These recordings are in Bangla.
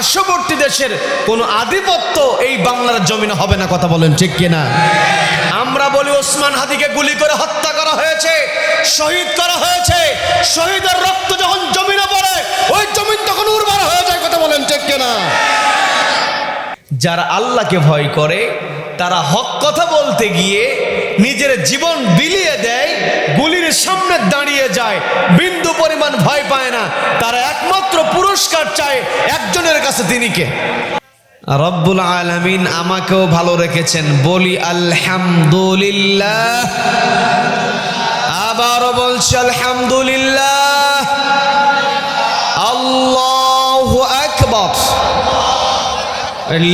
পার্শ্ববর্তী দেশের কোনো আধিপত্য এই বাংলার জমিনে হবে না। কথা বলেন ঠিক কিনা? আমরা বলি ওসমান হাদিকে গুলি করে হত্যা করা হয়েছে, শহীদ করা হয়েছে। শহীদের রক্ত যখন জমিনে পড়ে ওই জমিন তখন উর্বর হয়ে যায়। কথা বলেন ঠিক কিনা? যারা আল্লাহকে ভয় করে তারা হক কথা বলতে গিয়ে নিজের জীবন বিলিয়ে দেয়, গুলির সামনে দাঁড়িয়ে যায়, বিন্দু পরিমাণ ভয় পায় না। তারা একমাত্র পুরস্কার চায় একজনের কাছে, তিনি কে? রব্বুল আলামিন আমাকেও ভালো রেখেছেন। বলি আলহামদুলিল্লাহ। আবারও বলছি আলহামদুলিল্লাহ। আল্লাহু আকবার।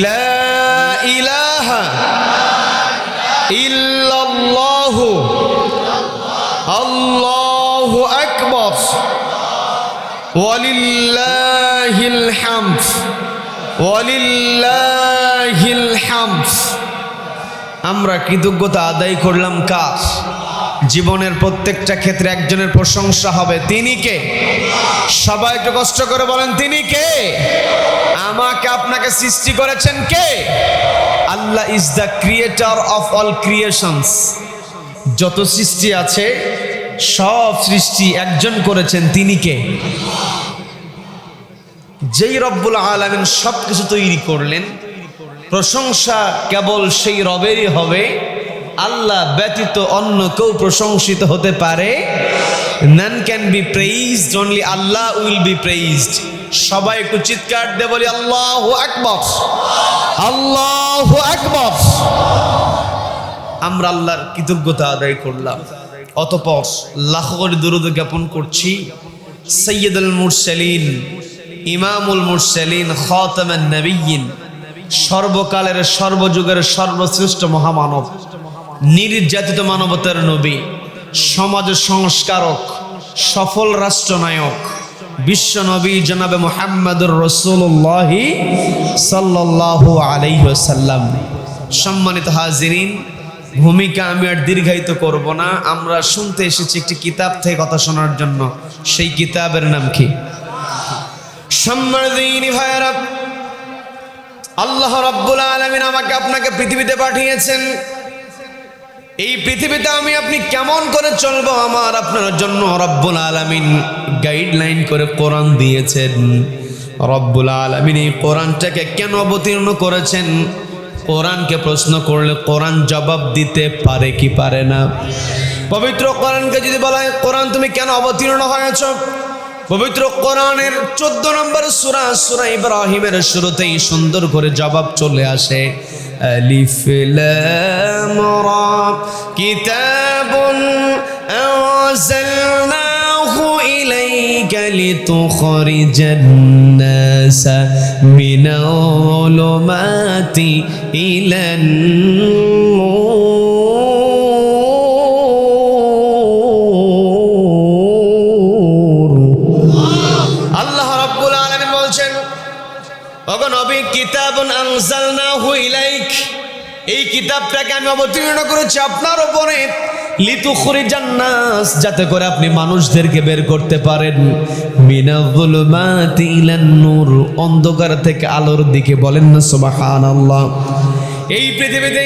লা ইলাহা ইল্লাল্লাহু আল্লাহু আকবার ওয়ালিল্লাহিল হামদ ওয়ালিল্লাহিল হামদ। আমরা কৃতজ্ঞতা আদায় করলাম কার? জীবনের প্রত্যেকটা ক্ষেত্রে একজনের প্রশংসা হবে, তিনি কে? সবাই একটু কষ্ট করে বলেন, তিনি কে? আমাকে আপনাকে সৃষ্টি করেছেন কে? Allah is the creator of all creations. যত সৃষ্টি আছে সব সৃষ্টি একজন করেছেন, তিনি কে? যেই রব্বুল আলামিন সবকিছু তৈরি করলেন, প্রশংসা কেবল সেই রবেরই হবে। আল্লাহ ব্যতীত অন্য কেউ প্রশংসিত হতে পারে? none can be praised, only Allah will be praised। সবাই একটু চিৎকার দিয়ে বলি আল্লাহু আকবার, আল্লাহু আকবার। আমরা আল্লাহর কৃতজ্ঞতা আদায় করলাম, অতঃপর লাখ করে দরুদ জ্ঞাপন করছি সাইয়্যিদুল মুরসালিন, ইমামুল মুরসালিন, খাতামান নবিয়্যিন, সর্বকালের সর্বযুগের সর্বশ্রেষ্ঠ মহামানব, নির্যাতিত মানবতার নবী, সমাজ সংস্কারক, সফল রাষ্ট্রনায়ক, বিশ্ব নবী জনাবে মুহাম্মদুর রাসূলুল্লাহ সাল্লাল্লাহু আলাইহি ওয়াসাল্লাম। সম্মানিত হাজিরিন, ভূমিকা আমি আর দীর্ঘায়িত করব না। আমরা শুনতে এসেছি একটি কিতাব থেকে কথা শোনার জন্য। সেই কিতাবের নাম কি? সম্মানিত ভাইরা, আল্লাহ রাব্বুল আলামিন আমাকে আপনাকে পৃথিবীতে পাঠিয়েছেন। এই পৃথিবীতে আমি আপনি কেমন করে চলবো, আমার আপনার জন্য রব্বুল আলামিন গাইডলাইন করে কোরআন দিয়েছেন। রব্বুল আলামিন এই কোরআনটাকে কেন অবতীর্ণ করেছেন? কোরআনকে প্রশ্ন করলে কোরআন জবাব দিতে পারে কি পারে না? পবিত্র কোরআনকে যদি বলা হয় কোরআন তুমি কেন অবতীর্ণ হয়েছ, পবিত্র কোরআনের 14 নম্বর সূরা, সূরা ইব্রাহিমের শুরুতেই সুন্দর করে জবাব চলে আসে। আলিফ লাম রা কিতাবুন আনজালনাহু ইলাইকা লিতুখরিজান নাসা মিনাল যুলুমাতি ইলান নূর। আল্লাহ রাব্বুল আলামিন বলছেন, ওগো নবী, কিতাবুন আনজালনাহু ইলাইক, এই কিতাবটাকে আমি অবতীর্ণ করেছি আপনার উপরে, লিতুখরিজান নাস, যাতে করে আপনি মানুষদেরকে বের করতে পারেন, মিনাল যুলুমাতি ইলান নূর, অন্ধকার থেকে আলোর দিকে। বলেন না সুবহানাল্লাহ। এই পৃথিবীতে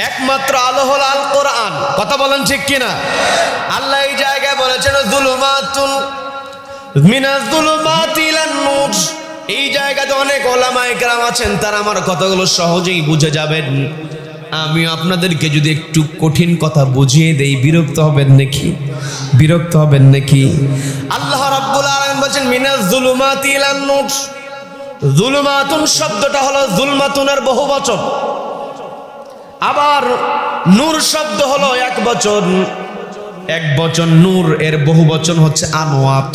একমাত্র আলো হলো আল কোরআন। কথা বলেন ঠিক কিনা? আল্লাহ এই জায়গায় বলেছেন যুলুমাতুন মিনাল যুলুমাতি ইলান নূর। এই জায়গাতে অনেক ওলামায়ে কেরাম আছেন, তারা আমার কথাগুলো সহজেই বুঝে যাবেন। আমি আপনাদেরকে যদি একটু কঠিন কথা বুঝিয়ে দেই, বিরক্ত হবেন নাকি? বিরক্ত হবেন নাকি? আল্লাহ রাব্বুল আলামিন বলেন মিনাজ যুলুমাতি ইলান নূর। যুলুমাতুন শব্দটা হলো যুলমাতুনের বহুবচন, আবার নূর শব্দ হলো একবচন। একবচন নূর, এর বহুবচন হচ্ছে আনোয়ার।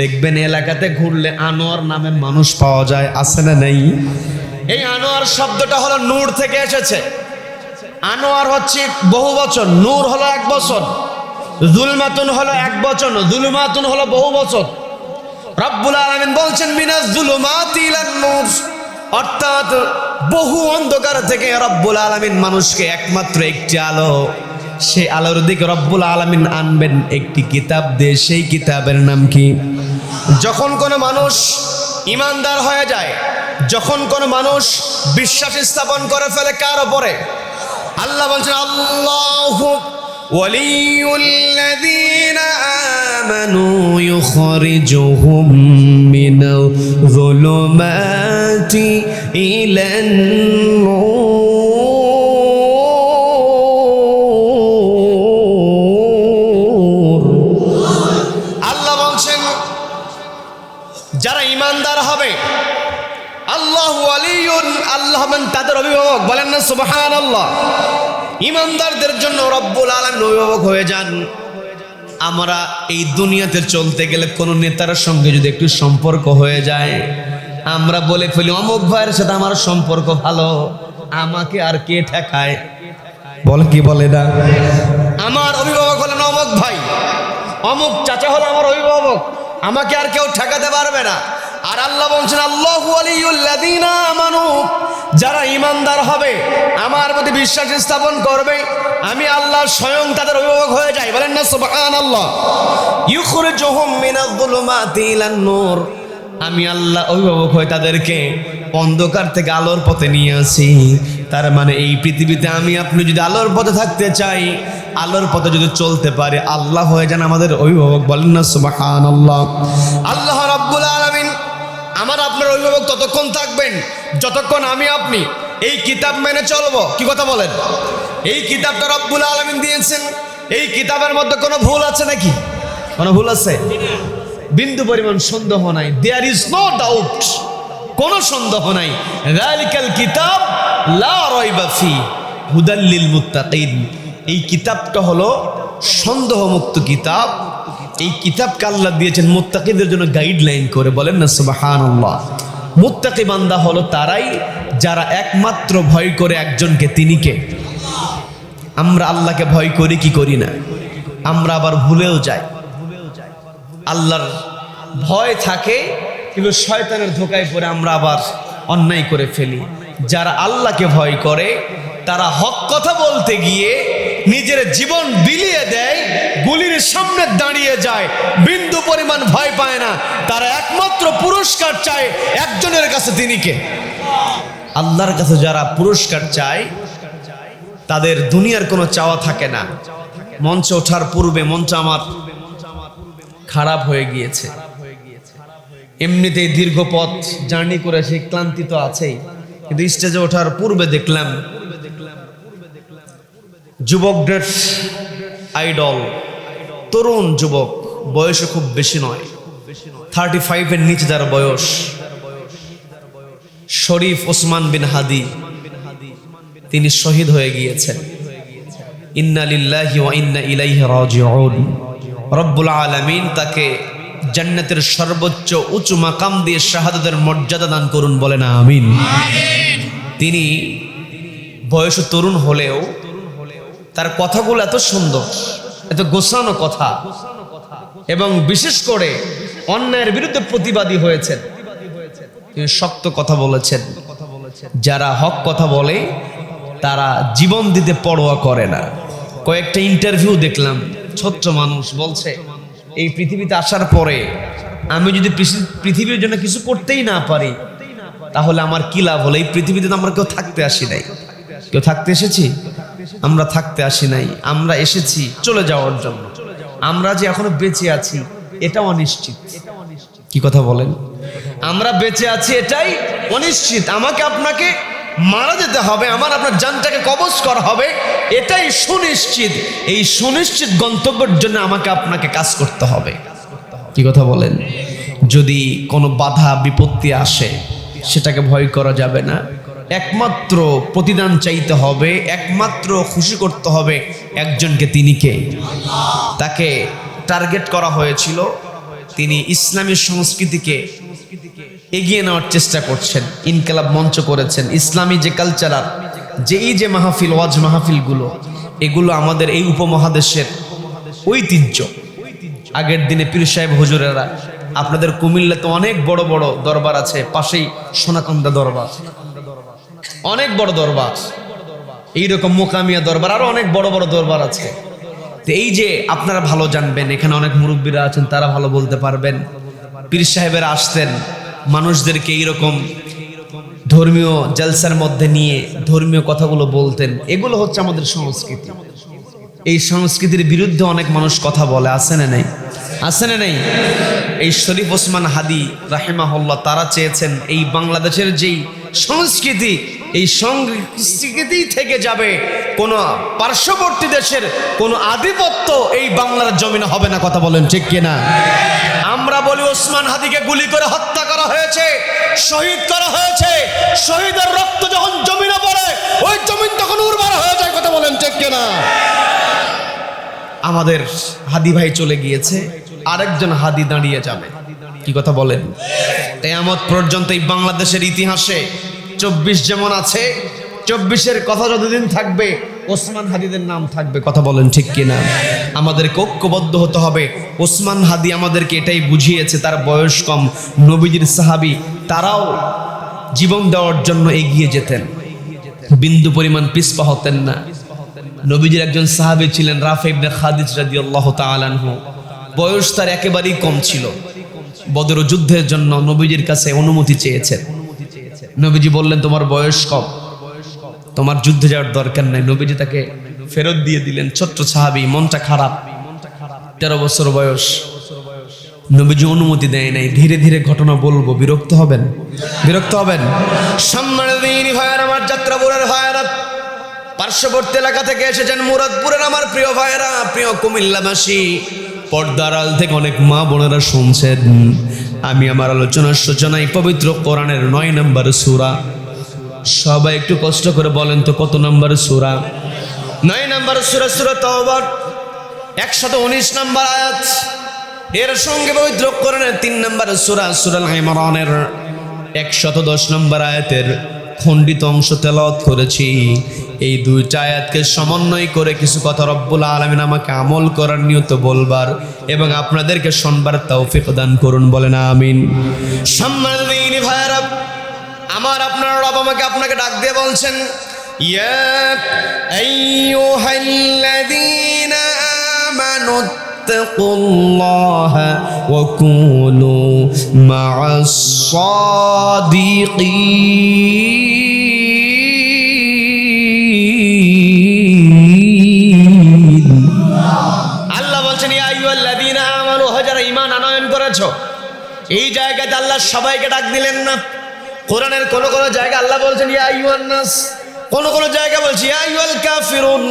দেখবেন এলাকাতে ঘুরলে আনোয়ার নামে মানুষ পাওয়া যায়, আছে না নেই? এই আনোয়ার শব্দটা হলো নূর থেকে এসেছে। আনোয়ার হচ্ছে বহুবচন, নূর হলো একবচন, যুলমাতুন হলো একবচন, যুলমাতুন হলো বহুবচন। রব্বুল আলামিন বলছেন মিনাজ যুলুমাতি ইলান নূর, অর্থাৎ বহু অন্ধকার থেকে রব্বুল আলামিন মানুষকে একমাত্র একটি আলো, সেই আলোর দিকে রব্বুল আলামিন আনবেন একটি কিতাব দিয়ে। সেই কিতাবের নাম কি? যখন কোনো মানুষ ইমানদার হয়ে যায় যখন কোন মানুষ বিশ্বাস স্থাপন করে ফেলে কার উপরে? আল্লাহ বলছেন আল্লাহু ওয়ালিউল্লাযীনা আমানু ইউখরিজুহুম মিনাল যুলুমাতি ইলান নূর। আল্লাহ বলছেন যারা ইমানদার হবে আল্লাহু ওয়ালিউন, আল্লাহ হবেন তাদের অভিভাবক। বলেন না সুবহানাল্লাহ। ইমানদারদের জন্য রব্বুল আলামিন অভিভাবক হয়ে যান। আমরা এই দুনিয়াতে চলতে গেলে কোনো নেতার সঙ্গে যদি একটু সম্পর্ক হয়ে যায়, আমরা বলে ফেলি অমুক ভাইয়ের সাথে আমার সম্পর্ক ভালো, আমাকে আর কে ঠেকায়? বল কি বলে না? আমার অভিভাবক হলেন অমুক ভাই, অমুক চাচা হলো আমার অভিভাবক, আমাকে আর কেউ ঠেকাতে পারবে না। আর আল্লাহ বলছেন আল্লাহু ওয়ালিউল্লাযীনা আমানু, যারা ইমানদার হবে আমার প্রতি বিশ্বাস স্থাপন করবে, আমি আল্লাহ স্বয়ং তাদের অভিভাবক হয়ে যাই। বলেন না সুবহানাল্লাহ। ইউখরিজুহুম মিনাজ যুলুমাতি ইলান নূর, আমি আল্লাহ অভিভাবক হয়ে তাদেরকে অন্ধকার থেকে আলোর পথে নিয়ে আসি। তার মানে এই পৃথিবীতে আমি আপনি যদি আলোর পথে থাকতে চাই, আলোর পথে যদি চলতে পারে, আল্লাহ হয়ে যান আমাদের অভিভাবক। বলেন না সুবহানাল্লাহ। আল্লাহ রাব্বুল আলামিন আমার আপনার অভিভাবক ততক্ষণ থাকবেন যতক্ষণ আমি আপনি এই কিতাব মেনে চলবো। কি কথা বলেন? এই কিতাবটা রব্বুল আলামিন দিয়েছেন, এই কিতাবের মধ্যে কোনো ভুল আছে নাকি? কোনো ভুল আছে? বিন্দু পরিমাণ সন্দেহ নাই। দেয়ার ইজ নো ডাউট, কোনো সন্দেহ নাই। যালিকাল কিতাব লা রাইবা ফি হুদাল লিল মুত্তাকিন, এই কিতাবটা হলো সন্দেহমুক্ত কিতাব। এই কিতাবকে আল্লাহ দিয়েছেন মুত্তাকিদের জন্য গাইডলাইন করে। বলেন না সুবহানাল্লাহ। মুত্তাকি বান্দা হলো তারাই যারা একমাত্র ভয় করে একজনকে, তিনি কে? আমরা আল্লাহকে ভয় করি কি করি না? আমরা আবার ভুলেও যাই। আল্লাহর ভয় থাকে কিন্তু শয়তানের ধোকায় পড়ে আমরা আবার অন্যায় করে ফেলি। যারা আল্লাহকে ভয় করে তারা হক কথা বলতে গিয়ে নিজের জীবন বিলিয়ে দেয়, গুলির সামনে দাঁড়িয়ে যায়, বিন্দু পরিমাণ ভয় পায় না। তারা একমাত্র পুরস্কার চায় একজনের কাছে, তিনি কে? আল্লাহর কাছে যারা পুরস্কার চায় তাদের দুনিয়ার কোনো চাওয়া থাকে না। মঞ্চে ওঠার পূর্বে মঞ্চ আমার খারাপ হয়ে গিয়েছে, এমনিতেই দীর্ঘ পথ জার্নি করে সেই ক্লান্তি তো আছেই, কিন্তু স্টেজে ওঠার পূর্বে দেখলাম যুবকদের আইডল, তরুণ যুবক, বয়সে খুব বেশি নয়, 35-এর নিচে যার বয়স, শরীফ ওসমান বিন হাদি, তিনি শহীদ হয়ে গিয়েছেন। ইন্না লিল্লাহি ওয়া ইন্না ইলাইহি রাজিউন। রব্বুল আলামিন তাকে জান্নাতের সর্বোচ্চ উঁচু মাকাম দিয়ে শাহাদাতের মর্যাদা দান করুন। বলে না আমিন। তিনি বয়স তরুণ হলেও তার কথাগুলো এত সুন্দর, এত গোছানো কথা, এবং বিশেষ করে অন্যায়ের বিরুদ্ধে প্রতিবাদী হয়েছেন। তিনি শক্ত কথা বলেছেন। যারা হক কথা বলে তারা জীবন দিতে পরোয়া করে না। কয়েকটা ইন্টারভিউ দেখলাম, ছোট্ট মানুষ বলছে এই পৃথিবীতে আসার পরে আমি যদি পৃথিবীর জন্য কিছু করতেই না পারি তাহলে আমার কি লাভ হলো? এই পৃথিবীতে তো আমরা কেউ থাকতে আসি নাই। কেউ থাকতে এসেছি? আমরা থাকতে আসি নাই, আমরা এসেছি চলে যাওয়ার জন্য। আমরা যে এখনো বেঁচে আছি এটা অনিশ্চিত। কি কথা বলেন? আমরা বেঁচে আছি এটাই অনিশ্চিত। আমাকে আপনাকে মারা যেতে হবে, আমার আপনার জানটাকে কবজ করা হবে, এটাই সুনিশ্চিত। এই সুনিশ্চিত গন্তব্যের জন্য আমাকে আপনাকে কাজ করতে হবে। কি কথা বলেন? যদি কোনো বাধা বিপত্তি আসে সেটাকে ভয় করা যাবে না। একমাত্র প্রতিদান চাইতে হবে, একমাত্র খুশি করতে হবে একজনকে, তিনি কে? তাকে টার্গেট করা হয়েছিল। তিনি ইসলামী সংস্কৃতিকে এগিয়ে নেওয়ার চেষ্টা করছেন, ইনকিলাব মঞ্চ করেছেন। ইসলামী যে কালচারাল, যে মাহফিল, ওয়াজ মাহফিলগুলো, এগুলো আমাদের এই উপমহাদেশের ঐতিহ্য। আগের দিনে পীর সাহেব হুজুরেরা, আপনাদের কুমিল্লাতে অনেক বড় বড় দরবার আছে, পাশেই সোনাকান্দা দরবার, অনেক বড় দরবার, এইরকম মোকামিয়া দরবার, আরো অনেক বড় বড় দরবার আছে। তো এই যে আপনারা ভালো জানবেন, এখানে অনেক মুরব্বীরা আছেন, তারা ভালো বলতে পারবেন। পীর সাহেবেরা আসতেন, মানুষদেরকে এইরকম ধর্মীয় জলসার মধ্যে নিয়ে ধর্মীয় কথাগুলো বলতেন। এগুলো হচ্ছে আমাদের সংস্কৃতি। এই সংস্কৃতির বিরুদ্ধে অনেক মানুষ কথা বলে, আছে না নেই? আছে না নেই? এই শরীফ ওসমান হাদি রাহিমাহুল্লাহ তারা চেয়েছেন এই বাংলাদেশের যেই সংস্কৃতি, এই সংস্কৃতি থেকে যাবে, কোন পার্শ্ববর্তী দেশের কোন আধিপত্য এই বাংলার জমিনে হবে না। কথা বলেন ঠিক কিনা? আমরা বলি ওসমান হাদিকে গুলি করে হত্যা করা হয়েছে, শহীদ করা হয়েছে। শহীদের রক্ত যখন জমিনে পড়ে ওই জমিন তখন উর্বর হয়ে যায়। কথা বলেন ঠিক কিনা? আমাদের হাদি ভাই চলে গিয়েছে, আরেকজন হাদি দাঁড়িয়ে যাবে। কি কথা বলেন? কিয়ামত পর্যন্ত এই বাংলাদেশের ইতিহাসে 24 যেমন আছে, 24-এর কথা যতদিন থাকবে ওসমান হাদিদের নাম থাকবে। কথা বলেন ঠিক কিনা? আমাদেরকে ঐক্যবদ্ধ হতে হবে। ওসমান হাদি আমাদেরকে এটাই বুঝিয়েছে, তার বয়স কম, নবীজির সাহাবী, তারাও জীবন দেওয়ার জন্য এগিয়ে যেতেন, বিন্দু পরিমাণ পিছপা হতেন না। নবীজির একজন সাহাবী ছিলেন রাফি ইবনে খাদিজ রাদিয়াল্লাহু তাআলা আনহু, বয়স তার একেবারেই কম ছিল। বদর যুদ্ধের জন্য নবীজির কাছে অনুমতি চেয়েছেন। নবীজি বললেন তোমার বয়স কম, তোমার যুদ্ধে যাওয়ার দরকার নাই। নবীজি তাকে ফেরত দিয়ে দিলেন। ছোট্ট সাহাবী, মনটা খারাপ, 13 বছর বয়স। নবীজি অনুমতি দেয় নাই। ধীরে ধীরে ঘটনা বলবো, বিরক্ত হবেন? বিরক্ত হবেন? সম্মানিত দিনী ভাইয়েরা, আমার যাত্রাপুরের ভাইয়েরা, পার্শ্ববর্তী এলাকা থেকে এসেছেন মুরাদপুরের আমার প্রিয় ভাইয়েরা, প্রিয় কুমিল্লাবাসী, পর্দার আড়াল থেকে অনেক মা বোনেরা শুনছেন। আমি আমার আলোচনার সূচনায় পবিত্র কোরআনের 9 নম্বর সূরা, সবাই একটু কষ্ট করে বলেন তো কত নম্বর সূরা? 9 নম্বর সূরা, সূরা তাওবার 119 নম্বর আয়াত। এর সঙ্গে পবিত্র কোরআনের 3 নম্বর সূরা, সূরা আল ইমরানের 110 নম্বর আয়াতের খণ্ডিত অংশ তেলাওয়াত করেছি। এই 2টা আয়াতকে সমন্বয় করে কিছু কথা রব্বুল আলামিন আমাকে আমল করার নিয়ত বলবার এবং আপনাদেরকে শুনবার তৌফিক দান করুন, বলেন আমিন। সম্মানিত দিনী ভাইরা, আমার আপনার রব আমাকে আপনাকে ডাক দিয়ে বলছেন, ইয়া আইয়ুহাল্লাযীনা আমানু ইত্তাকুল্লাহা ওয়া কুনু মা'আস সাদিকিন। আল্লাহ বলছেন ইয়া আইয়ুহাল্লাযীনা আমানু, যারা ঈমান আনয়ন করেছো। এই জায়গাতে আল্লাহ সবাইকে ডাক দিলেন না। কোরআনের কোন কোন জায়গায় আল্লাহ বলছেন ইয়া আইয়ুহান নাস, কোন কোন জায়গায় বলছে ইয়া আইয়ুহাল কাফিরুন।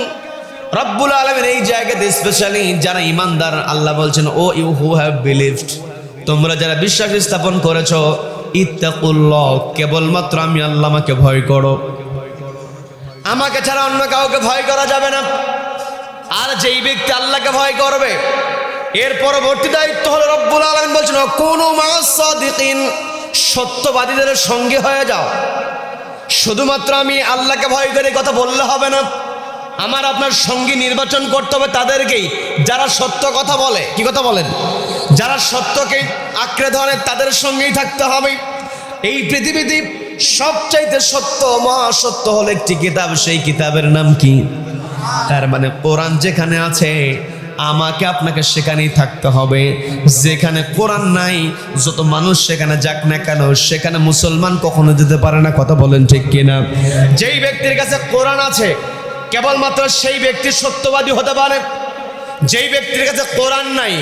রব্বুল আলামিন এই জায়গাতে স্পেশালি যারা ঈমানদার, আল্লাহ বলছেন ও ইউ হু হ্যাভ বিলিভড, তোমরা যারা বিশ্বাস স্থাপন করেছো, ইত্তাকুল্লাহ, কেবলমাত্র আমি আল্লাহ আমাকে ভয় করো। আমাকে ছাড়া অন্য কাউকে ভয় করা যাবে না। আর যেই ব্যক্তি আল্লাহকে ভয় করবে, এর পরবর্তী দায়িত্ব হলো রব্বুল আলামিন বলছেন কুনু মা'আস সাদিকিন, সত্যবাদীদের সঙ্গে হয়ে যাও। শুধুমাত্র আমি আল্লাহকে ভয় করে কথা বললে হবে না, আমার আপনার সঙ্গী নির্বাচন করতে হবে তাদেরকেই যারা সত্য কথা বলে। কি কথা বলেন? যারা সত্যকে আঁকড়ে ধরে তাদের সঙ্গেই থাকতে হবে। এই পৃথিবীতে সবচাইতে সত্য, মহাসত্য হলো একটি কিতাব, সেই কিতাবের নাম কি? তার মানে কোরআন যেখানে আছে আমাকে আপনাকে সেখানেই থাকতে হবে। যেখানে কোরআন নাই, যত মানুষ সেখানে যাক না কেন, সেখানে মুসলমান কখনো যেতে পারে না। কথা বলেন ঠিক কিনা? যেই ব্যক্তির কাছে কোরআন আছে কেবলমাত্র সেই ব্যক্তি সত্যবাদী হতে পারে। যেই ব্যক্তির কাছে কোরআন নাই,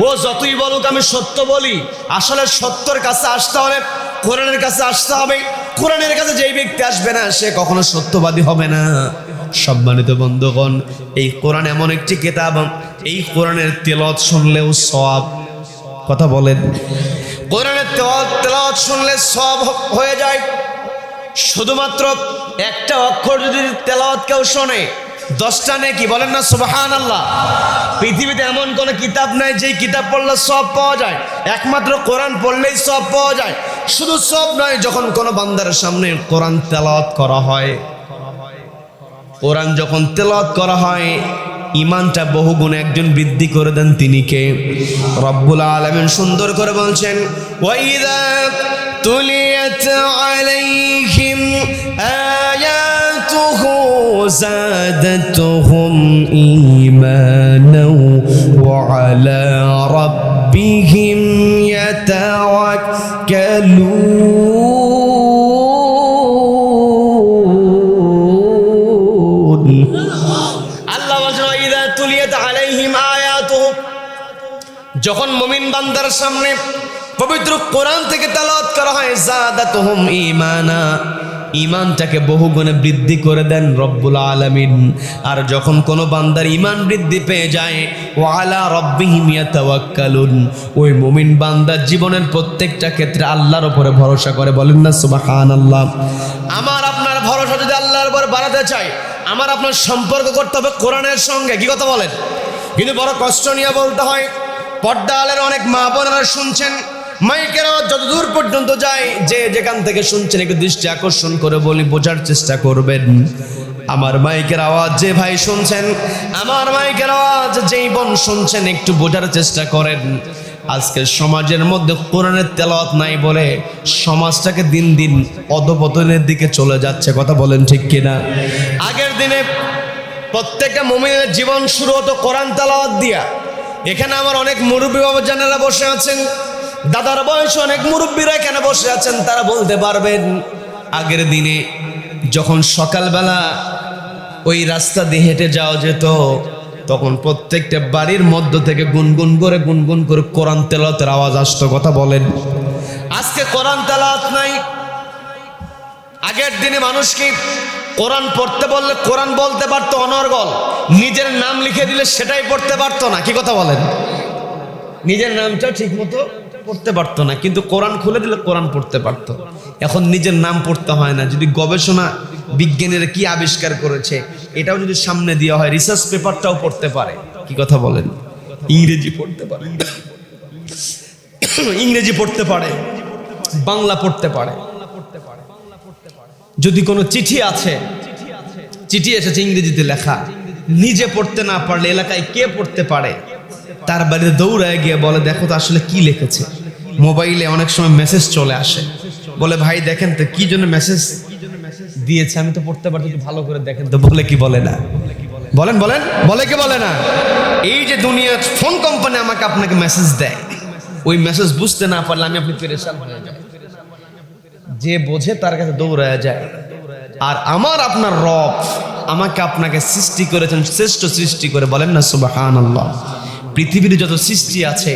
ও যতই বলুক আমি সত্য বলি, আসলে সত্যর কাছে আসতে হলে কোরআনের কাছে আসতে হবে। কোরআনের কাছে যেই ব্যক্তি আসবে না, সে কখনো সত্যবাদী হবে না। সম্মানিত বন্ধুগণ, এই কোরআন এমন একটি কিতাব, এই কোরআনের তেলাওয়াত শুনলেও সওয়াব। কথা বলেন, কোরআনের তেলাওয়াত শুনলে সওয়াব হয়ে যায়। শুধুমাত্র একটা অক্ষর যদি তেলাওয়াত কেউ শোনে 10টা নেকি, বলেন না সুবহানাল্লাহ। পৃথিবীতে এমন কোন কিতাব নাই যেই কিতাব পড়লে সওয়াব পাওয়া যায়, একমাত্র কোরআন পড়লেই সওয়াব পাওয়া যায়। শুধু সওয়াব নয়, যখন কোনো বান্দার সামনে কোরআন তেলাওয়াত করা হয়, কোরআন যখন তেলাওয়াত করা হয়, ঈমানটা বহুগুণে একজন বৃদ্ধি করে দেন। তিনি কে? রব্বুল আলামিন সুন্দর করে বলছেন ওয়াইদা তুলিয়াত আলাইহিম আয়াতুহু যাদাতুহুম ঈমানাও ওয়া আলা রাব্বিহিম ইয়াতাওয়াক্কালুন। যখন মুমিন বান্দার সামনে পবিত্র কোরআন থেকে তেলাওয়াত করা হয় যাদাতুহুম ঈমানা, ঈমানটাকে বহুগুণে বৃদ্ধি করে দেন রব্বুল আলামিন। আর যখন কোনো বান্দার ঈমান বৃদ্ধি পেয়ে যায় ওয়া আলা রাব্বিহিম ইয়াতাওয়াক্কালুন, ওই মুমিন বান্দার জীবনের প্রত্যেকটা ক্ষেত্রে আল্লাহর উপরে ভরসা করে। বলেন না সুবহানাল্লাহ। আমার আপনার ভরসা যদি আল্লাহর উপর বাড়াতে চাই, আমার আপনার সম্পর্ক করতে হবে কোরআনের সঙ্গে। কি কথা বলেন? কিন্তু বড় কষ্ট নিয়ে বলতে হয়, পর্দা আলের অনেক মা বোনেরা শুনছেন, মাইকের আওয়াজ যতদূর পর্যন্ত যায়, যে যেখান থেকে শুনছেন একটু দৃষ্টি আকর্ষণ করে বলি, বোঝার চেষ্টা করবেন। আমার মাইকের আওয়াজ যে ভাই শুনছেন, আমার মাইকের আওয়াজ যেই বোন শুনছেন, একটু বোঝার চেষ্টা করেন। আজকে সমাজের মধ্যে কোরআনের তেলাওয়াত নাই বলে সমাজটাকে দিন দিন অধপতনের দিকে চলে যাচ্ছে। কথা বলেন ঠিক কিনা? আগের দিনে প্রত্যেকটা মুমিনের জীবন শুরু হতো কোরআন তেলাওয়াত দিয়া। এখানে আমার অনেক মুরব্বী বাবাজানেরা বসে আছেন, দাদার বয়সে অনেক মুরব্বীরা এখানে বসে আছেন, তারা বলতে পারবেন আগের দিনে যখন সকালবেলা ওই রাস্তা দিয়ে হেঁটে যাওয়া যেত, তখন প্রত্যেকটা বাড়ির মধ্য থেকে গুনগুন করে কোরআন তেলাওয়াতের আওয়াজ আসতো। কথা বলেন। আজকে কোরআন তেলাওয়াত নাই। আগের দিনে মানুষকে কোরআন পড়তে বললে কোরআন বলতে পারতো অনর্গল, নিজের নাম লিখে দিলে সেটাই পড়তে পারতো না। কি কথা বলেন? নিজের নামটাও ঠিক মতো পড়তে পারতো না, কিন্তু কোরআন খুলে দিলে কোরআন পড়তে পারতো। এখন নিজের নাম পড়তে হয় না। যদি গবেষণা বিজ্ঞানীরা কি আবিষ্কার করেছে এটাও যদি সামনে দেওয়া হয়, রিসার্চ পেপারটাও পড়তে পারে। কি কথা বলেন? ইংরেজি পড়তে পারে, ইংরেজি পড়তে পারে, বাংলা পড়তে পারে। যদি কোনো চিঠি আছে, চিঠি এসেছে ইংরেজিতে লেখা, নিজে পড়তে না পারলে এলাকায় কে পড়তে পারে? তার বাড়িতে দৌড়ায় গিয়ে বলে, দেখো তো আসলে কি লিখেছে। মোবাইলে অনেক সময় মেসেজ চলে আসে, বলে ভাই দেখেন তো কি জন্য মেসেজ দিয়েছে, আমি তো পড়তে পারছি, একটু ভালো করে দেখেন তো। বলে কি বলে না? বলেন বলেন, বলে কি বলে না? এই যে দুনিয়ার ফোন কোম্পানি আমাকে আপনাকে মেসেজ দেয়, ওই মেসেজ বুঝতে না পারলে আমি আপনি পেরেশান হয়ে যাই। যে বোঝে তার কাছে দৌড়ায় যায়। আর আমার আপনার রব আমাকে আপনাকে সৃষ্টি করেছেন শ্রেষ্ঠ সৃষ্টি করে। বলেন না সুবহানাল্লাহ। পৃথিবীর যত সৃষ্টি আছে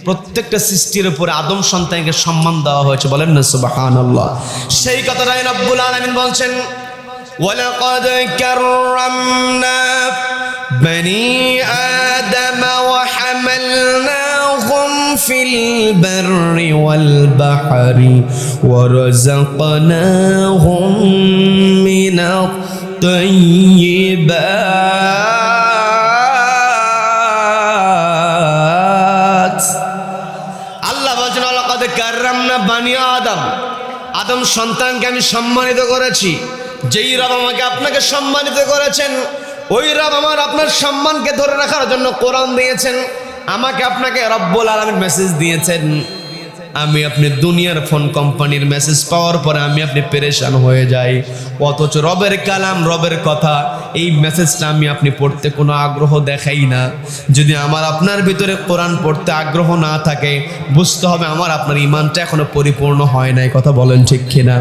প্রত্যেকটা সৃষ্টির উপরে আদম সন্তানকে সম্মান দেওয়া হয়েছে। বলেন না সুবহানাল্লাহ। সেই কথাটাই রব্বুল আলামিন বলছেন, ওয়ালাকাদ কাররামনা বনি আদম ওয়া হামালনাহুম ফিল বাররি ওয়াল বাহরি ওয়া রাযাকনাহুম মিনাত তাইয়্যিবাত। আল্লাহ বলেন, ওয়ালাকাদ কাররামনা বনি আদম, আদম সন্তানকে আমি সম্মানিত করেছি। যেই রব আমাকে আপনাকে সম্মানিত করেছেন, ওই রব আমার আপনার সম্মানকে ধরে রাখার জন্য কোরআন দিয়েছেন। আমাকে আপনাকে রব্বুল আলামিন মেসেজ দিয়েছেন। আমি আপনি দুনিয়ার ফোন কোম্পানির মেসেজ পাওয়ার পরে আমি আপনি পেরেশান হয়ে যাই, অথচ রবের কালাম, রবের কথা, এই মেসেজটা আমি আপনি পড়তে কোনো আগ্রহ দেখাই না। যদি আমার আপনার ভিতরে কোরআন পড়তে আগ্রহ না থাকে, বুঝতে হবে আমার আপনার ঈমানটা এখনো পরিপূর্ণ হয় নাই। কথা বলেন ঠিক কিনা?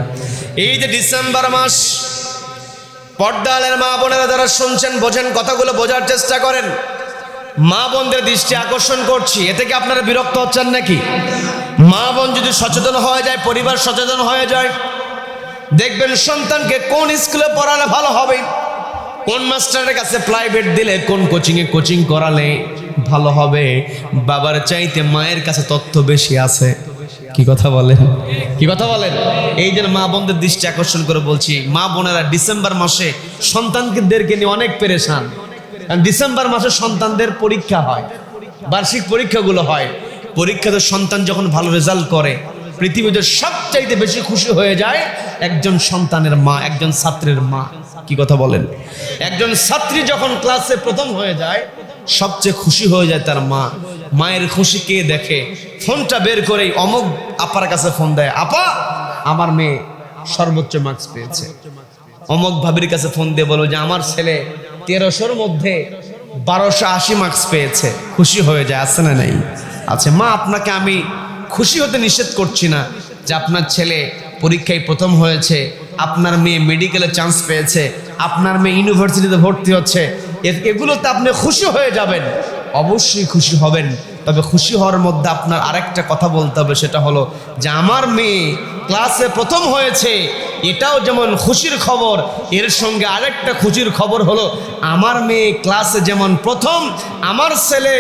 এই যে ডিসেম্বর মাস, পর্দালের মা বোনেরা যারা শুনছেন, বোঝেন, কথাগুলো বোঝার চেষ্টা করেন। মা বোনদের দৃষ্টি আকর্ষণ করছি, এতে কি আপনারা বিরক্ত হচ্ছেন নাকি? মা বোন যদি সচেতন হয়ে যায়, পরিবার সচেতন হয়ে যায়, দেখবেন সন্তানকে কোন স্কুলে পড়ালে ভালো হবে, কোন মাস্টারের কাছে প্রাইভেট দিলে, কোন কোচিংয়ে কোচিং করালে ভালো হবে। বাবার চাইতে মায়ের কাছে তথ্য বেশি আছে। কি কথা বলেন? কি কথা বলেন? এই জন্য মা বোনদের দৃষ্টি আকর্ষণ করে বলছি, মা বোনেরা ডিসেম্বর মাসে সন্তানদেরকে নিয়ে অনেক পেরেশান। কারণ ডিসেম্বর মাসে সন্তানদের পরীক্ষা হয়, বার্ষিক পরীক্ষাগুলো হয়। পরীক্ষাতে সন্তান যখন ভালো রেজাল্ট করে, পৃথিবীতে সবচাইতে বেশি খুশি হয়ে যায় একজন সন্তানের মা, একজন ছাত্রের মা। কি কথা বলেন? একজন ছাত্রী যখন ক্লাসে প্রথম হয়ে যায়, সবচেয়ে খুশি হয়ে যায় তার মা। মায়ের খুশি কে দেখে? ফোনটা বের করে অমুক আপার কাছে ফোন দেয়, আপা আমার মেয়ে সর্বোচ্চ মার্কস পেয়েছে। অমুক ভাবির কাছে ফোন দিয়ে বলো যে আমার ছেলে 1300-র মধ্যে 1280 মার্কস পেয়েছে। খুশি হয়ে যায়, আছে না নাই? আছে। মা, আপনাকে আমি খুশি হতে নিষেধ করছি না যে আপনার ছেলে পরীক্ষায় প্রথম হয়েছে, আপনার মেয়ে মেডিকেলে চান্স পেয়েছে, আপনার মেয়ে ইউনিভার্সিটিতে ভর্তি হচ্ছে, এগুলোতে আপনি খুশি হয়ে যাবেন, অবশ্যই খুশি হবেন। তবে খুশি হওয়ার মধ্যে আপনার আরেকটা কথা বলতে হবে, সেটা হলো যে আমার মেয়ে ক্লাসে প্রথম হয়েছে, এটাও যেমন খুশির খবর, এর সঙ্গে আরেকটা খুশির খবর হলো আমার মেয়ে ক্লাসে যেমন প্রথম, আমার ছেলে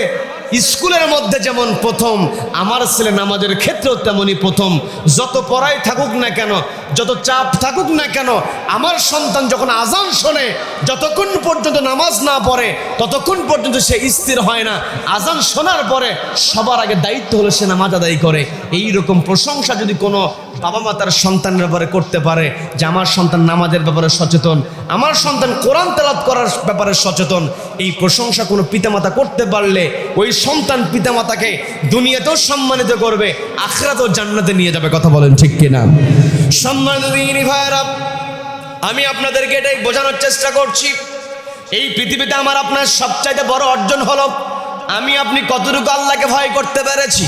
স্কুলের মধ্যে যেমন প্রথম, আমার ছেলে নামাজের ক্ষেত্রেও তেমনই প্রথম। যত পড়াই থাকুক না কেন, যত চাপ থাকুক না কেন, আমার সন্তান যখন আজান শোনে, যতক্ষণ পর্যন্ত নামাজ না পড়ে ততক্ষণ পর্যন্ত সে স্থির হয় না। আজান শোনার পরে সবার আগে দায়িত্ব হলো সে নামাজ আদায় করে। এই রকম প্রশংসা যদি কোনো বাবা মা তার সন্তানের ব্যাপারে করতে পারে, যে আমার সন্তান নামাজের ব্যাপারে সচেতন, আমার সন্তান কোরআন তেলাওয়াত করার ব্যাপারে সচেতন, এই প্রশংসা কোনো পিতামাতা করতে পারলে ওই সন্তান পিতামাতাকে দুনিয়াতেও সম্মানিত করবে, আখিরাতেও জান্নাতে নিয়ে যাবে। কথা বলেন ঠিক কিনা? সম্মানিত দিনী ভাইরা, আমি আপনাদেরকে এটাই বোঝানোর চেষ্টা করছি, এই পৃথিবীতে আমার আপনার সবচাইতে বড় অর্জন হলো আমি আপনি কতটুকু আল্লাহকে ভয় করতে পেরেছি।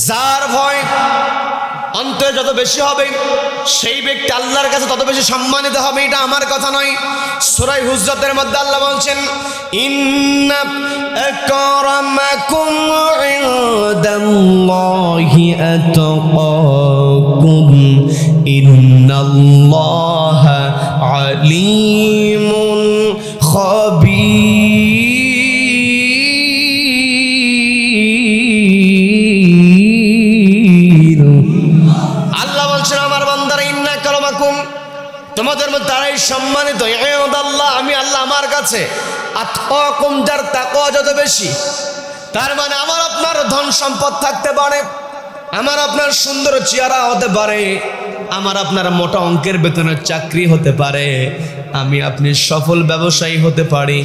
যার ভয় অন্তরে যত বেশি হবে সেই ব্যক্তি আল্লাহর কাছে তত বেশি সম্মানিত হবে। এটা আমার কথা নয়, সূরা হুজরাতের মধ্যে আল্লাহ বলছেন, ইন্না আকরামাকুম ইনদাল্লাহি আতাকাকুম ইন্নাল্লাহা আলিমুন খাবীর। তোমাদের মধ্যে তারাই সম্মানিত আল্লাহ, আমি আল্লাহ আমার কাছে আতকাকুম, যার তাকওয়া যত বেশি। তার মানে আমার আপনার ধন সম্পদ থাকতে পারে, আমার আপনার সুন্দর চেহারা হতে পারে, আমার আপনার মোটা অঙ্কের বেতনের চাকরি হতে পারে, আমি আপনি সফল ব্যবসায়ী হতে পারি,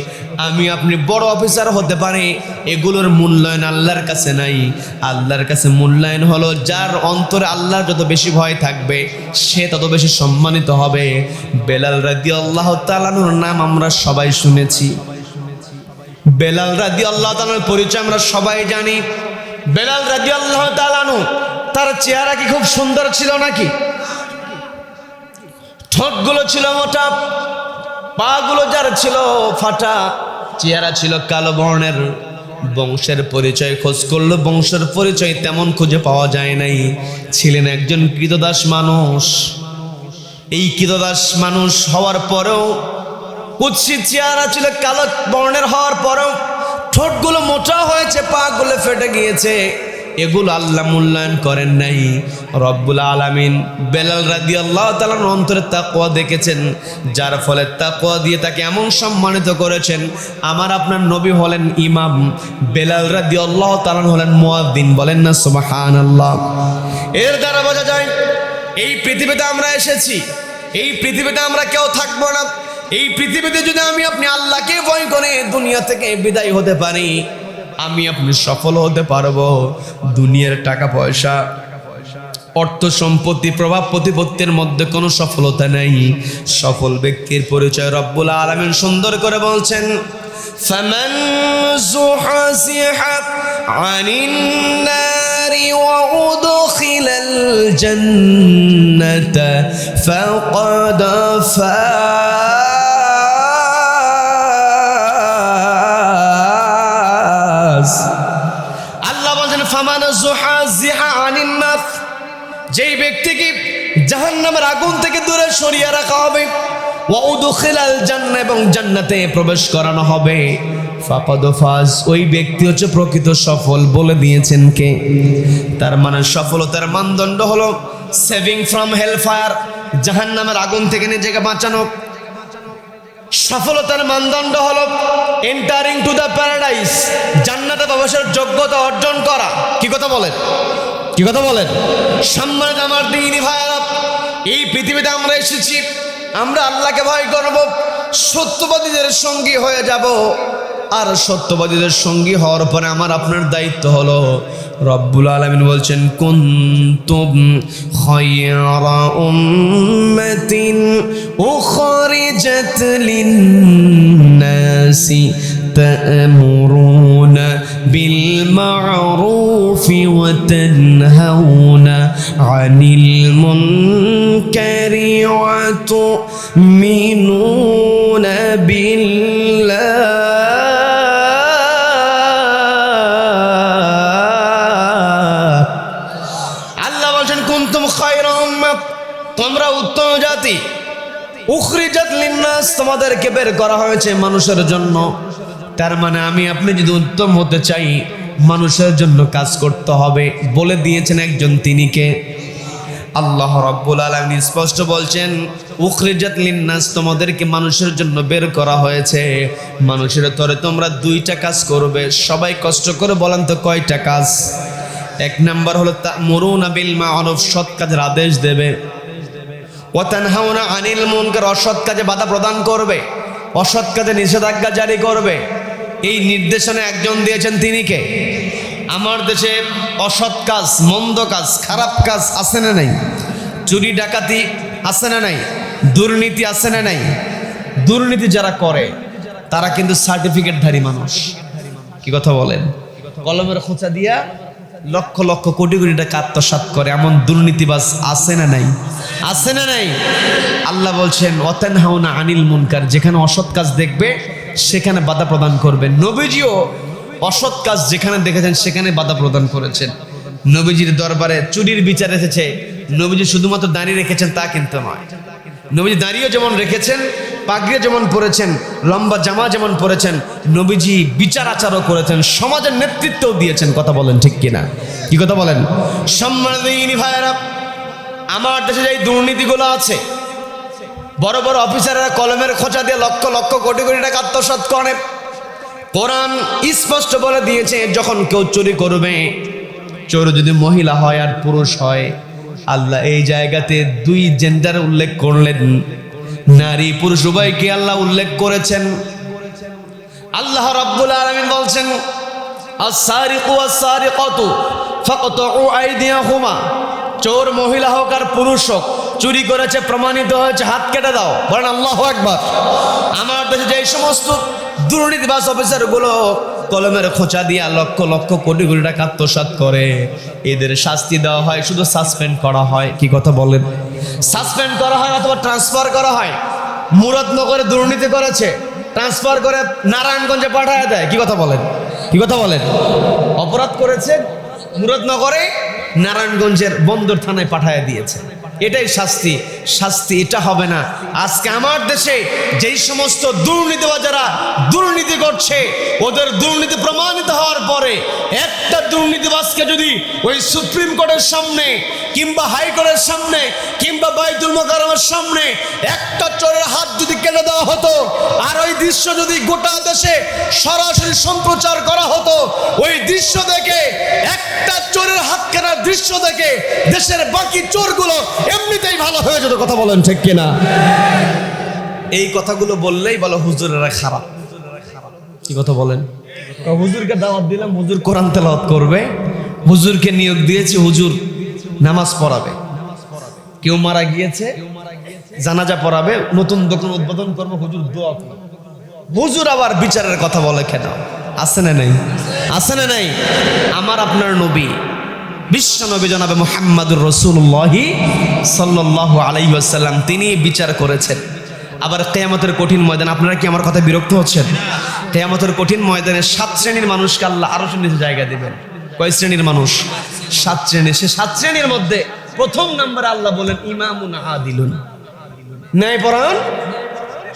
আমি আপনি বড় অফিসার হতে পারি, এগুলোর মূল্যায়ন আল্লাহর কাছে নাই। আল্লাহর কাছে মূল্যায়ন হলো যার অন্তরে আল্লাহর যত বেশি ভয় থাকবে সে তত বেশি সম্মানিত হবে। বেলাল রাদিয়াল্লাহু তাআলা আনহুর নাম আমরা সবাই শুনেছি, বেলাল রাদিয়াল্লাহু তাআলার পরিচয় আমরা সবাই জানি। বেলাল রাদিয়াল্লাহু তাআলা আনহু, তার চেহারা কি খুব সুন্দর ছিল নাকি? ঠোঁটগুলো ছিল মোটা, পাগুলো যার ছিল ফাটা, চেহারা ছিল কালো বর্ণের। বংশের পরিচয় খোঁজ করলো, বংশের পরিচয় তেমন খুঁজে পাওয়া যায় নাই। ছিলেন একজন কৃতদাস মানুষ। এই কৃতদাস মানুষ হওয়ার পরেও, কুৎসিত চেহারা ছিল কালো বর্ণের হওয়ার পরেও, ঠোঁটগুলো মোটা হয়েছে, পাগুলো ফেটে গিয়েছে, এগুলো আল্লাহ মূল্যায়ন করেন নাই। রব্বুল আলামিন বেলাল রাদিয়াল্লাহু তাআলার অন্তরে তাকওয়া দেখেছেন, যার ফলে তাকওয়া দিয়ে তাকে এমন সম্মানিত করেছেন। আমার আপনার নবী হলেন ইমাম, বেলাল রাদিয়াল্লাহু তাআলা হলেন মুয়াজ্জিন। বলেন না সুবহানাল্লাহ। এর দ্বারা বোঝা যায় এই পৃথিবীতে আমরা এসেছি, এই পৃথিবীতে আমরা কেউ থাকবো না। এই পৃথিবীতে যদি আমি আপনি আল্লাহকে ভয় করে দুনিয়া থেকে বিদায় হতে পারি, আমি আপনি সফল হতে পারবো। দুনিয়ার টাকা পয়সা, অর্থ সম্পত্তি, প্রভাব প্রতিপত্তির মধ্যে কোনো সফলতা নেই। সফল ব্যক্তির পরিচয় রব্বুল আলামিন সুন্দর করে বলছেন, ফামান যুহযিহা আনিন নারি ওয়া উদখিলাল জান্নাতা ফাকাদ ফাজ। আল্লাহ বলেন, ফামান যুহযিহা আনিন নার, যেই ব্যক্তিকে জাহান্নামের আগুন থেকে দূরে সরিয়ে রাখা হবে, ওয়া উদখিলাল জান্নাহ, এবং জান্নাতে প্রবেশ করানো হবে, ফাকাদ ফাজ, ওই ব্যক্তি হচ্ছে প্রকৃত সফল। বলে দিয়েছেন কে? তার মানে সফলতার মানদণ্ড হলো সেভিং ফ্রম হেল ফায়ার, জাহান্নামের আগুন থেকে নিজেকে বাঁচানো। সফলতার মানদণ্ড হলো এন্টারিং টু দ্য প্যারাডাইস, জান্নাতে প্রবেশের যোগ্যতা অর্জন করা। কি কথা বলেন? কি কথা বলেন? সম্মানিত আমার দিনী ভাইরা, এই পৃথিবীতে আমরা এসেছি, আমরা আল্লাহকে ভয় করব, সত্যবাদীদের সঙ্গী হয়ে যাব। আর সত্যবাদীদের সঙ্গী হওয়ার পরে আমার আপনার দায়িত্ব হলো, রব্বুল আলামিন বলছেন, কুনতুম খায়রা উম্মাতিন উখরিজাত লিন-নাসি তা'মুরুনা বিল মা'রুফি ওয়া তানহাউনা আনিল মুনকারি ওয়া তু'মিনুনা বিল্লাহ খায়রা উম্মাহ, তোমরা উত্তম জাতি। উখরিজাত লিন্নাস, তোমাদেরকে বের করা হয়েছে মানুষের জন্য। তার মানে আমি আপনি যদি উত্তম হতে চাই, মানুষের জন্য কাজ করতে হবে। বলে দিয়েছেন একজন, তিনি কে? আল্লাহ রাব্বুল আলামিন স্পষ্ট বলছেন, উখরিজাত লিন্নাস, তোমাদেরকে মানুষের জন্য বের করা হয়েছে। মানুষের তরে তোমরা দুইটা কাজ করবে। সবাই কষ্ট করে বলেন তো কয়টা কাজ? এক নাম্বার হলো তা'মুরুনা বিল মা'রুফ, সৎ কাজের আদেশ দেবে। ওয়া তানহাউনা আনিল মুনকার, অসৎ কাজে বাধা প্রদান করবে, অসৎ কাজে নিষেধাজ্ঞা জারি করবে। এই নির্দেশনা একজন দিয়েছেন, তিনি কে? আমার দেশে অসৎ কাজ, মন্দ কাজ, খারাপ কাজ আছে না নাই? চুরি ডাকাতি আছে না নাই? দুর্নীতি আছে না নাই? দুর্নীতি যারা করে তারা কিন্তু সার্টিফিকেটধারী মানুষ। কি কথা বলেন? কলমের খোঁচা দিয়া লক্ষ লক্ষ কোটি কোটি টাকা আত্মসাৎ করে, এমন দুর্নীতিবাজ আছে না নাই? আছে না নাই? আল্লাহ বলছেন ওয়াতানহাউনা আনিল মুনকার, যেখানে অসৎ কাজ দেখবে সেখানে বাধা প্রদান করবে। নবীজিও অসৎ কাজ যেখানে দেখেছেন সেখানে বাধা প্রদান করেছেন। নবীজির দরবারে চুরির বিচার এসেছে, নবীজি শুধুমাত্র দাঁড়িয়ে রেখেছেন তা কিন্তু নয়। নবীজি দাঁড়িয়েও যেমন রেখেছেন, পাগড়িও যেমন পরেছেন, লম্বা জামা যেমন পরেছেন, নবীজি বিচার আচারও করেছেন, সমাজের নেতৃত্বও দিয়েছেন। কথা বলেন ঠিক কিনা? কি কথা বলেন? সম্মানিত ভাইয়েরা, আমার দেশে যে দুর্নীতিগুলো আছে, বড় বড় অফিসাররা কলমের খোঁচা দিয়ে লক্ষ লক্ষ কোটি কোটি টাকা আত্মসাৎ করে। কোরআন স্পষ্ট বলে দিয়েছে, যখন কেউ চুরি করবে, চোর যদি মহিলা হয় আর পুরুষ হয়, আল্লাহ এই জায়গাতে দুই জেন্ডার উল্লেখ করলেন, নারী পুরুষ উভয়কে আল্লাহ উল্লেখ করেছেন। আল্লাহ রাব্বুল আলামিন বলছেন, আস-সারিকু ওয়াস-সারিকাতু ফাকতাউ আইদিয়াহুমা, চোর মহিলা হোক আর পুরুষ হোক, চুরি করেছে প্রমাণিত হয়েছে, হাত কেটে দাও। বলেন আল্লাহু আকবার। আমার দেশে যে সমস্ত দুর্নীতিবাজ অফিসারগুলো কলমের খোঁচা দিয়া লক্ষ লক্ষ কোটি কোটি টাকা আত্মসাৎ করে, এদের শাস্তি দেওয়া হয়, শুধু সাসপেন্ড করা হয়। কি কথা বলেন? সাসপেন্ড করা হয় অথবা ট্রান্সফার করা হয়। মুরাদনগরে দুর্নীতি করেছে, ট্রান্সফার করে নারায়ণগঞ্জে পাঠায় দেয়। কি কথা বলেন? কি কথা বলেন? অপরাধ করেছে, মুরাদনগরে নারায়ণগঞ্জের বন্দর থানায় পাঠায় দিয়েছে। এটাই শাস্তি। শাস্তি এটা হবে না। আজকে আমার দেশে যেই সমস্ত দুর্নীতিবাজেরা দুর্নীতি করছে, ওদের দুর্নীতি প্রমাণিত হওয়ার পরে একটা দুর্নীতিবাজকে যদি ওই সুপ্রিম কোর্টের সামনে কিংবা হাইকোর্টের সামনে কিংবা বাইতুল মুকাররমের সামনে একটা চোরের হাত যদি কেটে দেওয়া হতো, আর ওই দৃশ্য যদি গোটা দেশে সরাসরি সম্প্রচার করা হতো, ওই দৃশ্য দেখে, একটা চোরের হাত কেনার দৃশ্য দেখে দেশের বাকি চোরগুলো এমনিতেই ভালো হয়ে যেত। কথা বলেন ঠিক কিনা? এই কথাগুলো বললেই বলো হুজুরেরা খারাপ। কি কথা বলেন? হুজুরকে দাওয়াত দিলাম, হুজুর কোরআন তেলাওয়াত করবে, হুজুরকে নিয়োগ দিয়েছি, হুজুর নামাজ পড়াবে। কেউ মারা গিয়েছে, জানাজা পড়াবে, নতুন দোকান উদ্বোধন করবো, হুজুর দোয়া করবে। হুজুর আবার বিচারের কথা বলে কেন? আছে না নাই? আছে না নাই? আমার আপনার নবী বিশ্ব নবী জনাবে মুহাম্মদুর রাসূলুল্লাহ সাল্লাল্লাহু আলাইহি ওয়াসাল্লাম, তিনি বিচার করেছেন। আবার কিয়ামতের কঠিন ময়দান, আপনারা কি আমার কথা বিরক্ত হচ্ছেন? কিয়ামতের কঠিন ময়দানে 7 শ্রেণীর মানুষকে আল্লাহ আরশের নিচে জায়গা দিবেন। কয় শ্রেণীর মানুষ? 7 শ্রেণী। সে 7 শ্রেণীর মধ্যে প্রথম নম্বরে আল্লাহ বলেন ইমামুন আদিলুন, ন্যায়পরায়ণ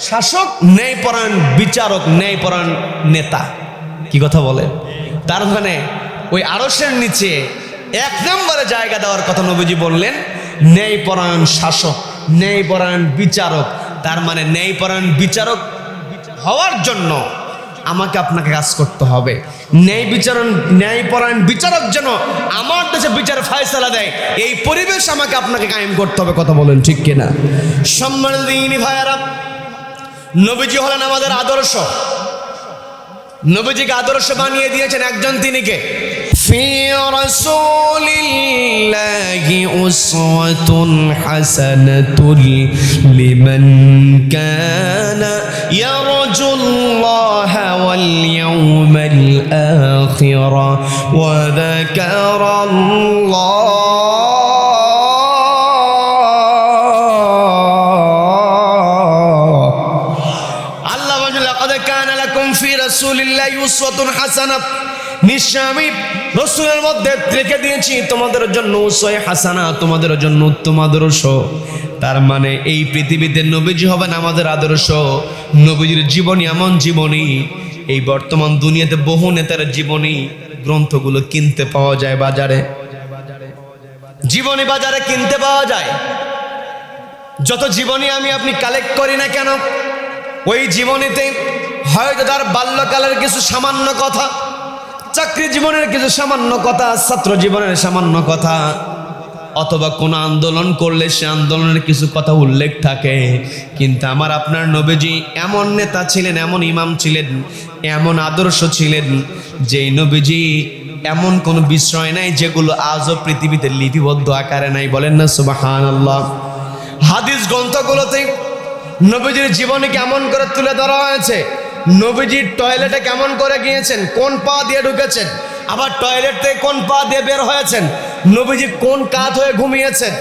শাসক, ন্যায়পরায়ণ বিচারক, ন্যায়পরায়ণ নেতা। কি কথা বলে? তার মানে ওই আরশের নিচে 1 নম্বরে জায়গা দেওয়ার কথা নবীজি বললেন, ন্যায়পরায়ণ শাসক, ন্যায়পরায়ণ বিচারক। তার মানে ন্যায়পরায়ণ বিচারক হওয়ার জন্য আমাকে আপনাকে কাজ করতে হবে। ন্যায়পরায়ণ বিচারক যেন আমার দেশে বিচার ফয়সালা দেয়, এই পরিবেশ আমাকে আপনাকে কায়েম করতে হবে। কথা বলেন ঠিক কিনা? সম্মানিত দিনী ভাইয়েরা, নবীজি হলেন আমাদের আদর্শ। নবীজিকে আদর্শ বানিয়ে দিয়েছেন একজন, তিনি কে? ফি রাসূলিল্লাহি উসওয়াতুন হাসানাতুন লিমান কানা ইয়ারজুল্লাহা ওয়াল ইয়াওমাল আখির ওয়া যাকারাল্লাহ নিশ্চয় আমি রসুলের মধ্যে রেখে দিয়েছি তোমাদের জন্য উসওয়া হাসানা, তোমাদের জন্য উত্তম আদর্শ। তার মানে এই পৃথিবীতে নবীজি হবেন আমাদের আদর্শ। নবীজির জীবনী এমন জীবনী, এই বর্তমান দুনিয়াতে বহু নেতার জীবনী গ্রন্থগুলো কিনতে পাওয়া যায় বাজারে, জীবনী বাজারে কিনতে পাওয়া যায়। যত জীবনী আমি আপনি কালেক্ট করি না কেন, ওই জীবনীতে হয়তো তার বাল্যকালের কিছু সামান্য কথা, চাকরি জীবনের কিছু সামান্য কথা, ছাত্র জীবনের সামান্য কথা, অথবা কোনো আন্দোলন করলে সে আন্দোলনের কিছু কথা উল্লেখ থাকে। কিন্তু আমার আপনার নবীজি এমন নেতা ছিলেন, এমন ইমাম ছিলেন, এমন আদর্শ ছিলেন, যেই নবীজি এমন কোনো বিষয় নাই যেগুলো আজও পৃথিবীতে লিপিবদ্ধ আকারে নাই। বলেন না সুবহানাল্লাহ। হাদিস গ্রন্থগুলোতে নবীজির জীবনে কেমন করে তুলে ধরা হয়েছে, নবীজির টয়লেটে কেমন করে গিয়েছেন, কোন পা দিয়ে ঢুকেছেন, আবার টয়লেট থেকে কোন পা দিয়ে বের হয়েছেন, নবীজি কোন কাত হয়ে ঘুমিয়েছেন,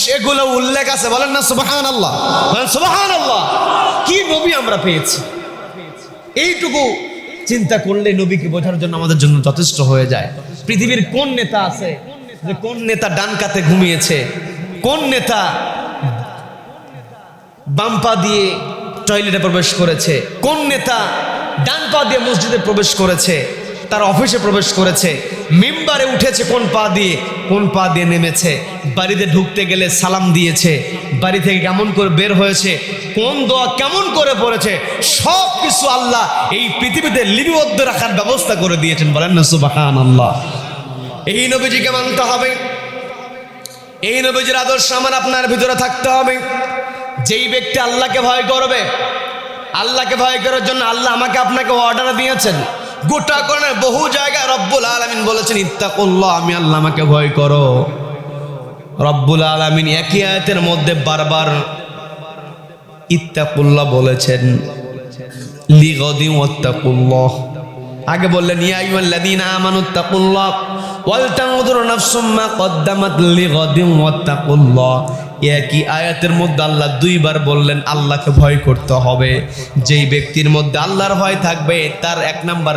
সেগুলো উল্লেখ আছে। বলেন না সুবহানাল্লাহ, বলেন সুবহানাল্লাহ। কি নবী আমরা পেয়েছি, এইটুকু চিন্তা করলে নবীকে বোঝার জন্য আমাদের জন্য যথেষ্ট হয়ে যায়। পৃথিবীর কোন নেতা আছে যে কোন নেতা ডান কাতে ঘুমিয়েছে, কোন নেতা বাম পা দিয়ে টয়লেটে প্রবেশ করেছে, কোন নেতা ডান পা দিয়ে মসজিদে প্রবেশ করেছে, তার অফিসে প্রবেশ করেছে, মিম্বারে উঠেছে কোন পা দিয়ে নেমেছে, বাড়িতে ঢুকতে গেলে সালাম দিয়েছে, বাড়ি থেকে কেমন করে বের হয়েছে, কোন দোয়া কেমন করে পড়েছে, সব কিছু আল্লাহ এই পৃথিবীতে লিপিবদ্ধ রাখার ব্যবস্থা করে দিয়েছেন। বলেন না সুবহানাল্লাহ। এই নবীজিকে মানতে হবে, এই নবীজির আদর্শ আমার আপনার ভিতরে থাকতে হবে। যেই ব্যক্তি আল্লাহকে ভয় করবে, আল্লাহকে ভয় করার জন্য আল্লাহ আমাকে আপনাকে অর্ডার দিয়েছেন। গোটা কোরআনের বহু জায়গায় রব্বুল আলামিন বলেছেন ইত্তাকুল্লাহ, আমি আল্লাহ আমাকে ভয় করো। রব্বুল আলামিন একই আয়াতের মধ্যে বারবার ইত্তাকুল্লাহ বলেছেন, লিগাদিন ওয়াত্তাকুল্লাহ। আগে বললেন ইয়া আইয়ুহাল্লাযীনা আমানুত্তাকুল্লাহ ওয়াল তানজুর নাফসুম মা কদ্দামাত লিগাদিন ওয়াত্তাকুল্লাহ। একই আয়াতের মধ্যে আল্লাহ দুইবার বললেন আল্লাহকে ভয় করতে হবে। যেই ব্যক্তির মধ্যে আল্লাহর ভয় থাকবে তার এক নাম্বার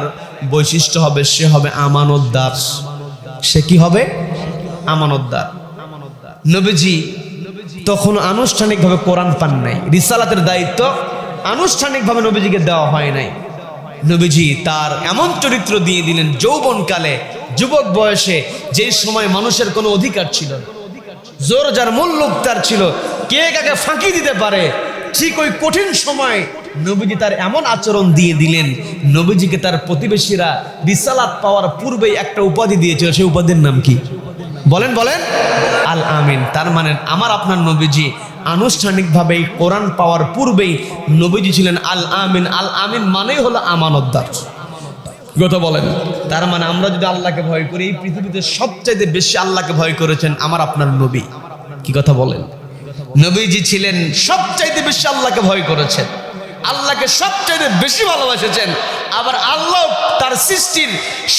বৈশিষ্ট্য হবে সে হবে আমানতদার। সে কি হবে? আমানতদার। নবীজি তখন আনুষ্ঠানিকভাবে কোরআন পান নাই, রিসালাতের দায়িত্ব আনুষ্ঠানিকভাবে নবীজিকে দেওয়া হয় নাই। নবীজি তার এমন চরিত্র দিয়ে দিলেন যৌবনকালে, যুবক বয়সে, যে সময় মানুষের কোনো অধিকার ছিল না, জোর যার মুল্লুক তার ছিল, কে কাকে ফাঁকি দিতে পারে, ঠিক ওই কঠিন সময় নবীজি তার এমন আচরণ দিয়ে দিলেন, নবীজিকে তার প্রতিবেশীরা রিসালাত পাওয়ার পূর্বেই একটা উপাধি দিয়েছিল। সেই উপাধির নাম কি? বলেন বলেন, আল আমিন। তার মানে আমার আপনার নবীজি আনুষ্ঠানিকভাবে কোরআন পাওয়ার পূর্বেই নবীজি ছিলেন আল আমিন। আল আমিন মানেই হলো আমানতদার। কথা বলেন। তার মানে আমরা যদি আল্লাহকে ভয় করি, এই পৃথিবীতে সবচাইতে বেশি আল্লাহকে ভয় করেছেন আমার আপনার নবী। কি কথা বলেন? নবীজি ছিলেন সবচাইতে বেশি আল্লাহকে ভয় করেছেন, আল্লাহকে সবচাইতে বেশি ভালোবেসেছেন। আবার আল্লাহ তার সৃষ্টির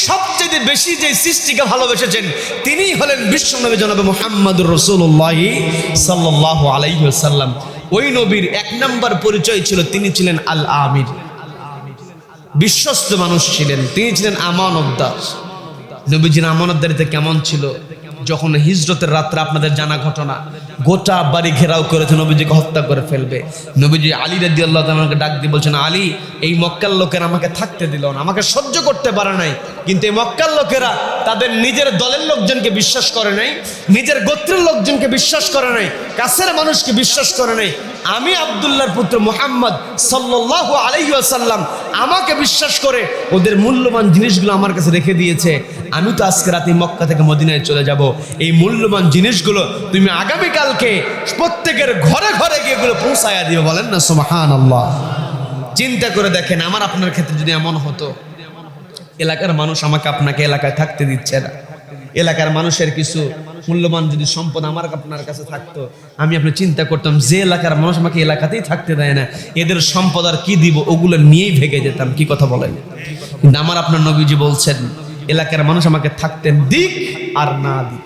সবচাইতে বেশি যে সৃষ্টিকে ভালোবেসেছেন তিনিই হলেন বিশ্বনবী জনাবে মুহাম্মদুর রাসূলুল্লাহ সাল্লাল্লাহু আলাইহি ওয়াসাল্লাম। ওই নবীর এক নাম্বার পরিচয় ছিল তিনি ছিলেন আল আমিন, বিশ্বস্ত মানুষ ছিলেন, তিনি ছিলেন আমানতদার। নবীজির আমানতদারিতে কেমন ছিল? যখন হিজরতের রাত্রে আপনাদের জানা ঘটনা, গোটা বাড়ি ঘেরাও করেছে, নবীজিকে হত্যা করে ফেলবে। নবীজি আলী রাদিয়াল্লাহু তাআলাকে ডাক দিয়ে বলছেন, আলী, এই মক্কার লোকেরা আমাকে থাকতে দিল না, আমাকে সহ্য করতে পারে নাই, কিন্তু এই মক্কার লোকেরা তাদের নিজের দলের লোকজনকে বিশ্বাস করে নাই, নিজের গোত্রের লোকজনকে বিশ্বাস করে নাই, কাছের মানুষকে বিশ্বাস করে নাই। আমি আব্দুল্লাহর পুত্র মুহাম্মদ সাল্লাল্লাহু আলাইহি ওয়াসাল্লাম আমাকে বিশ্বাস করে ওদের মূল্যবান জিনিসগুলো আমার কাছে রেখে দিয়েছে। আমি তো আজকে রাতে মক্কা থেকে মদিনায় চলে যাব, এই মূল্যবান জিনিসগুলো তুমি আগামীকালকে প্রত্যেকের ঘরে ঘরে গিয়ে এগুলো পৌঁছায়া দিও। বলেন না সুবহানাল্লাহ। চিন্তা করে দেখেন, আমার আপনার ক্ষেত্রে যদি এমন হতো, এলাকার মানুষ আমাকে আপনাকে এলাকায় থাকতে দিচ্ছে না, এলাকার মানুষের কিছু মূল্যবান যদি সম্পদ আমার আপনার কাছে থাকতো, আমি আপনি চিন্তা করতাম যে এলাকার মানুষ আমাকে এলাকাতেই থাকতে দেয় না, এদের সম্পদ আর কি দিব, ওগুলো নিয়েই ভেগে যেতাম। কি কথা বলেন? কিন্তু আমার আপনার নবীজি বলছেন এলাকার মানুষ আমাকে থাকতে দিক আর না দিক,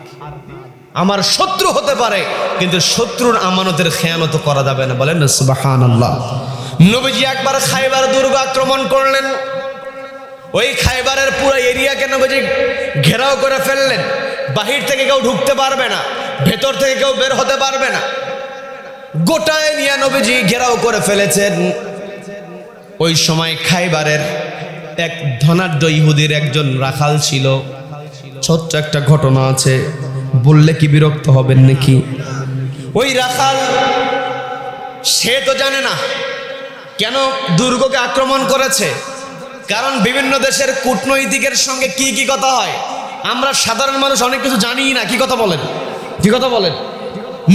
আমার শত্রু হতে পারে কিন্তু শত্রুর আমানতের খেয়ানত করা যাবে না। বলেন না সুবহানাল্লাহ। নবীজি একবার খায়বার দুর্গ আক্রমণ করলেন, ওই খাইবারের পুরো এরিয়াকে নবীজি ঘেরাও করে ফেললেন। বাহির থেকে কেউ ঢুকতে পারবে না, ভেতর থেকে কেউ বের হতে পারবে না। গোটা এরিয়া নবীজি ঘেরাও করে ফেলেছেন। ওই সময় খাইবারের এক ধনাঢ্য ইহুদির একজন রাখাল ছিল। ছোট্ট একটা ঘটনা আছে, বললে কি বিরক্ত হবেন নাকি? ওই রাখাল সে তো জানে না কেন দুর্গকে আক্রমণ করেছে, কারণ বিভিন্ন দেশের কূটনৈতিকের সঙ্গে কি কি কথা হয় আমরা সাধারণ মানুষ অনেক কিছু জানি না। কি কথা বলেন, কি কথা বলেন?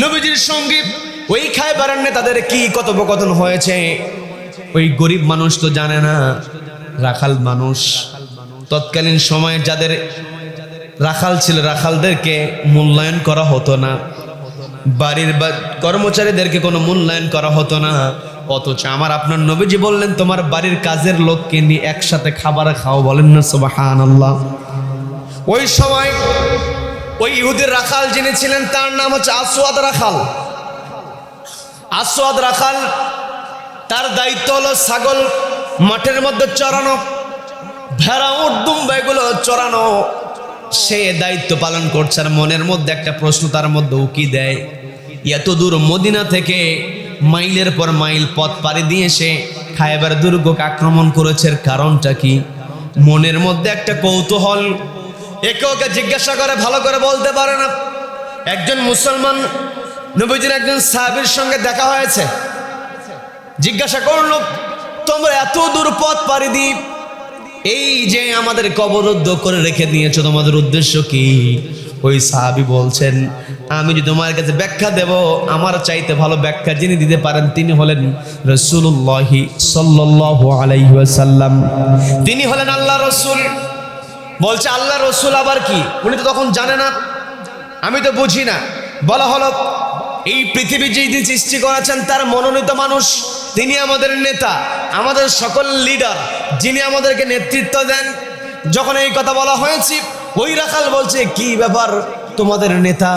নবীজির সঙ্গে ওই খাইবারের নেতাদের কি কথোপকথন হয়েছে ওই গরিব মানুষ তো জানে না। রাখাল মানুষ, তৎকালীন সময়ে যাদের রাখাল ছিল রাখালদেরকে মূল্যায়ন করা হতো না, বাড়ির কর্মচারীদেরকে কোনো মূল্যায়ন করা হতো না। অথচ আমার আপনার নবীজি বললেন তোমার বাড়ির কাজের লোককে নিয়ে একসাথে খাবার খাও, বলেন না সুবহানাল্লাহ। ওই সময় ওই ইহুদির রাখাল যিনি ছিলেন তার নাম হচ্ছে আসওয়াদ রাখাল। আসওয়াদ রাখাল তার দায়িত্ব হলো ছাগল মাঠের মধ্যে চড়ানো, ভেড়া উট দুম্বা এগুলো চড়ানো। সে দায়িত্ব পালন করছে। আর মনের মধ্যে একটা প্রশ্ন তার মধ্যে উকি দেয়, এত দূর মদিনা থেকে মাইলের পর মাইল পথ পাড়ি দিয়ে সে খাইবার দুর্গকে আক্রমণ করেছে, কারণটা কি? মনের মধ্যে একটা কৌতূহল। একে ওকে জিজ্ঞাসা করে, ভালো করে বলতে পারে না। একজন মুসলমান নবীজির একজন সাহাবীর সঙ্গে দেখা হয়েছে, জিজ্ঞাসা করলো তোমরা এত দূর পথ পাড়ি দিয়ে এই যে আমাদের কবরুদ্ধ করে রেখে দিয়েছো, তোমাদের উদ্দেশ্য কি? ওই সাহাবী বলছেন আমি যদি তোমার কাছে ব্যাখ্যা দেব, আমার চাইতে ভালো ব্যাখ্যা যিনি দিতে পারেন তিনি হলেন রাসূলুল্লাহ সাল্লাল্লাহু আলাইহি ওয়াসাল্লাম, তিনি হলেন আল্লাহ রসুল। বলছে আল্লাহ রসুল আবার কি? উনি তো তখন জানে না, আমি তো বুঝি না। বলা হলো এই পৃথিবী যিনি সৃষ্টি করেছেন তার মনোনীত মানুষ, তিনি আমাদের নেতা, আমাদের সকল লিডার, যিনি আমাদেরকে নেতৃত্ব দেন। যখন এই কথা বলা হয়েছে ওই রাখাল বলছে কি ব্যাপার, তোমাদের নেতা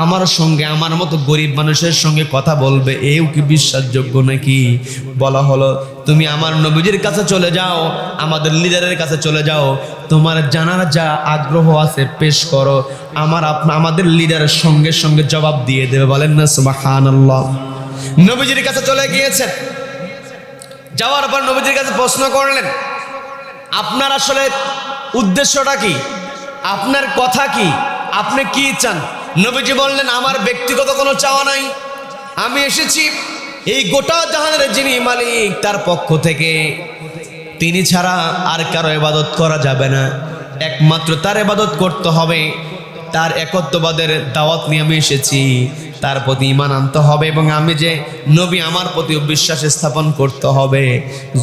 আমার সঙ্গে আমার মতো গরিব মানুষের সঙ্গে কথা বলবে, এও কি বিশ্বাসযোগ্য নাকি? বলা হলো তুমি আমার নবীজির কাছে চলে যাও, আমাদের লিডারের কাছে চলে যাও, তোমার জানার যা আগ্রহ আছে পেশ করো, আমাদের লিডারের সঙ্গে সঙ্গে জবাব দিয়ে দেবে, বলেন না সুবহানাল্লাহ। নবীজির কাছে চলে গিয়েছেন, যাওয়ার পর নবীজির কাছে প্রশ্ন করলেন আপনার আসলে উদ্দেশ্যটা কি, আপনার কথা কি, আপনি কি চান? নবীজি বললেন আমার ব্যক্তিগত কোনো চাওয়া নাই, আমি এসেছি এই গোটা জাহানের যিনি মালিক তার পক্ষ থেকে, তিনি ছাড়া আর কারো ইবাদত করা যাবে না, একমাত্র তার ইবাদত করতে হবে, তার একত্ববাদের দাওয়াত নিয়ে আমি এসেছি, তার প্রতি ঈমান আনতে হবে এবং আমি যে নবী আমার প্রতি বিশ্বাস স্থাপন করতে হবে।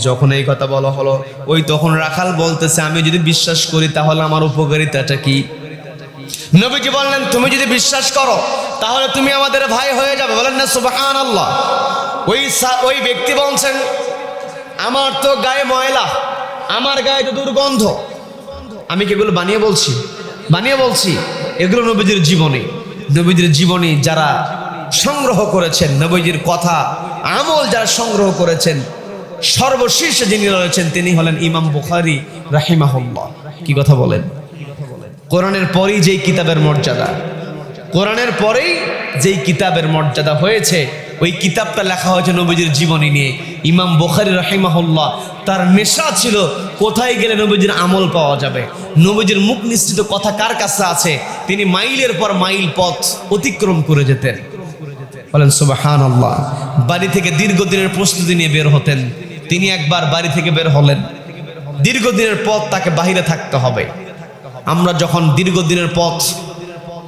যখন এই কথা বলা হলো ওই তখন রাখাল বলতেছে আমি যদি বিশ্বাস করি তাহলে আমার উপকারিতাটা কি? নবীজি বললেন তুমি যদি বিশ্বাস করো তাহলে তুমি আমাদের ভাই হয়ে যাবে, বলেন না সুবহানাল্লাহ। ওই ব্যক্তি বলছেন আমার তো গায়ে ময়লা, আমার গায়ে তো দুর্গন্ধ, আমি কি এগুলো বানিয়ে বলছি? এগুলো নবীজির জীবনী যারা সংগ্রহ করেছেন, নবীজির কথা আমল যারা সংগ্রহ করেছেন, সর্বশীর্ষে যিনি রয়েছেন তিনি হলেন ইমাম বুখারী রাহিমাহুল্লাহ। কি কথা বলেন? কোরআনের পরেই যেই কিতাবের মর্যাদা হয়েছে, ওই কিতাবটা লেখা হয়েছে নবীজির জীবনী নিয়ে। ইমাম বুখারী রাহিমাহুল্লাহ তার নেশা ছিল কোথায় গেলে নবীজির আমল পাওয়া যাবে, নবীজির মুখ নিঃসৃত কথা কার কাছে আছে, তিনি মাইলের পর মাইল পথ অতিক্রম করে যেতেন, বলেন সুবহানাল্লাহ। বাড়ি থেকে দীর্ঘদিনের প্রস্তুতি নিয়ে বের হতেন। তিনি একবার বাড়ি থেকে বের হলেন, দীর্ঘদিনের পথ তাকে বাহিরে থাকতে হবে। আমরা যখন দীর্ঘদিনের পথ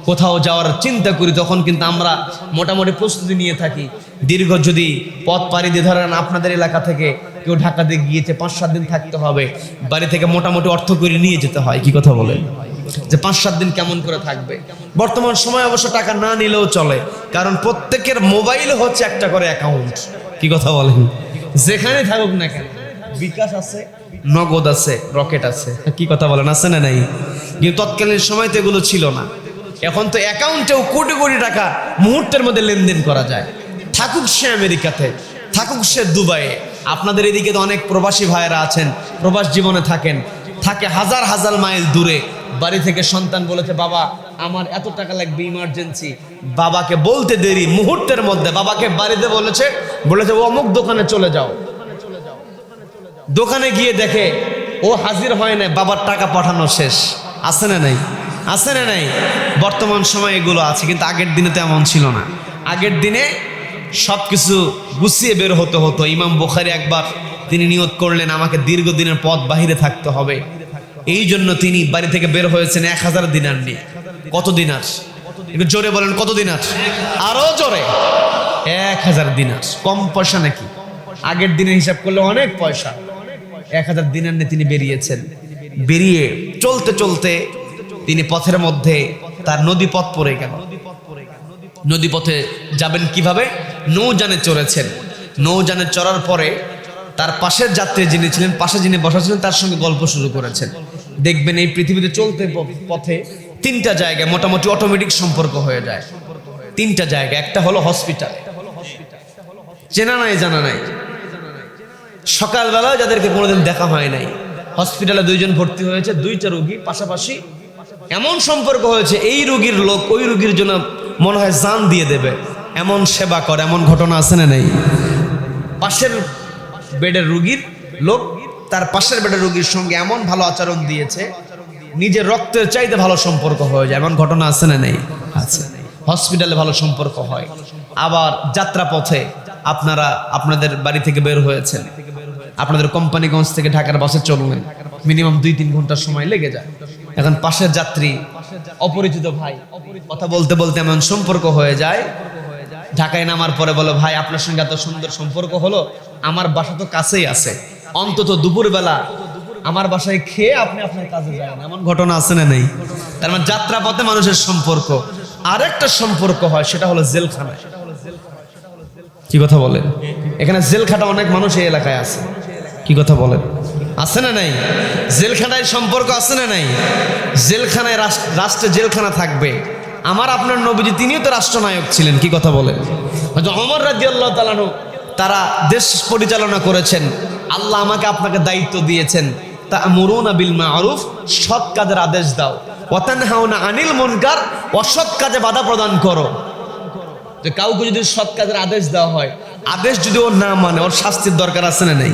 কোথাও যাওয়ার চিন্তা করি তখন কিন্তু আমরা মোটামুটি প্রস্তুতি নিয়ে থাকি। দীর্ঘ যদি পথ পাড়ি দিয়ে ধরেন আপনাদের এলাকা থেকে কেউ ঢাকাতে গিয়েছে 5-7 দিন থাকতে হবে, বাড়ি থেকে মোটামুটি অর্থ করে নিয়ে যেতে হয়। কি কথা বলেন? যে 5-7 দিন কেমন করে থাকবে। বর্তমান সময় অবশ্য টাকা না নিলেও চলে, কারণ প্রত্যেকের মোবাইল হচ্ছে একটা করে অ্যাকাউন্ট। কি কথা বলেন? যেখানে থাকুক না কেন, বিকাশ আছে, নগদ আছে, রকেট আছে। কি কথা বলেন? আছে না নাই? কিন্তু তৎকালীন সময় তো এগুলো ছিল না। এখন তো অ্যাকাউন্টেও কোটি কোটি টাকা মুহূর্তের মধ্যে লেনদেন করা যায়। থাকুক সে আমেরিকাতে, থাকুক সে দুবাইয়ে, আপনাদের এদিকে তো অনেক প্রবাসী ভাইয়েরা আছেন, প্রবাস জীবনে থাকে হাজার হাজার মাইল দূরে। বাড়ি থেকে সন্তান বলেছে, বাবা আমার এত টাকা লাগবে ইমার্জেন্সি, বাবাকে বলতে দেরি, মুহূর্তের মধ্যে বাবাকে বাড়িতে বলেছে ও অমুক দোকানে চলে যাও। দোকানে গিয়ে দেখে ও হাজির হয় না, বাবার টাকা পাঠানো শেষ। আছে না নাই? আছে না নাই? বর্তমান সময় এগুলো আছে, কিন্তু আগের দিনে তো এমন ছিল না। আগের দিনে সব কিছু গুছিয়ে বের হতো। ইমাম বুখারী একবার তিনি নিয়ত করলেন, আমাকে দীর্ঘদিনের পথ বাহিরে থাকতে হবে, এই জন্য তিনি বাড়ি থেকে বের হয়েছেন 1000 দিনার নিয়ে। কত দিনার? একটু জোরে বলেন, কত দিনার? আরো জোরে। 1000 দিনার। কম পয়সা নাকি? আগের দিনে হিসাব করলে অনেক পয়সা। 1000 দিনার নিয়ে তিনি বেরিয়েছেন। বেরিয়ে চলতে চলতে তিনি পথের মধ্যে তার নদী পথ পড়ে গেল। নদী পথে যাবেন কিভাবে? নৌযানে চড়েছেন। নৌযানে চড়ার পরে তার পাশের যাত্রী যিনি ছিলেন, পাশে যিনি বসা ছিলেন, তার সঙ্গে গল্প শুরু করেছেন। দেখবেন এই পৃথিবীতে চলতে পথে 3টা জায়গায় মোটামুটি অটোমেটিক সম্পর্ক হয়ে যায়। 3টা জায়গা। একটা হলো হসপিটাল। চেনা নাই জানা নাই, সকালবেলাও যাদেরকে কোনোদিন দেখা হয় নাই, হসপিটালে 2 জন ভর্তি হয়েছে, 2টা রোগী পাশাপাশি, এমন সম্পর্ক হয়েছে এই রোগীর লোক ওই রোগীর জন্য মনে হয় জান দিয়ে দেবে, এমন সেবা করে। এমন ঘটনা আছে না নেই? পাশের বেডের রোগীর লোক তার পাশের বেডের রোগীর সঙ্গে এমন ভালো আচরণ দিয়েছে, নিজের রক্তের চাইতে ভালো সম্পর্ক হয়ে যায়। এমন ঘটনা আছে না নেই? আছে। হসপিটালে ভালো সম্পর্ক হয়। আবার যাত্রা পথে আপনাদের বাড়ি থেকে বের হয়েছেন, আপনাদের কোম্পানিগঞ্জ থেকে ঢাকার বাসে চললেন, মিনিমাম 2-3 ঘন্টার সময় লেগে যায়। এখন পাশের যাত্রী অপরিচিত ভাই, কথা বলতে বলতে এমন সম্পর্ক হয়ে যায়, ঢাকায় নামার পরে বলো, ভাই আপনার সঙ্গে এত সুন্দর সম্পর্ক হলো, আমার বাসা তো কাছেই আছে, অন্তত দুপুরবেলা আমার বাসায় খেয়ে আপনি আপনার কাজে যান। এমন ঘটনা আছে না নেই? তার মানে যাত্রা পথে মানুষের সম্পর্ক। আরেকটা সম্পর্ক হয়, সেটা হলো জেলখানায়। কি কথা বলেন? এখানে জেলখানা অনেক মানুষ এই এলাকায় আছে। কি কথা বলেন? আছে না নাই? জেলখানায় সম্পর্ক আছে না নাই? জেলখানায় রাষ্ট্রে জেলখানা থাকবে। আমার আপনার নবীজি তিনিও তো রাষ্ট্রনায়ক ছিলেন। কি কথা বলেন? ওমর রাদিয়াল্লাহু তাআলা আনহু তারা দেশ পরিচালনা করেছেন। আল্লাহ আমাকে আপনাকে দায়িত্ব দিয়েছেন, তা'মুরুনা বিল মা'রুফ, সৎ কাজের আদেশ দাও, ওয়া তানহাউনা আনিল মুনকার, অসৎ কাজে বাধা প্রদান করো। তো কাউকে যদি সৎ কাজের আদেশ দেওয়া হয়, আদেশ যদি ও না মানে, ওর শাস্তির দরকার আছে না নাই?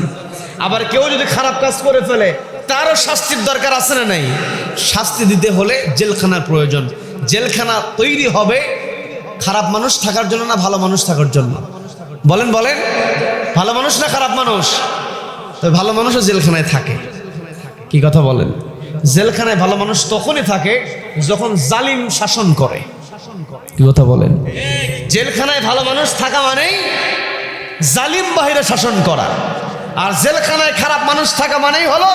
আবার কেউ যদি খারাপ কাজ করে ফেলে, তারও শাস্তির দরকার আছে না নাই? শাস্তি দিতে হলে জেলখানার প্রয়োজন। জেলখানা তৈরি হবে খারাপ মানুষ থাকার জন্য না ভালো মানুষ থাকার জন্য? বলেন বলেন, ভালো মানুষ না খারাপ মানুষ? তো ভালো মানুষও জেলখানায় থাকে। কি কথা বলেন? জেলখানায় ভালো মানুষ তখনই থাকে যখন জালিম শাসন করে। কি কথা বলেন? জেলখানায় ভালো মানুষ থাকা মানেই জালিম বাহিরে শাসন করা, আর জেলখানায় খারাপ মানুষ থাকা মানেই হলো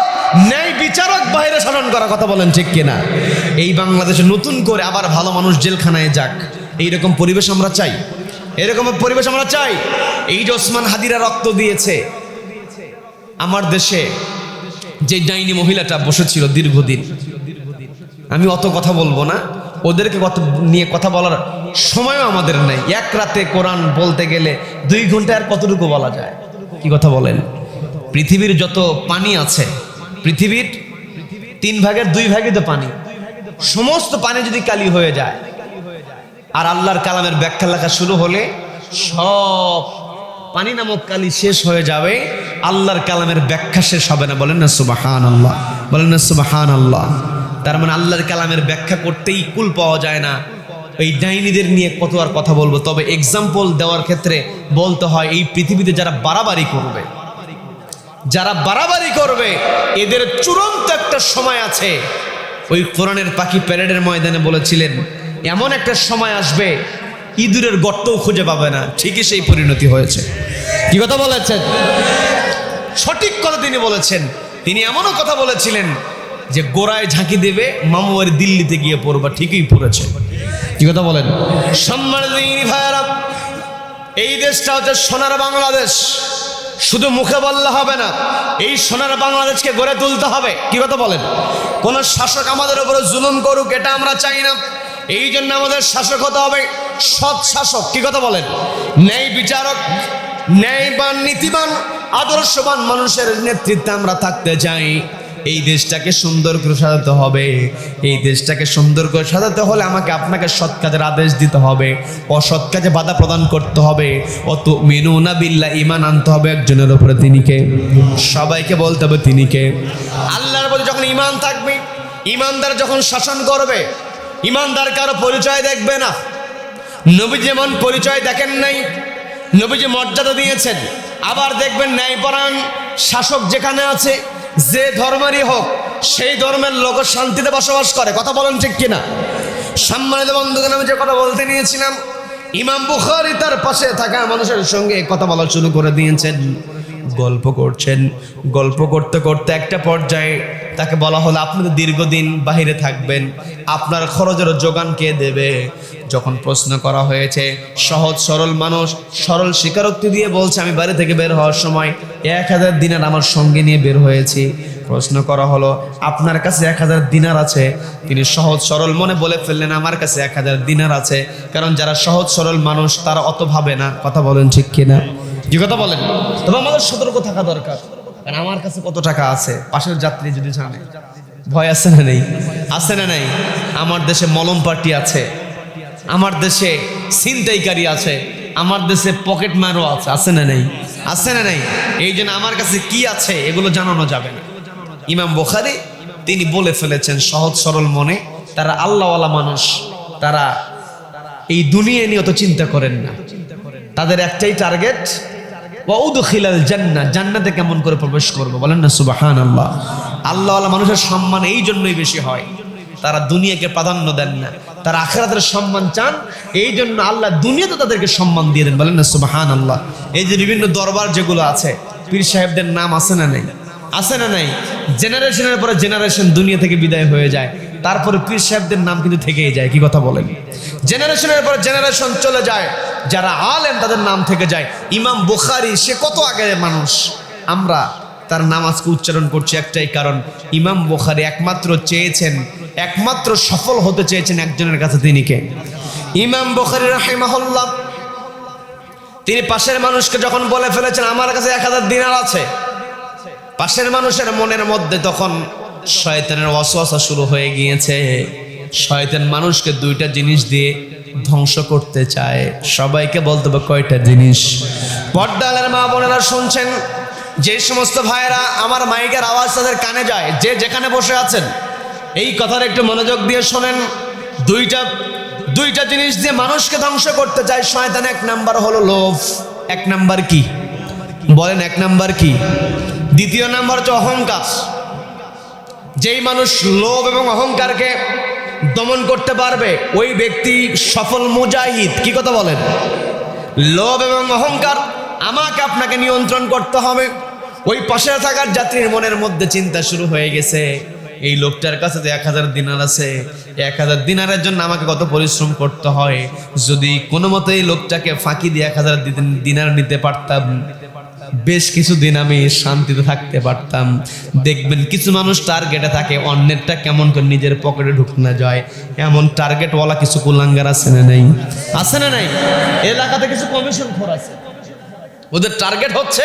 ন্যায় বিচারক বাহিরে শাসন করা। কথা বলেন ঠিক কিনা? এই বাংলাদেশে নতুন করে আবার ভালো মানুষ জেলখানায় যাক, এইরকম পরিবেশ আমরা চাই। এরকম পরিবেশ আমরা চাই। এই যে ওসমান হাদিরা রক্ত দিয়েছে, আমার দেশে যে ডাইনি মহিলাটা বসেছিল দীর্ঘদিন, আমি অত কথা বলবো না, ওদেরকে নিয়ে কথা বলার সময়ও আমাদের নাই। এক রাতে কোরআন বলতে গেলে 2 ঘন্টায় আর কতটুকু বলা যায়? কি কথা বলেন? পৃথিবীর যত পানি আছে, পৃথিবীর 3 ভাগের 2 ভাগই তো পানি। সমস্ত পানি যদি কালি হয়ে যায়, আর আল্লাহর কালামের ব্যাখ্যা লেখা শুরু হলে সব পানি নামক কালি শেষ হয়ে যাবে, আল্লাহর কালামের ব্যাখ্যা শেষ হবে না। বলেন না সুবহানাল্লাহ, বলেন না সুবহানাল্লাহ। তার মানে আল্লাহর কালামের ব্যাখ্যা করতেই কুল পাওয়া যায় না। এই ডাইনিদের নিয়ে কত আর কথা বলবো। তবে এক্সাম্পল দেওয়ার ক্ষেত্রে বলতে হয়, এই পৃথিবীতে যারা বাড়াবাড়ি করবে, যারা বাড়াবাড়ি করবে, এদের চূড়ান্ত একটা সময় আছে। ওই কোরআনের পাখি প্যারেডের ময়দানে বলেছিলেন, এমন একটা সময় আসবে ইঁদুরের গর্তও খুঁজে পাবে না। ঠিকই সেই পরিণতি হয়েছে। কি কথা বলেছেন? সঠিক কথা তিনি বলেছেন। তিনি এমনও কথা বলেছিলেন যে গোড়ায় ঝাঁকি দেবে, মামুয়ারি দিল্লিতে গিয়ে পড়বা। ঠিকই পড়েছে। কি কথা বলেন? সম্মানিত ভাইয়েরা, এই দেশটা হচ্ছে সোনার বাংলাদেশ। শুধু মুখে বললে হবে না, এই সোনার বাংলাদেশকে গড়ে তুলতে হবে। কি কথা বলেন? কোন শাসক আমাদের উপরে জুলুম করুক, এটা আমরা চাই না। এই জন্য আমাদের শাসক হতে হবে সৎ শাসক। কি কথা বলেন? ন্যায় বিচারক, ন্যায়বান, নীতিবান, আদর্শবান মানুষের নেতৃত্বে আমরা থাকতে চাই। এই দেশটাকে সুন্দর করে সাজাতে হবে। এই দেশটাকে সুন্দর করে সাজাতে হলে আমাকে আপনাকে সৎ কাজের আদেশ দিতে হবে, অসৎ কাজে বাধা প্রদান করতে হবে। তুমিনুনা বিল্লাহ, ঈমান আনতে হবে একজনের উপরে। তিনি কে? সবাইকে বলতে হবে তিনি কে? আল্লাহর প্রতি যখন ঈমান থাকবে, ঈমানদার যখন শাসন করবে, ঈমানদার কারো পরিচয় দেখবে না। নবী যেমন পরিচয় দেখেন নাই, নবীজি মর্যাদা দিয়েছেন। আবার দেখবেন ন্যায়পরায়ণ শাসক যেখানে আছে, যে ধর্মেরই হোক, সেই ধর্মের লোক শান্তিতে বসবাস করে। কথা বলেন ঠিক কিনা? সম্মানিত বন্ধুগণ, আমি যে কথা বলতে নিয়েছিলাম, ইমাম বুখারী তার পাশে থাকা মানুষের সঙ্গে কথা বলা শুরু করে দিয়েছেন। গল্প করছেন, গল্প করতে করতে একটা পর্যায়ে তাকে বলা হলো, আপনি তো দীর্ঘদিন বাহিরে থাকবেন, আপনার খরচের যোগান কে দেবে? যখন প্রশ্ন করা হয়েছে, সহজ সরল মানুষ সরল স্বীকারোক্তি দিয়ে বলছে, আমি বাড়ি থেকে বের হওয়ার সময় 1000 দিনার আমার সঙ্গে নিয়ে বের হয়েছি। প্রশ্ন করা হলো, আপনার কাছে 1000 দিনার আছে? তিনি সহজ সরল মনে বলে ফেললেন, আমার কাছে 1000 দিনার আছে। কারণ যারা সহজ সরল মানুষ তারা অত ভাবে না। কথা বলেন ঠিক কিনা? কি কথা বলেন? তবে আমাদের সতর্ক থাকা দরকার। কারণ আমার কাছে কত টাকা আছে পাশের যাত্রী যদি জানে, ভয় আছে না নেই? আছে না নাই? আমার দেশে মলম পার্টি আছে, আমার দেশে ছিনতাইকারী আছে, আমার দেশে পকেট মারও আছে। আছে না নেই? আছে না নাই? এই জন্য আমার কাছে কি আছে এগুলো জানানো যাবে না। ইমাম বুখারী তিনি বলে ফেলেছেন সহজ সরল মনে, তারা আল্লাহওয়ালা মানুষ, তারা এই দুনিয়া নিয়ে অত চিন্তা করেন না। তাদের একটাই টার্গেট, ওয়াউদখিলাল জান্নাহ, জান্নাতে কেমন করে প্রবেশ করব। বলেন না সুবহানাল্লাহ। আল্লাহওয়ালা মানুষের সম্মান এই জন্যই বেশি হয়, তারা দুনিয়াকে প্রাধান্য দেন না, তারা আখিরাতের সম্মান চান। এই জন্য আল্লাহ দুনিয়াতে তাদেরকে সম্মান দিয়ে দেন। বলেন না সুবহানাল্লাহ। এই যে বিভিন্ন দরবার যেগুলো আছে, পীর সাহেবদের নাম আছে না নেই? আছে না নাই? জেনারেশনের পরে জেনারেশন দুনিয়া থেকে বিদায় হয়ে যায়, তারপরে পীর সাহেবদের নাম কিন্তু থেকেই যায়। কি কথা বলেন? জেনারেশনের পর জেনারেশন চলে যায়, যারা আলেম তাদের নাম থেকে যায়। ইমাম বুখারী সে কত আগের মানুষ, আমরা তার নামাজকে উচ্চারণ করছি একটাই কারণ, ইমাম বুখারী একমাত্র চেয়েছেন, একমাত্র সফল হতে চেয়েছেন একজনের কাছে। তিনি কে? ইমাম বুখারী রাহিমাহুল্লাহ। তিনি পাশের মানুষকে যখন বলে ফেলেছেন আমার কাছে 1000 দিনার আছে, পাশের মানুষের মনের মধ্যে তখন শয়তানের ওয়াসওয়াসা শুরু হয়ে গিয়েছে। শয়তান মানুষকে 2টা জিনিস দিয়ে ধ্বংস করতে চায়। সবাইকে বলতে হবে কয়টা জিনিস? পর্দালের মা বোনেরা শুনছেন, যে সমস্ত ভাইয়েরা আমার মাইকের আওয়াজ তাদের কানে যায়, যে যেখানে বসে আছেন এই কথার একটু মনোযোগ দিয়ে শোনেন। দুইটা জিনিস দিয়ে মানুষকে ধ্বংস করতে চায় শয়তান। 1 নাম্বার হলো লোভ। 1 নাম্বার কি বলেন? 1 নাম্বার কি? 2য় নাম্বার হচ্ছে অহংকার। যেই মানুষ লোভ এবং অহংকারকে দমন করতে পারবে ওই ব্যক্তি সফল মুজাহিদ। কি কথা বলেন? লোভ এবং অহংকার আমাকে আপনাকে নিয়ন্ত্রণ করতে হবে। ওই পাশে থাকার যাত্রীর মনের মধ্যে চিন্তা শুরু হয়ে গেছে, এই লোকটার কাছে তো 1000 দিনার আছে, 1000 দিনারের জন্য আমাকে কত পরিশ্রম করতে হয়। যদি কোনো মতে এই লোকটাকে ফাঁকি দিয়ে 1000 দিনার নিতে পারতাম, বেশ কিছুদিন আমি শান্তিতে থাকতে পারতাম। দেখবেন কিছু মানুষ টার্গেটে থাকে, অন্যেরটা কেমন করে নিজের পকেটে ঢুকনা যায়, এমন টার্গেটওয়ালা কিছু কুলাঙ্গার আছে না নাই? আছে না নাই? এলাকাতে কিছু কমিশন খোর আছে, ওদের টার্গেট হচ্ছে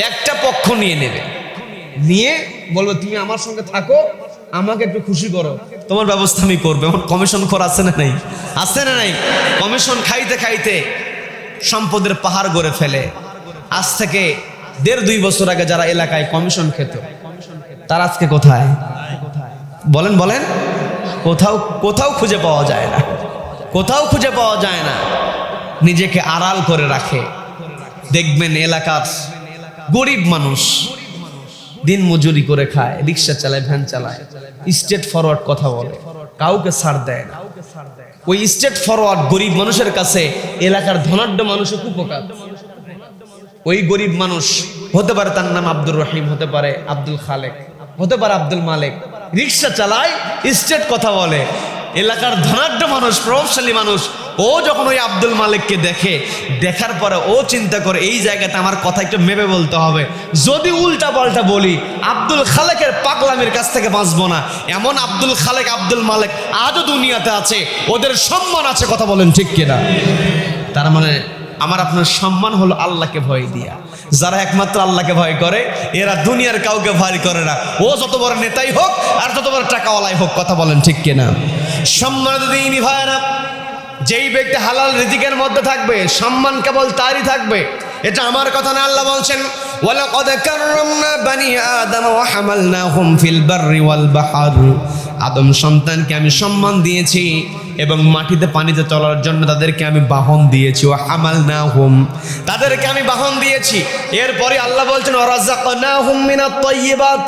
একটা পক্ষ নিয়ে নেবে, নিয়ে বলবে তুমি আমার সঙ্গে থাকো, আমাকে একটু খুশি করো, তোমার ব্যবস্থা আমি করবো। এমন কমিশন খোর আছে না নাই? আছে না নাই? কমিশন খাইতে খাইতে সম্পদের পাহাড় গড়ে ফেলে। আজ থেকে 1.5-2 বছর আগে যারা এলাকায় কমিশন খেত, তারা আজকে কোথায়? বলেন বলেন। কোথাও খুঁজে পাওয়া যায় না, কোথাও খুঁজে পাওয়া যায় না। নিজেকে আড়াল করে রাখে। দেখবেন এলাকার গরিব মানুষ দিন মজুরি করে খায়, রিক্সা চালায়, ভ্যান চালায়, স্ট্রেট ফরওয়ার্ড কথা বলে, কাউকে ছাড় দেয় না। ওই স্ট্রেট ফরওয়ার্ড গরিব মানুষের কাছে এলাকার ধনাঢ্য মানুষের উপকার। ওই গরিব মানুষ হতে পারে তার নাম আব্দুর রহিম, হতে পারে আব্দুল খালেক, হতে পারে আব্দুল মালিক, রিক্সা চালায়, স্ট্রেট কথা বলে। এলাকার ধনাঢ্য মানুষ, প্রভাবশালী মানুষ, ও যখন ওই আব্দুল মালিককে দেখে, দেখার পরে ও চিন্তা করে এই জায়গাতে আমার কথা একটু মেপে বলতে হবে, যদি উল্টা পাল্টা বলি আব্দুল খালেকের পাগলামির কাছ থেকে বাঁচবো না। এমন আব্দুল খালেক, আব্দুল মালিক আজও দুনিয়াতে আছে, ওদের সম্মান আছে। কথা বলেন ঠিক কিনা? তার মানে আমার আপনার সম্মান হলো আল্লাহকে ভয় দিয়া। যারা একমাত্র আল্লাহকে ভয় করে এরা দুনিয়ার কাউকে ভয় করে না, ও যত বড় নেতাই হোক আর যত বড় টাকাওয়ালাই হোক। কথা বলেন ঠিক কিনা? সম্মানিত দিনী ভাইরা, যেই ব্যক্তি হালাল রিজিকের মধ্যে থাকবে সম্মান কেবল তারই থাকবে। এটা আমার কথা না, আল্লাহ বলছেন ওয়ালাকাদ কাররামনা বানি আদম ওয়া হামালনাহুম ফিল বাররি ওয়াল বাহর। আদম সন্তানকে আমি সম্মান দিয়েছি এবং মাটিতে পানিতে চলার জন্য তাদেরকে আমি বাহন দিয়েছি। ওয়া হামালনাহুম, তাদেরকে আমি বাহন দিয়েছি। এরপরে আল্লাহ বলছেন ওয়া রাযাকনাহুম মিনাত তাইয়্যিবাত,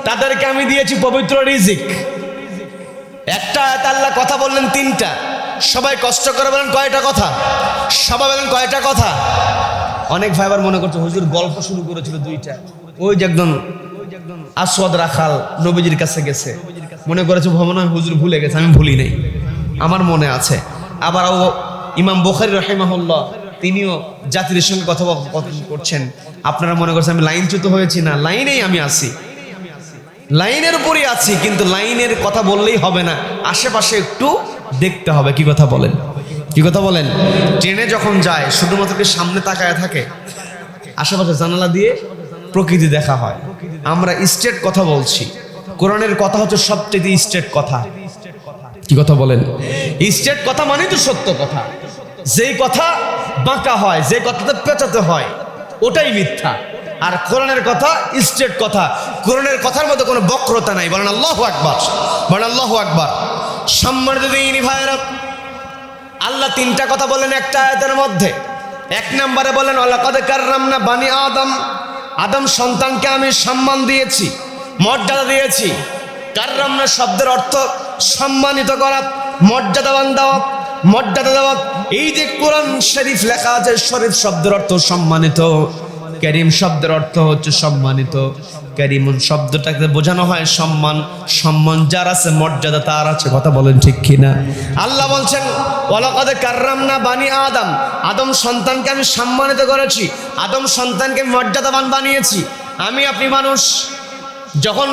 তাদেরকে আমি দিয়েছি পবিত্র রিজিক। একটা আয়াত আল্লাহ কথা বললেন তিনটা। সবাই কষ্ট করে বলেন কয়টা কথা? সবাই বলেন কয়টা কথা? অনেক ভাই আবার মনে করছে হুজুর গল্প শুরু করেছিল দুইটা। ওই যে একজন আসওয়াদ রাখাল নবীজির কাছে গেছে, মনে করেছে ভ্রমণ হুজুর ভুলে গেছে। আমি ভুলি নাই, আমার মনে আছে। আবার ইমাম বুখারী রাহিমাহুল্লাহ তিনিও জাতির সঙ্গে কথোপকথন করছেন। আপনারা মনে করছেন আমি লাইনচ্যুত হয়েছি, না, লাইনেই আমি আছি, লাইনের উপরই আছি। কিন্তু লাইনের কথা বললেই হবে না, আশেপাশে একটু দেখতে হবে। কি কথা বলেন? কি কথা বলেন? ট্রেনে যখন যায় শুধুমাত্র কি সামনে তাকায় থাকে? আশেপাশে জানালা দিয়ে প্রকৃতি দেখা হয়। আমরা স্ট্রেট কথা বলছি, কোরআনের কথা হচ্ছে সবচেয়ে স্ট্রেট কথা। কি কথা বলেন? স্ট্রেট কথা মানে তো সত্য কথা। যেই কথা বাঁকা হয়, যে কথাতে পেঁচাতে হয়, ওটাই মিথ্যা। আর কোরআনের কথা স্ট্রেট কথা, কোরআনের কথার মধ্যে কোনো বক্রতা নাই। বলেন আল্লাহু আকবার, বলেন আল্লাহু আকবার। সম্মানিত দিনী ভাইরা, আল্লাহ তিনটা কথা বলেন একটা আয়াতের মধ্যে। এক নম্বরে বলেন ওয়ালাকাদ কাররামনা বানি আদম, আদম সন্তানকে আমি সম্মান দিয়েছি, মর্যাদা দিয়েছি। কাররামনা শব্দের অর্থ সম্মানিত করা, মর্যাদাবান দেওয়া, মর্যাদা দেওয়া। এই যে কোরআন শরীফ লেখা আছে, শরীফ শব্দের অর্থ সম্মানিত, কারীম শব্দের অর্থ হচ্ছে সম্মানিত। কারীমুন শব্দটাকে বোঝানো হয় সম্মান। সম্মান যার আছে, মর্যাদা তার আছে। কথা বলেন ঠিক কিনা? আল্লাহ বলছেন ওয়ালাকাদ কাররামনা বানি আদম, আদম সন্তানকে আমি সম্মানিত করেছি, আদম সন্তানকে মর্যাদাবান বানিয়েছি। আমি আপনি মানুষ যখন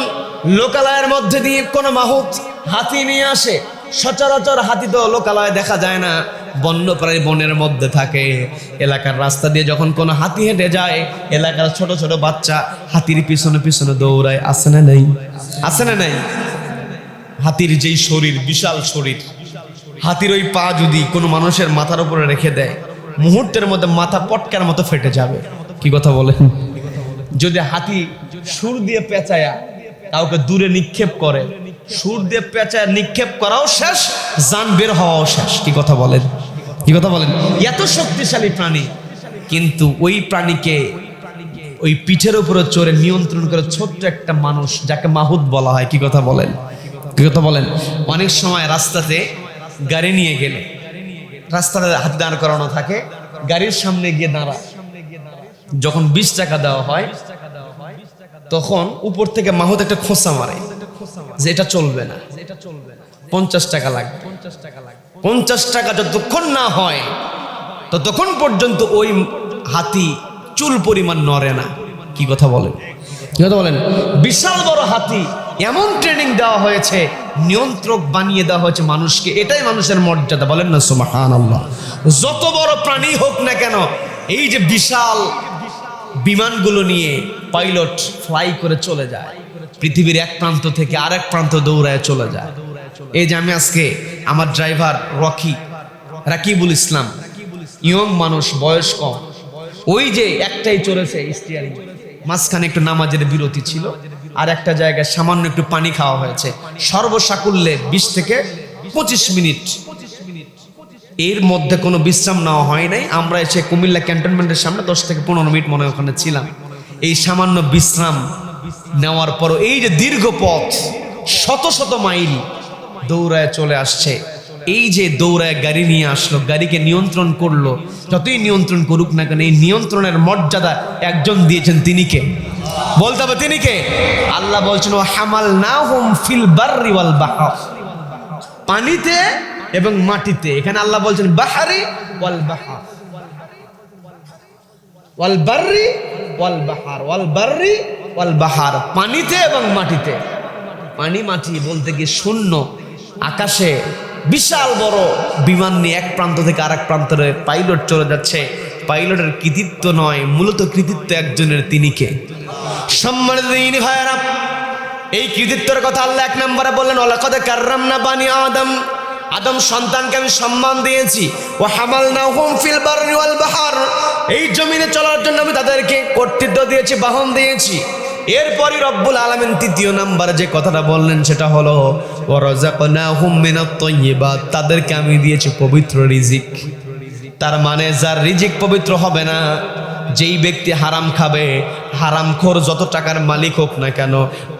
লোকালয়ের মধ্যে দিয়ে কোনো মাহুত হাতি নিয়ে আসে, সচরাচর হাতি তো লোকালয়ে দেখা যায় না, বন্যপ্রাণী বনের মধ্যে থাকে। এলাকার রাস্তা দিয়ে যখন কোনো হাতি হেঁটে যায়, এলাকার ছোট ছোট বাচ্চা হাতির পিছনে পিছনে দৌড়ায়। আছে না নাই? আছে না নাই? হাতির যেই শরীর, বিশাল শরীর, হাতির ওই পা যদি কোনো মানুষের মাথার উপরে রেখে দেয়, মুহূর্তের মধ্যে মাথা পটকার মতো ফেটে যাবে। কি কথা বলেন? যদি হাতি সুর দিয়ে পেঁচায়া কাউকে দূরে নিক্ষেপ করে, সুর দিয়ে পেঁচায় নিক্ষেপ করাও শেষ, জান বের হওয়াও শেষ। কি কথা বলেন? কি কথা বলেন? এত শক্তিশালী প্রাণী, কিন্তু ওই প্রাণীকে ওই পিঠের উপরে চড়ে নিয়ন্ত্রণ করে ছোট্ট একটা মানুষ, যাকে মাহুত বলা হয়। কি কথা বলেন? কি কথা বলেন? অনেক সময় রাস্তাতে গাড়ি নিয়ে গেলে, রাস্তাতে হাতি দাঁড় করানো থাকে, গাড়ির সামনে গিয়ে দাঁড়ায়। যখন 20 টাকা দেওয়া হয়, তখন উপর থেকে মাহুত একটা খোঁচা মারে যে এটা চলবে না, 50 টাকা লাগবে। 50 টাকা যতক্ষণ না হয় ততক্ষণ পর্যন্ত ওই হাতি চুল পরিমাণ নড়ে না। কি কথা বলেন? কি কথা বলেন? বিশাল বড় হাতি, এমন ট্রেনিং দেওয়া হয়েছে, নিয়ন্ত্রক বানিয়ে দেওয়া হয়েছে মানুষকে। এটাই মানুষের মর্যাদা। বলেন না সুবহানাল্লাহ। যত বড় প্রাণী হোক না কেন, এই যে বিশাল বিমানগুলো নিয়ে পাইলট ফ্লাই করে চলে যায়, পৃথিবীর এক প্রান্ত থেকে আরেক প্রান্ত দৌড়ায় চলে যায়। এই যে আমি আজকে আমার ড্রাইভার রাকিবুল ইসলাম, ইয়ং মানুষ, বয়স কম, ওই যে একটাই চলেছে স্টিয়ারিং, মাঝখানে একটু নামাজের বিরতি ছিল, আর একটা জায়গায় সামান্য একটু পানি খাওয়া হয়েছে। সর্বসাকুল্যে 20 থেকে 25 মিনিট, এর মধ্যে কোনো বিশ্রাম নেওয়া হয় নাই। আমরা এসে কুমিল্লা ক্যান্টনমেন্টের সামনে 10 থেকে 15 মিনিট মনে হয় ওখানে ছিলাম। এই সামান্য বিশ্রাম নেওয়ার পর এই যে দীর্ঘ পথ, শত শত মাইল দৌড়ায় চলে আসছে। এই যে দৌড়ায় গাড়ি নিয়ে আসলো, গাড়িকে নিয়ন্ত্রণ করলো। যতই নিয়ন্ত্রণ করুক না কেন, এই নিয়ন্ত্রণের মর্যাদা একজন দিয়েছেন। তিনি কে? বলতে হবে তিনি কে? আল্লাহ বলছেন ওয়া হামালনাহুম ফিল বাররি ওয়াল বাহর, পানিতে এবং মাটিতে। এখানে আল্লাহ বলছেন বাহারি ওয়াল বাহর, ওয়াল বাররি ওয়াল বাহর, ওয়াল বাররি ওয়াল বাহর, পানিতে এবং মাটিতে। পানি মাটি বলতে কি শূন্য আকাশে বিশাল বড় বিমান নিয়ে এক প্রান্ত থেকে আরেক প্রান্তে পাইলট চলে যাচ্ছে, পাইলটের কৃতিত্ব নয়, মূলত কৃতিত্ব একজনের, তিনি কে? সম্মানিত দিনী ভাইয়েরা, এই কৃতিত্বের কথা আল্লাহ 1 নম্বরে বললেন, ওয়ালাকাদ কাররামনা বানি আদম, আদম সন্তানকে আমি সম্মান দিয়েছি। ওয়া হামালনাহুম ফিল বাররি ওয়াল বাহর, এই জমিনে চলার জন্য আমি তাদেরকে কর্তৃত্ব দিয়েছি, বাহন দিয়েছি। এরপরই রব্বুল আলামিন 3 নম্বরে যে কথাটা বললেন সেটা হলো ওয়া রাযাকনাহুম মিনাত তাইয়্যিবাত, তাদেরকে আমি দিয়েছি পবিত্র রিজিক। তার মানে যার রিজিক পবিত্র হবে না, যেই ব্যক্তি হারাম খাবে, হারামখোর যত টাকার মালিক হোক না কেন,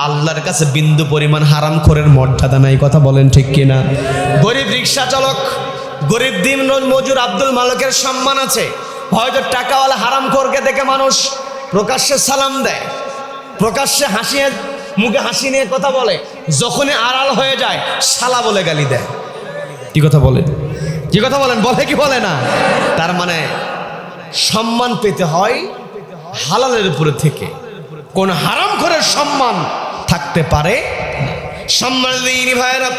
আল্লাহর কাছে বিন্দু পরিমাণ হারামখোরের মর্যাদা নাই। কথা বলেন ঠিক কিনা? গরিব রিক্সা চালক, গরিব দিন মজুর আব্দুল মালিকের সম্মান আছে। হয়তো টাকাওয়ালা হারামখোরকে দেখে মানুষ প্রকাশ্যে সালাম দেয়, প্রকাশ্যে হাসিয়ে মুখে হাসি নিয়ে কথা বলে, যখনই আড়াল হয়ে যায় শালা বলে গালি দেয়। কি কথা বলেন? কি কথা বলেন? বলে কি বলে না? তার মানে সম্মান পেতে হয় হালালের উপরে থেকে, কোন হারামখোরের সম্মান থাকতে পারে না। সম্মানিত দিনী ভাইয়েরা,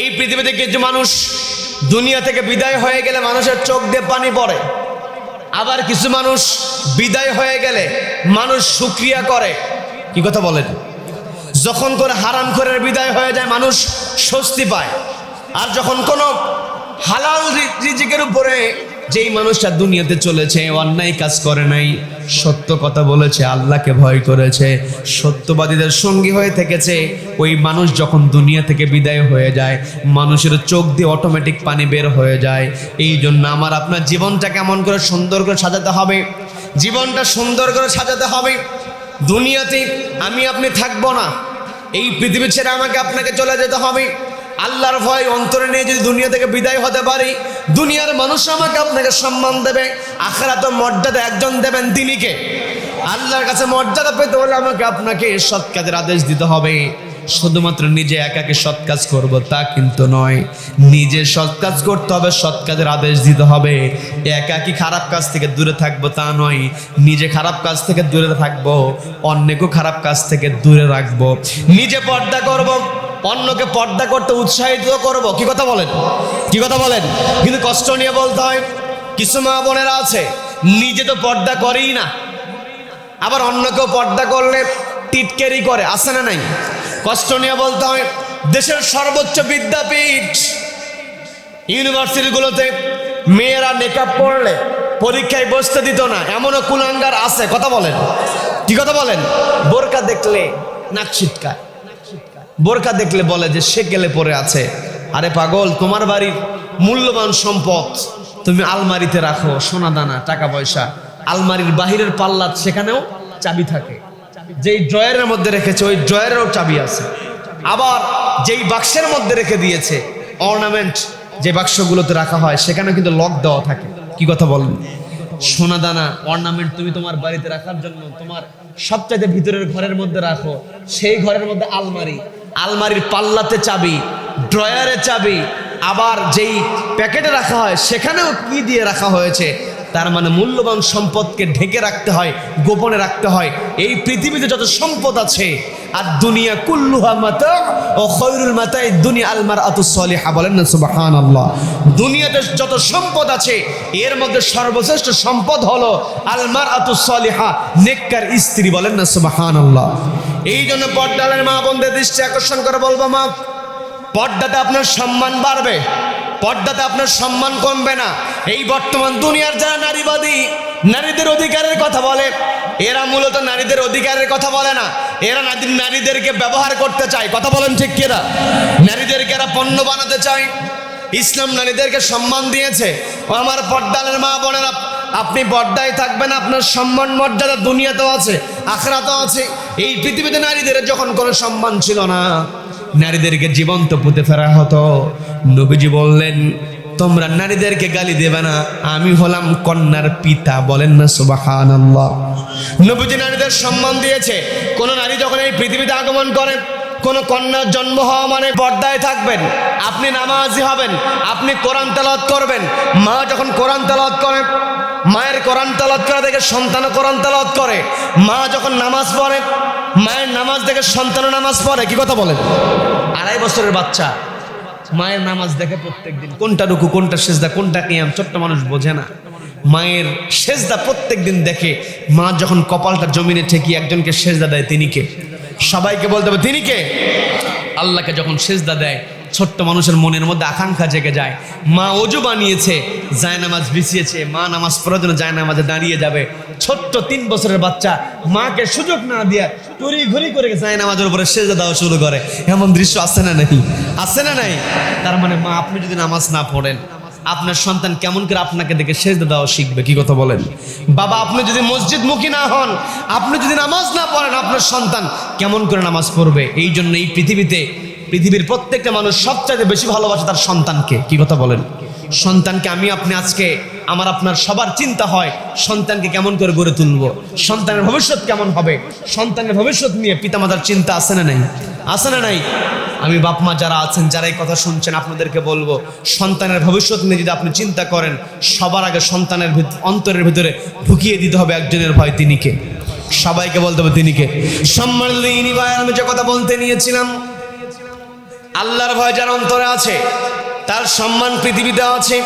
এই পৃথিবীতে কিছু মানুষ দুনিয়া থেকে বিদায় হয়ে গেলে মানুষের চোখ দিয়ে পানি পড়ে, আবার কিছু মানুষ বিদায় হয়ে গেলে মানুষ শুকরিয়া করে। কি কথা বলেন? যখন করে হারামখোরের বিদায় হয়ে যায় মানুষ স্বস্তি পায়, আর যখন কোনো হালাল রিজিকের উপরে যেই মানুষটা দুনিয়াতে চলেছে, অন্যায় কাজ করে নাই, সত্য কথা বলেছে, আল্লাহকে ভয় করেছে, সত্যবাদীদের সঙ্গী হয়ে থেকেছে, ওই মানুষ যখন দুনিয়া থেকে বিদায় হয়ে যায় মানুষের চোখ দিয়ে অটোমেটিক পানি বের হয়ে যায়। এই জন্য আমার আপনার জীবনটা কেমন করে সুন্দর করে সাজাতে হবে, জীবনটা সুন্দর করে সাজাতে হবে। দুনিয়াতে আমি আপনি থাকবো না, এই পৃথিবী ছেড়ে আমাকে আপনাকে চলে যেতে হবে। আল্লাহর ভয় অন্তরে নিয়ে যদি দুনিয়া থেকে বিদায় হতে পারি, দুনিয়ার মানুষ আমাকে আপনাকে সম্মান দেবে, আখিরাতে মর্যাদা একজন দেবেন, তিনি কে? আল্লাহর কাছে মর্যাদা পেতে হলে আমাকে আপনাকে সৎ কাজের আদেশ দিতে হবে। শুধুমাত্র নিজে একাকে সৎ কাজ করব তা কিন্তু নয়, নিজে সৎ কাজ করতে হবে, সৎ কাজের আদেশ দিতে হবে। একাকি খারাপ কাজ থেকে দূরে থাকবো তা নয়, নিজে খারাপ কাজ থেকে দূরে থাকবো, অন্যকেও খারাপ কাজ থেকে দূরে রাখবো। নিজে পর্দা করব, অন্যকে পর্দা করতে উৎসাহিত করব। কি কথা বলেন? কি কথা বলেন? কিন্তু কষ্ট নিয়ে বলতে হয়, কিছু মা বোনেরা আছে নিজে তো পর্দা করেই না, আবার অন্যকেও পর্দা করলে টিটকেরি করে, আছে না নাই? কষ্ট নিয়ে বলতে হয়, দেশের সর্বোচ্চ বিদ্যাপীঠ ইউনিভার্সিটিগুলোতে মেয়েরা নেকাব পড়লে পরীক্ষায় বসতে দিত না, এমনও কুলাঙ্গার আছে। কথা বলেন? কি কথা বলেন? বোরকা দেখলে নাক ছিটকায়, বোরকা দেখলে বলে যে সে গেলে পড়ে আছে। আরে পাগল, তোমার বাড়ির মূল্যবান সম্পদ তুমি আলমারিতে রাখো, সোনা দানা টাকা পয়সা, আলমারির বাহিরের পাল্লা সেখানেও চাবি থাকে, যেই ড্রয়ারের মধ্যে রেখেছে ওই ড্রয়ারেরও চাবি আছে, আবার যেই বাক্সের মধ্যে রেখে দিয়েছে অর্নামেন্ট যে বাক্সগুলোতে রাখা হয় সেখানে কিন্তু লক দেওয়া থাকে। কি কথা বলেন? সোনা দানা অর্নামেন্ট তুমি তোমার বাড়িতে রাখার জন্য তোমার সবচাইতে ভিতরের ঘরের মধ্যে রাখো, সেই ঘরের মধ্যে আলমারি, আলমারির পাল্লাতে চাবি, ড্রয়ারে চাবি, আবার যেই প্যাকেটে রাখা হয় সেখানেও কি দিয়ে রাখা হয়েছে। তার মানে মূল্যবান সম্পদকে ঢেকে রাখতে হয়, গোপনে রাখতে হয়। এই পৃথিবীতে যত সম্পদ আছে, আর দুনিয়া কুল্লুহা মাতা ও খৈরুল মাতাই দুনিয়া আল মারআতুস সালিহা, বলেন না সুবহানাল্লাহ। দুনিয়াতে যত সম্পদ আছে এর মধ্যে সর্বশ্রেষ্ঠ সম্পদ হলো আল মারআতুস সালিহা, নেককার স্ত্রী, বলেন না সুবহানাল্লাহ। এই জন্য পর্দার মা বোনদের দৃষ্টি আকর্ষণ করে বলবো, মা, পর্দাতে আপনার সম্মান বাড়বে, পর্দাতে আপনার সম্মান কমবে না। এই বর্তমান দুনিয়ার যারা নারীবাদী, নারীদের অধিকারের কথা বলে, এরা মূলত নারীদের অধিকারের কথা বলে না, এরা নারীদেরকে ব্যবহার করতে চায়। কথা বলেন ঠিক কিনা? নারীদেরকে এরা পণ্য বানাতে চায়। ইসলাম নারীদেরকে সম্মান দিয়েছে। ও আমার পর্দার মা বোনেরা, আপনি পর্দায় থাকবেন, আপনার সম্মান মর্যাদা দুনিয়াতেও আছে, আখিরাতেও আছে। এই পৃথিবীতে নারীদের যখন কোনো সম্মান ছিল না, নারীদেরকে জীবন্ত পুঁতে ফেরা হতো। নবীজি বললেন, তোমরা নারীদেরকে গালি দেবে না, আমি হলাম কন্যার পিতা, বলেন না সুবহানাল্লাহ। নবীজি নারীদের সম্মান দিয়েছে। কোন নারী যখন এই পৃথিবীতে আগমন করে, কোন কন্যার জন্ম হওয়া মানে পর্দায় থাকবেন, আপনি নামাজি হবেন, আপনি কোরআন তেলাওয়াত করবেন। মা যখন কোরআন তেলাওয়াত করে, মায়ের কোরআন তেলাওয়াত করা দেখে সন্তানও কোরআন তেলাওয়াত করে। মা যখন নামাজ পড়ে, মায়ের নামাজ দেখে সন্তানও নামাজ পড়ে। কি কথা বলেন? 2.5 বছরের বাচ্চা মায়ের নামাজ দেখে প্রত্যেকদিন, কোনটা রুকু কোনটা সেজদা কোনটা কিয়াম, ছোট্ট মানুষ বোঝে না। মায়ের সেজদা প্রত্যেকদিন দেখে। মা যখন কপালটা জমিনে ঠেকিয়ে একজনকে সেজদা দেয়, তিনি কে? সবাইকে বলতে হবে তিনি কে? আল্লাহকে যখন সেজদা দেয়, ছোট্ট মানুষের মনের মধ্যে আকাঙ্ক্ষা জেগে যায়। মা ওযু বানিয়েছে, জায়নামাজ বিছিয়েছে, মা নামাজ পড়ার জন্য জায়নামাজে দাঁড়িয়ে যাবে। ছোট্ট 3 বছরের বাচ্চা মাকে সুযোগ না দিয়া তড়ি ঘড়ি করে জায়নামাজের উপরে সেজদা দেওয়া শুরু করে। এমন দৃশ্য আছে না নাই? আছে না নাই? তার মানে মা, আপনি যদি নামাজ না পড়েন, আপনার সন্তান কেমন করে আপনাকে দেখে সেজদা দেওয়া শিখবে? কি কথা বলেন? বাবা, আপনি যদি মসজিদমুখী না হন, আপনি যদি নামাজ না পড়েন, আপনার সন্তান কেমন করে নামাজ পড়বে? এই জন্য এই পৃথিবীর প্রত্যেকটা মানুষ সবচাইতে বেশি ভালোবাসে তার সন্তানকে। কি কথা বলেন? সন্তানকে আপনি আজকে আপনার সবার চিন্তা হয় সন্তানকে কেমন করে গড়ে তুলব, সন্তানের ভবিষ্যৎ কেমন হবে। সন্তানের ভবিষ্যৎ নিয়ে পিতামাতার চিন্তা আছে না নাই? আছে না নাই? আমি বাপ মা যারা আছেন, যারা এই কথা শুনছেন, আপনাদেরকে বলবো, সন্তানের ভবিষ্যৎ নিয়ে যদি আপনি চিন্তা করেন, সবার আগে সন্তানের অন্তরের ভিতরে ঢুকিয়ে দিতে হবে একজনের ভয়, তিনি কে? সবাইকে বলতে হবে তিনি কে? সম্মানিত দিনী ভাই, আমি যে কথা বলতে নিয়েছিলাম, আল্লাহর ভয় যার অন্তরে আছে, তার সম্মান পৃথিবীতে আছে,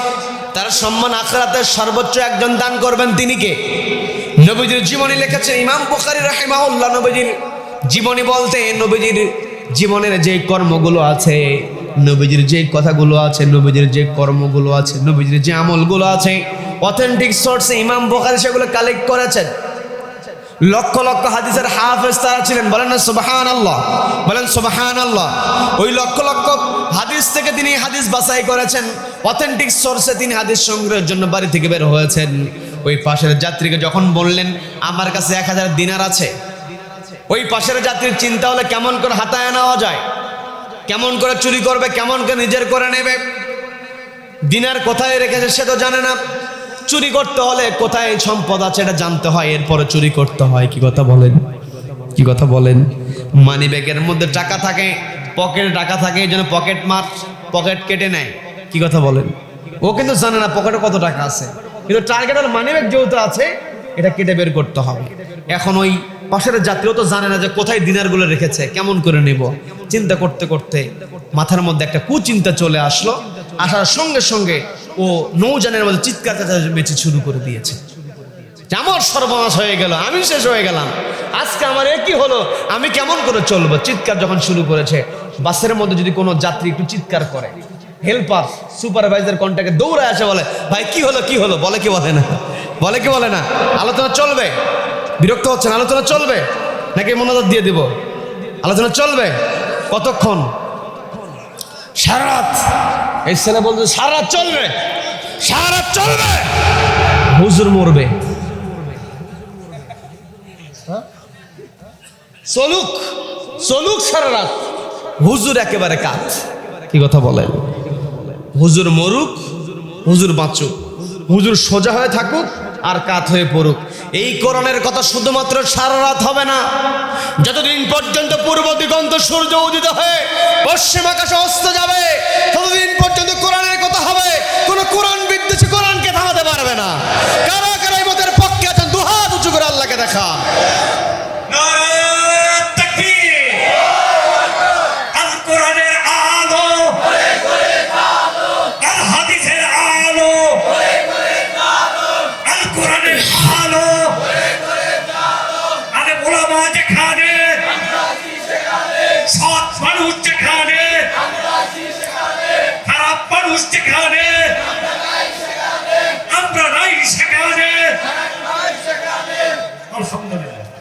তার সম্মান আখিরাতে সর্বোচ্চ একজন দান করবেন, তিনি কে? নবীজির জীবনী লিখেছেন ইমাম বুখারী রাহিমাহুল্লাহ। নবীজির জীবনী বলতে নবীজির জীবনের যে কর্মগুলো আছে, নবীজির যে কথাগুলো আছে, নবীজির যে কর্মগুলো আছে, নবীজির যে আমলগুলো আছে, অথেন্টিক সোর্সে ইমাম বুখারী সেগুলো কালেক্ট করেছেন। লক্ষ লক্ষ হাদিসের হাফেজ তারা ছিলেন, বলেন না সুবহানাল্লাহ, বলেন সুবহানাল্লাহ। ওই লক্ষ লক্ষ হাদিস থেকে তিনি হাদিস বাছাই করেছেন, অথেন্টিক সোর্সে তিনি হাদিস সংগ্রহের জন্য বাড়ি থেকে বের হয়েছেন। ওই পাশের যাত্রীকে যখন বললেন আমার কাছে 1000 দিনার আছে, ওই পাশের যাত্রীর চিন্তা হলে কেমন করে হাতায় নেওয়া যায়, কেমন করে চুরি করবে, কেমন করে নিজের করে নেবে। দিনার কোথায় রেখেছে সে তো জানে না, চুরি করতে হলে কোথায় সম্পদ আছে এটা জানতে হয়, এরপরে চুরি করতে হয়। কি কথা বলেন? কি কথা বলেন? মানি ব্যাগের মধ্যে টাকা থাকে, পকেটে টাকা থাকে, এই জন্য পকেট কেটে নেয়। কি কথা বলেন? ও কিন্তু জানে না পকেটে কত টাকা আছে, কিন্তু টার্গেট আর মানি ব্যাগ যেহেতু আছে, এটা কেটে বের করতে হবে। এখন ওই পাশের যাত্রীও তো জানে না যে কোথায় দিনারগুলো রেখেছে, কেমন করে নেব। চিন্তা করতে করতে মাথার মধ্যে একটা কুচিন্তা চলে আসলো। আসার সঙ্গে সঙ্গে ও নৌজানের মধ্যে চিৎকার চেঁচামেচি শুরু করে দিয়েছে, আমার সর্বনাশ হয়ে গেল, আমি শেষ হয়ে গেলাম, আজকে আমার একই হলো, আমি কেমন করে চলবো। চিৎকার যখন শুরু করেছে, বাসের মধ্যে যদি কোনো যাত্রী একটু চিৎকার করে, হেল্পার সুপারভাইজার কন্ট্যাক্টে দৌড়ায় আসে, বলে ভাই কি হলো কি হলো, বলে কি বলে না, বলে কি বলে না। আলোচনা চলবে, বিরক্ত হচ্ছেন, আলোচনা চলবে নাকি মনোযোগ দিয়ে দিব? আলোচনা চলবে কতক্ষণ? সারা রাত। এই ছেলে বলছে সারা রাত চলবে, সারা রাত চলবে, হুজুর মরবে। চলুক চলুক সারা রাত, হুজুর একেবারে কাত। কি কথা বলেন? হুজুর মরুক, হুজুর বাঁচুক, হুজুর সোজা হয়ে থাকুক আর কাত হয়ে পড়ুক। এই কোরআনের কথা শুধুমাত্র সারা রাত হবে না, যতদিন পর্যন্ত পূর্ব দিগন্ত সূর্য উদিত হয়ে পশ্চিম আকাশে অস্ত যাবে, ততদিন পর্যন্ত কোরআনের কথা হবে। কোন কোরআন বিদ্বেষী কোরআনকে থামাতে পারবে না। কারা কারা এই মতের পক্ষে আছেন, দুহাত উঁচু করে আল্লাহকে দেখান।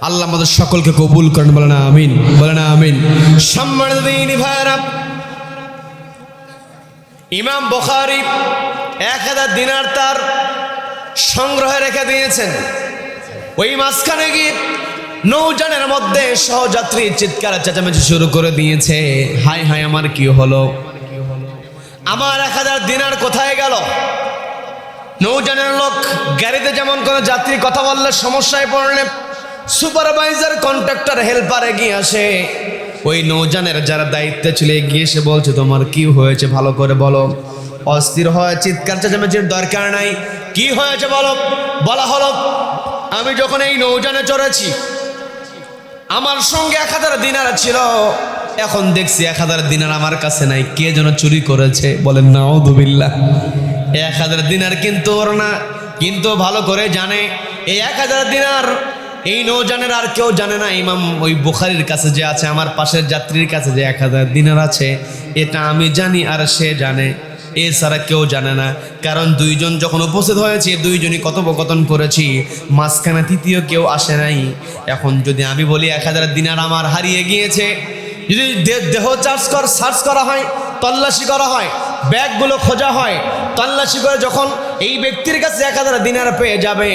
আল্লাহ আমাদের সকলকে কবুল করেন, বলেন আমিন, বলেন আমিন। সম্মানিত দিনী ভাইরা, ইমাম বুখারী 1000 দিনার তার সংগ্রহে রেখে দিয়েছেন। ওই মাঝখানে গিয়ে নৌযানের মধ্যে সহযাত্রী চিৎকার চেঁচামেচি শুরু করে দিয়েছে, হায় হায় আমার কি হলো, আমার 1000 দিনার কোথায় গেল। নৌযানের লোক গাড়িতে যেমন কোনো যাত্রী কথা বললে সমস্যায় পড়লে সুপারভাইজার কন্ট্রাক্টর হেল্পার এগিয়ে আসে। ওই নৌযানের যারা দায়িত্বে ছিল এগিয়ে এসে বলছে তোমার কি হয়েছে ভালো করে বলো। অস্থির হয়, চিৎকার চেঁচামেচির দরকার নাই, কি হয়েছে বলো। বলা হলো আমি যখন এই নৌযানে চড়েছি, আমার সঙ্গে 1000 দিনার ছিল, এখন দেখছি 1000 দিনার আমার কাছে নাই, কে যেন চুরি করেছে। বলেন নাউযুবিল্লাহ। 1000 দিনার কিন্তু ওর না, কিন্তু ভালো করে জানে এই 1000 দিনার এই নৌজানের আর কেউ জানে না। ইমাম ওই বুখারীর কাছে যে আছে, আমার পাশের যাত্রীর কাছে যে 1000 দিনার আছে, এটা আমি জানি আর সে জানে, এছাড়া কেউ জানে না। কারণ দুইজন যখন উপস্থিত হয়েছে, দুইজনই কথোপকথন করেছি, মাঝখানে তৃতীয় কেউ আসে নাই। এখন যদি আমি বলি 1000 দিনার আমার হারিয়ে গিয়েছে, যদি দেহ সার্চ করা হয়, তল্লাশি করা হয়, ব্যাগগুলো খোঁজা হয়, তল্লাশি করে যখন এই ব্যক্তির কাছে 1000 দিনার পেয়ে যাবে,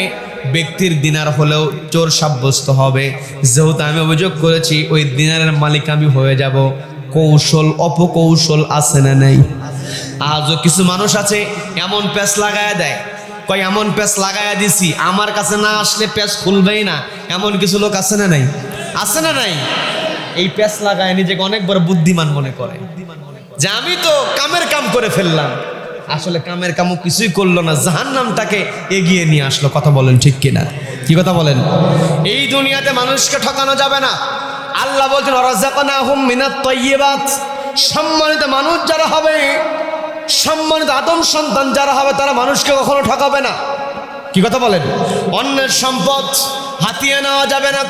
ব্যক্তির দিনার হলেও চোর সাব্যস্ত হবে। যেহেতু আমি অভিযোগ করেছি, ওই দিনারের মালিক আমি হয়ে যাব। কৌশল অপকৌশল আছে না নাই? আজও কিছু মানুষ আছে এমন প্যাচ লাগায়া দেয়, কয় এমন প্যাচ লাগায়া দিছি, আমার কাছে না আসলে প্যাচ খুলবেই না। এমন কিছু লোক আছে না নাই? আছে না নাই? এই প্যাচ লাগায় নিজেকে অনেক বড় বুদ্ধিমান মনে করে যে আমি তো কামের কাম করে ফেললাম। আসলে কামের কামও কিছুই করলো না, জাহান্নামটাকে এগিয়ে নিয়ে আসলো। কথা বলেন ঠিক কিনা? কি কথা বলেন? এই দুনিয়াতে মানুষকে ঠকানো যাবে না। আল্লাহ বলছেন রাযাকনাহুম মিনাত তাইয়্যিবাত। সম্মানিত মানুষ যারা হবে, সম্মানিত আদম সন্তান যারা হবে, তারা মানুষকে কখনো ঠকাবে না। কি কথা বলেন? অন্যের সম্পদ হাতিয়ে নেওয়া যাবে না,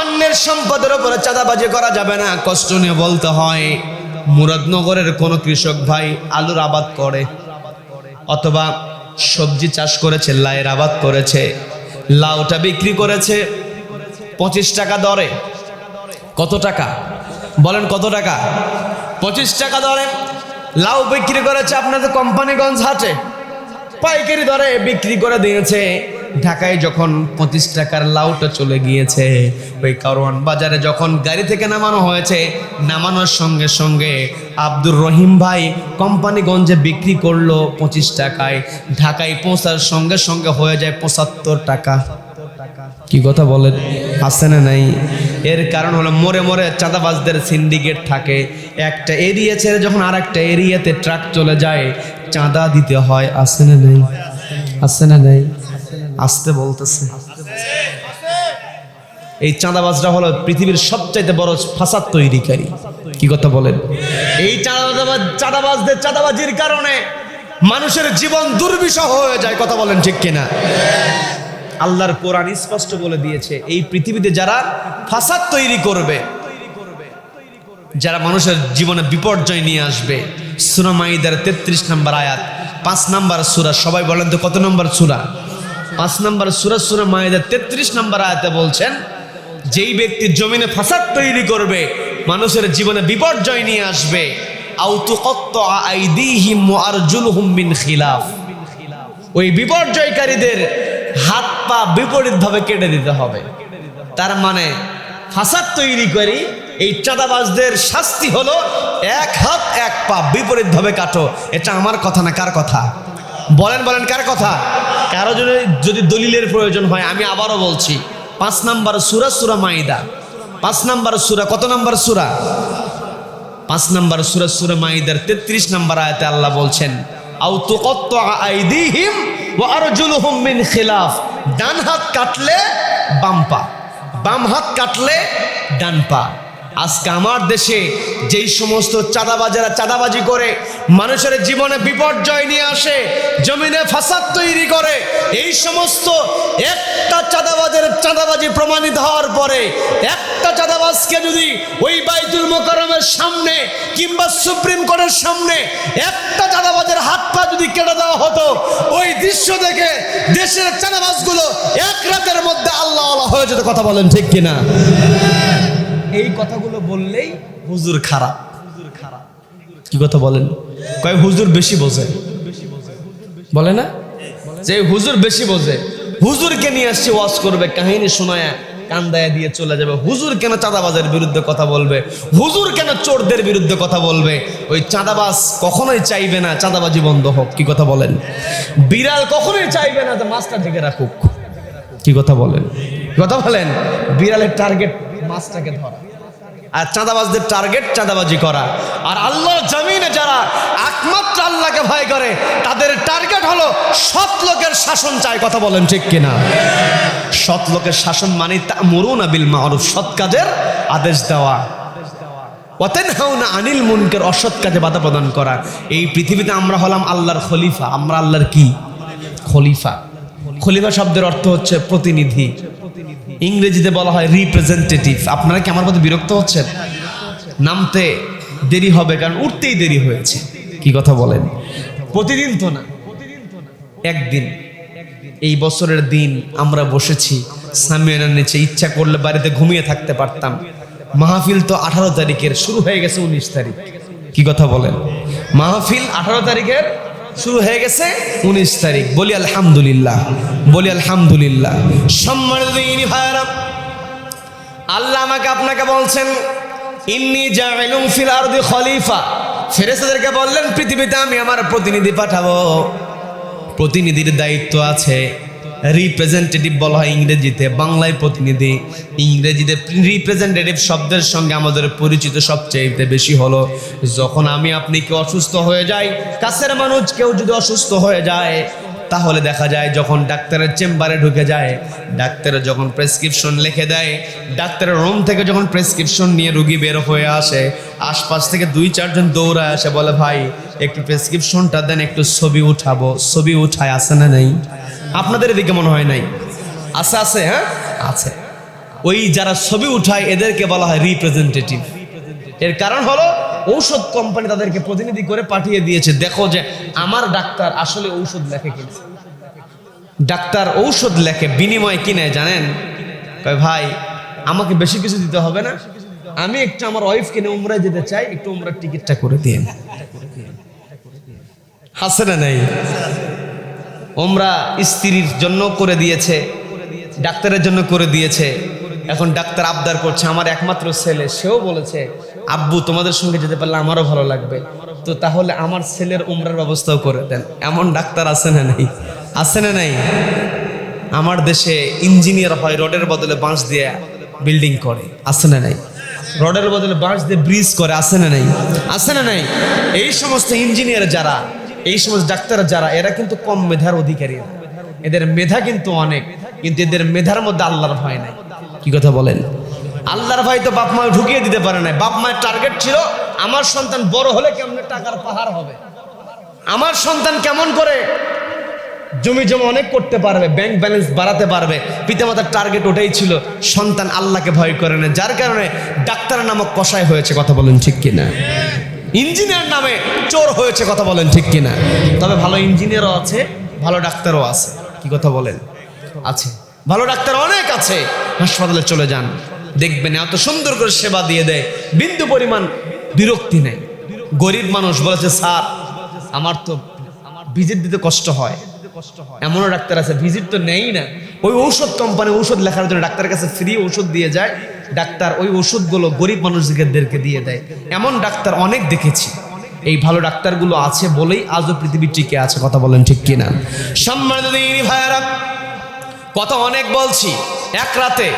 অন্যের সম্পদের উপরে চাঁদাবাজি করা যাবে না। কষ্ট নিয়ে বলতে হয়, মুরাদনগরের কোনো কৃষক ভাই আলুর আবাদ করে অথবা সবজি চাষ করেছে, লাউয়ের আবাদ করেছে, লাউটা বিক্রি করেছে 25 টাকা দরে। কত টাকা বলেন? কত টাকা? 25 টাকা দরে লাউ বিক্রি করেছে আপনাদের কোম্পানিগঞ্জ হাটে, পাইকারি দরে বিক্রি করে দিয়েছে। ঢাকায় যখন 25 টাকার লাউটা চলে গিয়েছে, ওই কারওয়ান বাজারে যখন গাড়ি থেকে নামানো হয়েছে, নামানোর সঙ্গে সঙ্গে আব্দুর রহিম ভাই কোম্পানিগঞ্জে বিক্রি করলো 25 টাকায়, ঢাকায় পৌঁছার সঙ্গে সঙ্গে হয়ে যায় 75 টাকা। কি কথা বলেন? আছে না নাই? এর কারণ হলো মোড়ে মোড়ে চাঁদাবাজদের সিন্ডিকেট থাকে। একটা এরিয়া ছেড়ে যখন আর একটা এরিয়াতে ট্রাক চলে যায়, চাঁদা দিতে হয়। আছে না নাই? আছে না নাই? আসতে বলতেছে। এই চাঁদাবাজরা হলো পৃথিবীর সবচাইতে বড় ফাসাদ তৈরিকারী। কি কথা বলেন? এই চাঁদাবাজদের চাঁদাবাজির কারণে মানুষের জীবন দুর্বিষহ হয়ে যায়। কথা বলেন ঠিক কিনা? আল্লাহর কোরআন স্পষ্ট বলে দিয়েছে, এই পৃথিবীতে যারা ফাসাদ তৈরি করবে, যারা মানুষের জীবনে বিপর্যয় নিয়ে আসবে, সূরা মাইদার 33 নম্বর আয়াত, 5 নম্বর সূরা। সবাই বলেন তো কত নম্বর সূরা? 5 নম্বর সূরা, সূরা মাইদার 33 নম্বর আয়াতে বলছেন, যেই ব্যক্তি জমিনে ফাসাদ তৈরি করবে, মানুষের জীবনে বিপর্যয় নিয়ে আসবে, আও তুকাত্তা আইদিহিম ওয়া আরজুলুহুম মিন খিলাফ, ওই বিপর্যয়কারীদের হাত পা বিপরীতভাবে কেটে দিতে হবে। তার মানে ফাসাদ তৈরি করি এই চাঁদাবাজদের শাস্তি হলো এক হাত এক পা বিপরীতভাবে কাটো। এটা আমার কথা না, কার কথা? বলেন বলেন কার কথা? কারো যদি দলিলের প্রয়োজন হয়, আমি আবারও বলছি, 5 নম্বর সূরা, সূরা মাইদা 5 নম্বর সূরা। কত নম্বর সূরা? 5 নম্বর সূরা, সূরা মাইদার 33 নম্বর আয়াতে আল্লাহ বলছেন, আও তুকাত্তা আইদিহিম ওয়া আরজুলুহুম মিন খিলাফ। ডান হাত কাটলে বাম পা, বাম হাত কাটলে ডান পা। আজকে আমার দেশে যেই সমস্ত চাঁদাবাজেরা চাঁদাবাজি করে মানুষের জীবনে বিপর্যয় নিয়ে আসে, জমিনে ফাসাদ তৈরি করে, এই সমস্ত একটা চাঁদাবাজের চাঁদাবাজি প্রমাণিত হওয়ার পরে, একটা চাঁদাবাজকে যদি ওই বাইতুল মোকাররমের সামনে কিংবা সুপ্রিম কোর্টের সামনে একটা চাঁদাবাজের হাত পা যদি কেটে দেওয়া হতো, ওই দৃশ্য দেখে দেশের চাঁদাবাজগুলো এক রাতের মধ্যে আল্লাহ আল্লাহ হয়ে যেত। কথা বলেন ঠিক কিনা? এই কথাগুলো বললেই হুজুর খারাপ। কি কথা বলেন? কয় হুজুর বেশি বোঝে, বলে না যে হুজুর বেশি বোঝে। হুজুরকে নিয়ে আসছে ওয়াজ করবে, কাহিনী শোনায় কান্দায়া দিয়ে চলে যাবে। হুজুর কেন চাঁদাবাজের বিরুদ্ধে কথা বলবে? হুজুর কেন চোরদের বিরুদ্ধে কথা বলবে? ওই চাঁদাবাজ কখনোই চাইবে না চাঁদাবাজি বন্ধ হোক। কি কথা বলেন? বিড়াল কখনোই চাইবে না যে মাছটা ঢেকে রাখুক। কি কথা বলেন? কথা বলেন? বিড়ালের টার্গেট মাছটাকে ধরা, আর চাঁদাবাজদের টার্গেট চাঁদাবাজি করা। আর আল্লাহর জমিনে যারা একমাত্র আল্লাহকে ভয় করে, তাদের টার্গেট হলো সৎ লোকের শাসন চায়। কথা বলেন ঠিক কিনা? সৎ লোকের শাসন মানে তা'মুরুনা বিল মা'রুফ, সৎ কাজের আদেশ দেওয়া। ওয়া তানহাউনা আনিল মুনকার, অসৎ কাজে বাধা প্রদান করা। এই পৃথিবীতে আমরা হলাম আল্লাহর খলিফা। আমরা আল্লাহর কি? খলিফা। খলিফা শব্দের অর্থ হচ্ছে প্রতিনিধি, ইংরেজিতে বলা হয় রিপ্রেজেন্টেটিভ। আপনারা কি আমার প্রতি বিরক্ত হচ্ছেন? নামতে দেরি হবে কারণ উঠতেই দেরি হয়েছে। কি কথা বলেন? প্রতিদিন তো না, একদিন। এই বছরের দিন আমরা বসেছি সামিয়ানার নিচে, ইচ্ছা করলে বাড়িতে ঘুমিয়ে থাকতে পারতাম। মাহফিল তো 18 তারিখের, শুরু হয়ে গেছে 19 তারিখ। কি কথা বলেন? মাহফিল 18 তারিখের, শুরু হয়ে গেছে 19 তারিখ। বলি আলহামদুলিল্লাহ, বলি আলহামদুলিল্লাহ। সম্মানিত দিনী ভাইরা, আল্লাহ আমাকে আপনাকে বলছেন ইন্নী জাইলুন ফিল আরদি খলিফা। ফেরেশতাদেরকে বললেন পৃথিবীতে আমি আমার প্রতিনিধি পাঠাবো। প্রতিনিধির দায়িত্ব আছে, রিপ্রেজেন্টেটিভ বলা হয় ইংরেজিতে, বাংলায় প্রতিনিধি। ইংরেজিতে রিপ্রেজেন্টেটিভ শব্দের সঙ্গে আমাদের পরিচিত সবচেয়ে বেশি হলো যখন আমি আপনি কেউ অসুস্থ হয়ে যাই, কাছের মানুষ কেউ যদি অসুস্থ হয়ে যায়, তাহলে দেখা যায় যখন ডাক্তারের চেম্বারে ঢুকে যায়, ডাক্তার যখন প্রেসক্রিপশন লিখে দেয়, ডাক্তারের রুম থেকে যখন প্রেসক্রিপশন নিয়ে রুগী বের হয়ে আসে, আশপাশ থেকে 2-4 জন দৌড়ায় আসে, বলে ভাই একটু প্রেসক্রিপশনটা দেন, একটু ছবি উঠাবো। ছবি উঠায়, আছে না নাই? আপনাদের এদিকে মনে হয় নাই? আছে, আছে, হ্যাঁ আছে। ওই যারা ছবি উঠায় এদেরকে বলা হয় রিপ্রেজেন্টেটিভ। এর কারণ হলো ঔষধ কোম্পানি তাদেরকে প্রতিনিধি করে পাঠিয়ে দিয়েছে, দেখো যে আমার ডাক্তার আসলে ঔষধ লেখে কিনা। ডাক্তার ঔষধ লেখে, বিনিময়ে কিনে জানেন? ভাই আমাকে বেশি কিছু দিতে হবে না, আমি একটু আমার ওয়াইফকে নিয়ে উমরায় যেতে চাই, একটু উমরার টিকিটটা করে দিন। হাসে না নাই? উমরা স্ত্রীর জন্য করে দিয়েছে, ডাক্তারের জন্য করে দিয়েছে। এখন ডাক্তার আবদার করছে, আমার একমাত্র ছেলে, সেও বলেছে আব্বু তোমাদের সঙ্গে যেতে পারলে আমারও ভালো লাগবে, তো তাহলে আমার ছেলের উমরার ব্যবস্থাও করে দেন। এমন ডাক্তার আছে না নাই? আছে না নাই? আমার দেশে ইঞ্জিনিয়ার হয়, রডের বদলে বাঁশ দিয়ে বিল্ডিং করে, আছে না নাই? রডের বদলে বাঁশ দিয়ে ব্রিজ করে, আছে না নাই? আছে না নাই? এই সমস্ত ইঞ্জিনিয়ার যারা, এই সমস্ত ডাক্তার যারা, এরা কিন্তু কম মেধার অধিকারী না। এদের মেধা কিন্তু অনেক, কিন্তু এদের মেধার মধ্যে আল্লাহর ভয় নাই। কি কথা বলেন? আল্লাহর ভয় তো বাপ মা ঢুকিয়ে দিতে পারে না। বাপ মায়ের টার্গেট ছিল আমার সন্তান বড় হলে কেমন টাকার পাহাড় হবে, আমার সন্তান কেমন করে জমি জমা অনেক করতে পারবে, ব্যাংক ব্যালেন্স বাড়াতে পারবে। পিতামাতার টার্গেট ওটাই ছিল। সন্তান আল্লাহকে ভয় করে না, যার কারণে ডাক্তার নামক কসাই হয়েছে। কথা বলেন ঠিক কিনা? ইঞ্জিনিয়ার নামে চোর হয়েছে। কথা বলেন ঠিক কিনা? তবে ভালো ইঞ্জিনিয়ারও আছে, ভালো ডাক্তারও আছে। কি কথা বলেন? আছে, ভালো ডাক্তার অনেক আছে। হাসপাতালে চলে যান, দেখবেন এত সুন্দর করে সেবা দিয়ে দেয়, বিন্দু পরিমাণ বিরক্তি নেই। গরিব মানুষ বলেছে স্যার আমার তো ভিজিট দিতে কষ্ট হয়, এমনও ডাক্তার আছে ভিজিট তো নেই না, ওই ঔষধ কোম্পানি ঔষধ লেখার জন্য ডাক্তারের কাছে ফ্রি ঔষধ দিয়ে যায়, ডাক্তার ওই ওষুধগুলো গরিব মানুষদেরকে দিয়ে দেয়। এমন ডাক্তার অনেক দেখেছি। এই ভালো ডাক্তারগুলো আছে বলেই আজও পৃথিবী টিকে আছে। কথা বলেন ঠিক কিনা? সম্মানিত দিনী ভাইয়েরা, কথা অনেক বলছি, এক রাতে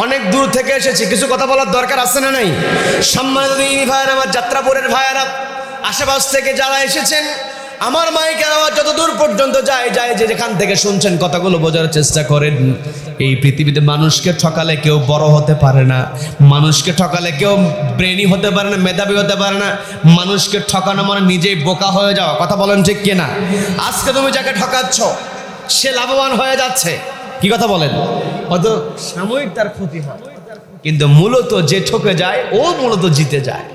অনেক দূর থেকে এসেছি, কিছু কথা বলার দরকার আছে না নাই? সম্মানিত দিনী ভাইয়েরা, আমার যাত্রাপুরের ভাইয়েরা, আশেপাশ থেকে যারা এসেছেন, আমার মাইকের আওয়াজ যত দূর পর্যন্ত যায় যে যেখান থেকে শুনছেন কথাগুলো বোঝার চেষ্টা করেন। এই পৃথিবীতে মানুষকে ঠকালে কেউ বড় হতে পারে না, মানুষকে ঠকালে কেউ ব্রেনি হতে পারে না, মেধাবী হতে পারে না। মানুষকে ঠকানো মানে নিজেই বোকা হয়ে যাওয়া। কথা বলেন ঠিক কিনা? আজকে তুমি যাকে ঠকাচ্ছ সে লাভবান হয়ে যাচ্ছে। কি কথা বলেন? হয়তো সাময়িক তার ক্ষতি হয়, কিন্তু মূলত যে ঠকে যায় ও মূলত জিতে যায়,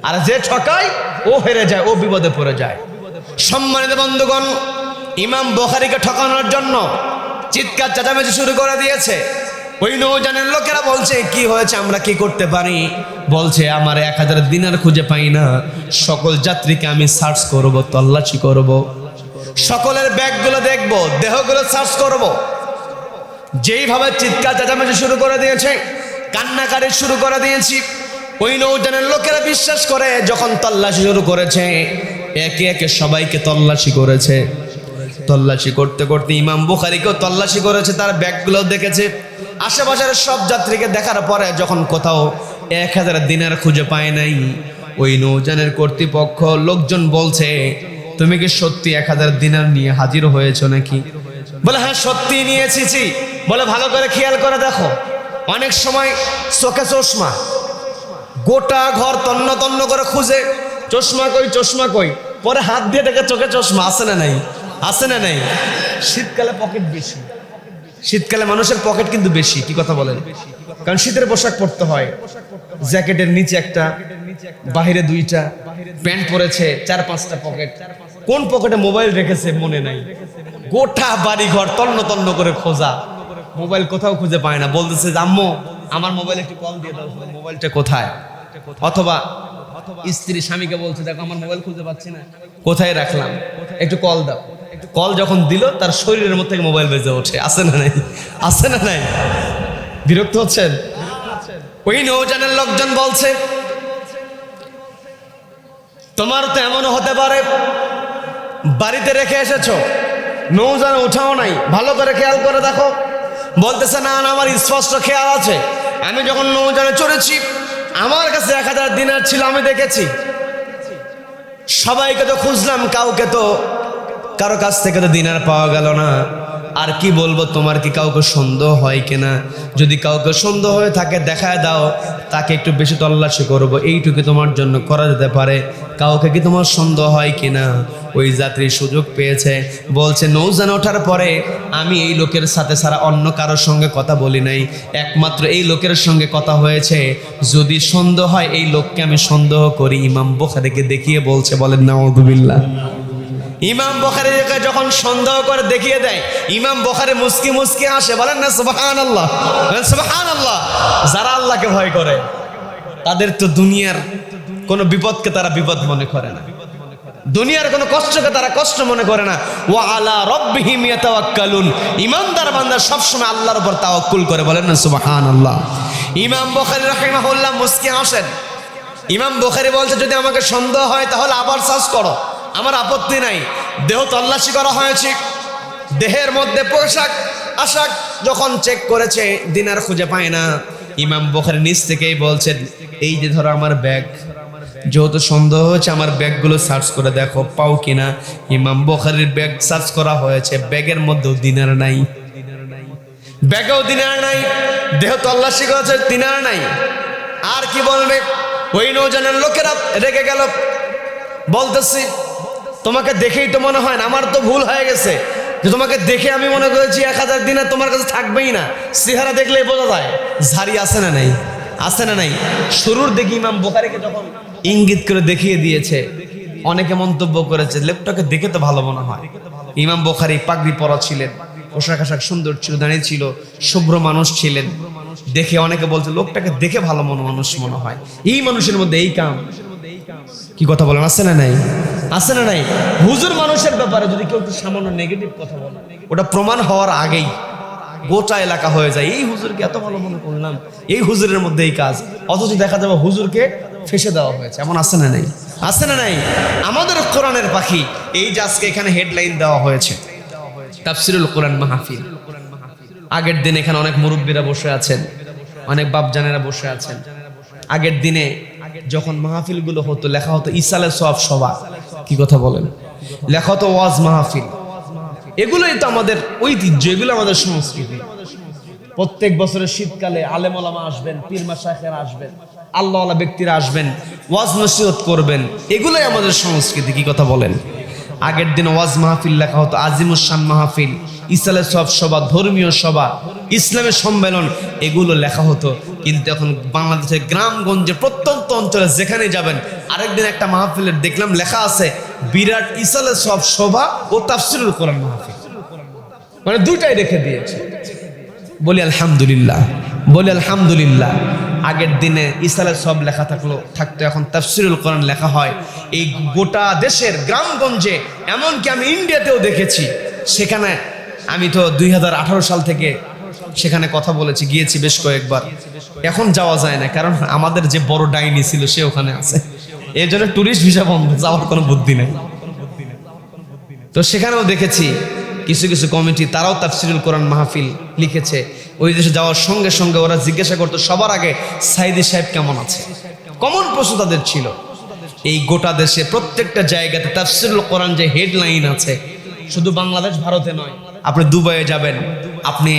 আর যে ঠকায় ও হেরে যায়, ও বিপদে পড়ে যায়। সম্মানিত বন্ধুগণ, ইমাম বুখারীকে ঠকানোর জন্য চিৎকার চেঁচামেচি শুরু করে দিয়েছে। ওই নৌজানের লোকেরা বলছে কি হয়েছে, আমরা কি করতে পারি? বলছে আমার 1000 দিনার খুঁজে পাই না, সকল যাত্রীকে আমি সার্চ করব, তল্লাশি করব, সকলের ব্যাগগুলো দেখব, দেহগুলো সার্চ করব। যেইভাবে চিৎকার চেঁচামেচি শুরু করে দিয়েছে, কান্নাকারি শুরু করে দিয়েছি, ওই নৌজানের লোকেরা বিশ্বাস করে যখন তল্লাশি শুরু করেছে, একে একে সবাইকে তল্লাশি করেছে। তল্লাশি করতে করতে ইমাম বুখারীকেও তল্লাশি করেছে, তার ব্যাগগুলো দেখেছে। আশেপাশের সব যাত্রীকে দেখার পরে যখন কোথাও 1000 দিনার খুঁজে পায় নাই, ওই নৌজানের কর্তৃপক্ষ লোকজন বলছে তুমি কি সত্যি 1000 দিনার নিয়ে হাজির হয়েছো নাকি? বলে হ্যাঁ সত্যি নিয়েছি। বলে ভালো করে খেয়াল করে দেখো, অনেক সময় চোখে চশমা, গোটা ঘর তন্ন তন্ন করে খুঁজে, চশমা কই চশমা কই, পরে হাত দিয়ে দেখে চোখে চশমা আছে না নাই, আছে না নাই। শীতকালে পকেট বেশি, শীতকালে মানুষের পকেট কিন্তু বেশি, কি কথা বলেন? কারণ শীতের পোশাক পরতে হয়, জ্যাকেটের নিচে একটা, বাহিরে দুইটা, প্যান্ট পরেছে, 4-5টা পকেট। কোন পকেটে মোবাইল রেখেছে মনে নাই, গোটা বাড়ি ঘর তন্ন তন্ন করে খোঁজা, মোবাইল কোথাও খুঁজে পায় না। বলতেছে আম্মু আমার মোবাইল একটু কল দিয়ে দাও, মোবাইলটা কোথায়? অথবা স্ত্রী স্বামীকে বলছে দেখো আমার মোবাইল খুঁজে পাচ্ছি না, কোথায় রাখলাম, একটু কল দাও। কল যখন দিল তার শরীরের মধ্যে মোবাইল বেজে ওঠে, আছে না নাই, আছে না নাই। বিরক্ত হচ্ছেন? ওই নৌযানের লোকজন বলছে তোমার তো এমনও হতে পারে বাড়িতে রেখে এসেছো, নৌযান উঠাও নাই, ভালো করে খেয়াল করে দেখো। বলতেছে না না আমার স্পষ্ট খেয়াল আছে, আমি যখন নৌযানে চড়েছি আমার কাছে 1000 দিনার ছিল, আমি দেখেছি। সবাইকে তো খুঁজলাম, কাউকে তো, কারো কাছ থেকে তো দিনার পাওয়া গেল না। আর কি বলবো, তোমার কি কাউকে সন্দেহ হয় কিনা? যদি কাউকে সন্দেহ হয়ে থাকে দেখায় দাও, তাকে একটু বেশি তল্লাশি করবো, এইটুকু তোমার জন্য করা যেতে পারে। কাউকে কি তোমার সন্দেহ হয় কিনা? ওই যাত্রী সুযোগ পেয়েছে, বলছে নৌযানে ওঠার পরে আমি এই লোকের সাথে ছাড়া অন্য কারোর সঙ্গে কথা বলি নাই, একমাত্র এই লোকের সঙ্গে কথা হয়েছে। যদি সন্দেহ হয় এই লোককে আমি সন্দেহ করি। ইমাম বুখারীকে দেখিয়ে বলছে, বলেন নাউযুবিল্লাহ। ইমাম বুখারী যখন সন্দেহ করে দেখিয়ে দেয়, ইমাম বুখারী মুস্কি মুস্কি হাসে, বলেন না সুবহানাল্লাহ, সুবহানাল্লাহ। যারা আল্লাহকে ভয় করে তাদের তো দুনিয়ার কোন বিপদকে তারা বিপদ মনে করে না, দুনিয়ার কোনো কষ্টকে তারা কষ্ট মনে করে না। ওয়া আলা রাব্বিহিম ইয়াতাওয়াক্কালুন, ইমানদার বান্দা সবসময় আল্লাহর উপর তাওয়াক্কুল করে, বলেন না সুবহানাল্লাহ। ইমাম বুখারী রাহিমাহুল্লাহ মুস্কি হাসেন। ইমাম বুখারী বলছে যদি আমাকে সন্দেহ হয় তাহলে আবার সার্চ করো, আমার আপত্তি নাই। দেহ তল্লাশি করা হয়েছে, দেহের মধ্যে পোশাক আশাক যখন চেক করেছে দিনার খুঁজে পায় না। ইমাম বুখারী নিজ থেকেই বলছেন এই যে ধরো আমার ব্যাগ, যেহেতু সন্দেহ হয়েছে আমার ব্যাগগুলো সার্চ করে দেখো পাও কিনা। ইমাম বুখারীর ব্যাগ সার্চ করা হয়েছে, ব্যাগের মধ্যেও দিনার নাই, ব্যাগেও দিনার নাই, দেহ তল্লাশি করেছে দিনার নাই। আর কি বলবে? ওই নৌযানের লোকেরা রেগে গেল, বলতেছি তোমাকে দেখেই তো মনে হয় না, আমার তো ভুল হয়ে গেছে যে তোমাকে দেখে আমি মনে করেছি 1000 দিনার তোমার কাছে থাকবেই না, চেহারা দেখলেই বোঝা যায়। ঝাড়ি আছে না নাই, আছে না নাই। শুরুর দিকে ইমাম বুখারীকে যখন ইঙ্গিত করে দেখিয়ে দিয়েছে, অনেকে মন্তব্য করেছে লোকটাকে দেখে তো ভালো মনে হয়। ইমাম বুখারী পাগড়ি পরা ছিলেন, পোশাক আশাক সুন্দর ছিল, দাঁড়িয়ে ছিল, শুভ্র মানুষ ছিলেন। দেখে অনেকে বলছে লোকটাকে দেখে ভালো মানুষ মনে হয়, এই মানুষের মধ্যে এই কাম। কি কথা বলেন, আছে না নাই, আছে না নাই। হুজুর মানুষের ব্যাপারে যদি কেউ সামান্য নেগেটিভ কথা বলে, ওটা প্রমাণ হওয়ার আগেই গোটা এলাকা হয়ে যায় এই হুজুরকে এত ভালো মনে করলাম, এই হুজুরের মধ্যে এই কাজ। অথচ দেখা যাবে হুজুরকে ফেসে দেওয়া হয়েছে, এমন আছে না নাই, আছে না নাই। আমাদের কোরআনের পাখি এই যে আজকে এখানে হেডলাইন দেওয়া হয়েছে তাফসিরুল কোরআন মাহফিল। আগের দিন এখানে অনেক মুরব্বীরা বসে আছেন, অনেক বাপজানেরা বসে আছেন। আগের দিনে যখন মাহফিল গুলো হতো লেখা হতো ইসালে সওয়াব সভা, কি কথা বলেন, লেখা হতো ওয়াজ মাহফিল। এগুলোই তো আমাদের ঐতিহ্য, এগুলো আমাদের সংস্কৃতি। প্রত্যেক বছরের শীতকালে আলেম ওলামা আসবেন, পীর মাশায়েখরা আসবেন, আল্লাহওয়ালা ব্যক্তিরা আসবেন, ওয়াজ নসিহত করবেন, এগুলোই আমাদের সংস্কৃতি। কি কথা বলেন। আগের দিন ওয়াজ মাহফিল লেখা হতো আজিমুস শান মাহফিল, ইসালে সওয়াব সভা, ধর্মীয় সভা, ইসলামের সম্মেলন, এগুলো লেখা হতো। কিন্তু এখন বাংলাদেশের গ্রামগঞ্জে প্রত্যন্ত অঞ্চলে যেখানে যাবেন, আরেকদিন একটা মাহফিলের দেখলাম লেখা আছে বিরাট ইসালে সওয়াব সভা ও তাফসিরুল কোরআন মাহফিল, মানে দুইটাই রেখে দিয়েছে। বলি আলহামদুলিল্লাহ, বলি আলহামদুলিল্লাহ। আগের দিনে ইসালে সওয়াব লেখা থাকতো, এখন তাফসিরুল কোরআন লেখা হয়। এই গোটা দেশের গ্রামগঞ্জে, এমনকি আমি ইন্ডিয়াতেও দেখেছি। সেখানে আমি তো 2018 সাল থেকে সেখানে কথা বলেছি, গিয়েছি বেশ কয়েকবার। এখন যাওয়া যায় না, কারণ আমাদের যে বড় ডাইনি ছিল সে ওখানে আছে, এই জন্য টুরিস্ট ভিসা বন্ধ, যাওয়ার কোনো বুদ্ধি নেই। তো সেখানেও দেখেছি কিছু কিছু কমিটি তারাও তাফসিরুল কোরআন মাহফিল লিখেছে। ওই দেশে যাওয়ার সঙ্গে সঙ্গে ওরা জিজ্ঞাসা করতো সবার আগে সাইদি সাহেব কেমন আছে, কমন প্রশ্ন তাদের ছিল। এই গোটা দেশে প্রত্যেকটা জায়গাতে তাফসিরুল কোরআন যে হেডলাইন আছে, শুধু বাংলাদেশ ভারতে নয়, আপনি দুবাইয়ে যাবেন, আপনি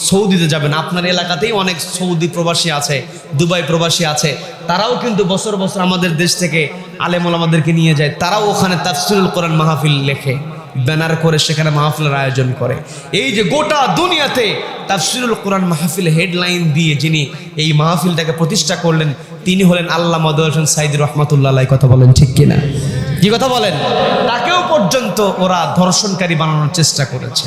সৌদিতে যাবেন, আপনার এলাকাতেই অনেক সৌদি প্রবাসী আছে, দুবাই প্রবাসী আছে, তারাও কিন্তু বছর বছর আমাদের দেশ থেকে আলেম ওলামাদেরকে নিয়ে যায়, তারাও ওখানে তাফসিরুল কোরআন মাহফিল লেখে, ব্যানার করে সেখানে মাহফিলের আয়োজন করে। এই যে গোটা দুনিয়াতে তাফসিরুল কোরআন মাহফিল হেডলাইন দিয়ে যিনি এই মাহফিলটাকে প্রতিষ্ঠা করলেন, তিনি হলেন আল্লামা দেওয়ার হোসেন সাইদী রহমাতুল্লাহ আলাইহি। কথা বলেন ঠিক কিনা? কি কথা বলেন? তাকেও পর্যন্ত ওরা ধর্ষণকারী বানানোর চেষ্টা করেছে।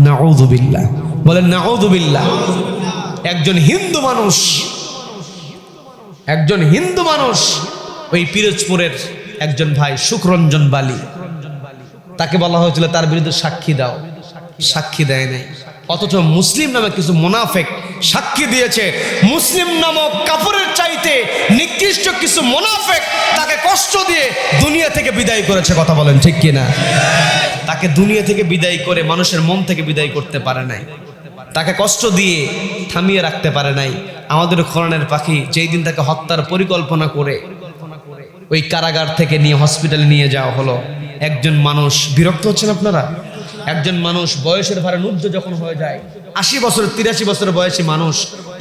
নাউযুবিল্লাহ, বলেন নাউযুবিল্লাহ। একজন হিন্দু মানুষ ওই পিরোজপুরের একজন ভাই সুখরঞ্জন বালি, তাকে বলা হয়েছিল তার বিরুদ্ধে সাক্ষী দাও, সাক্ষী দেয় নাই। অথচ মুসলিম নামে কিছু মুনাফিক সাক্ষী দিয়েছে। মুসলিম নামক কাফেরের চাইতে নিকৃষ্ট কিছু মুনাফিক তাকে কষ্ট দিয়ে দুনিয়া থেকে বিদায় করেছে। কথা বলেন ঠিক কিনা? তাকে দুনিয়া থেকে বিদায় করে মানুষের মন থেকে বিদায় করতে পারে নাই, তাকে কষ্ট দিয়ে থামিয়ে রাখতে পারে নাই। আমাদের কোরআনের পাখি যেই দিন তাকে হত্যার পরিকল্পনা করে ওই কারাগার থেকে নিয়ে হসপিটালে নিয়ে যাওয়া হলো, একজন মানুষ, বিরক্ত হচ্ছেন আপনারা? একজন মানুষ বয়সের ভারে নুজ্জ যখন হয়ে যায়, 80 বছর 83 বছর বয়সী মানুষ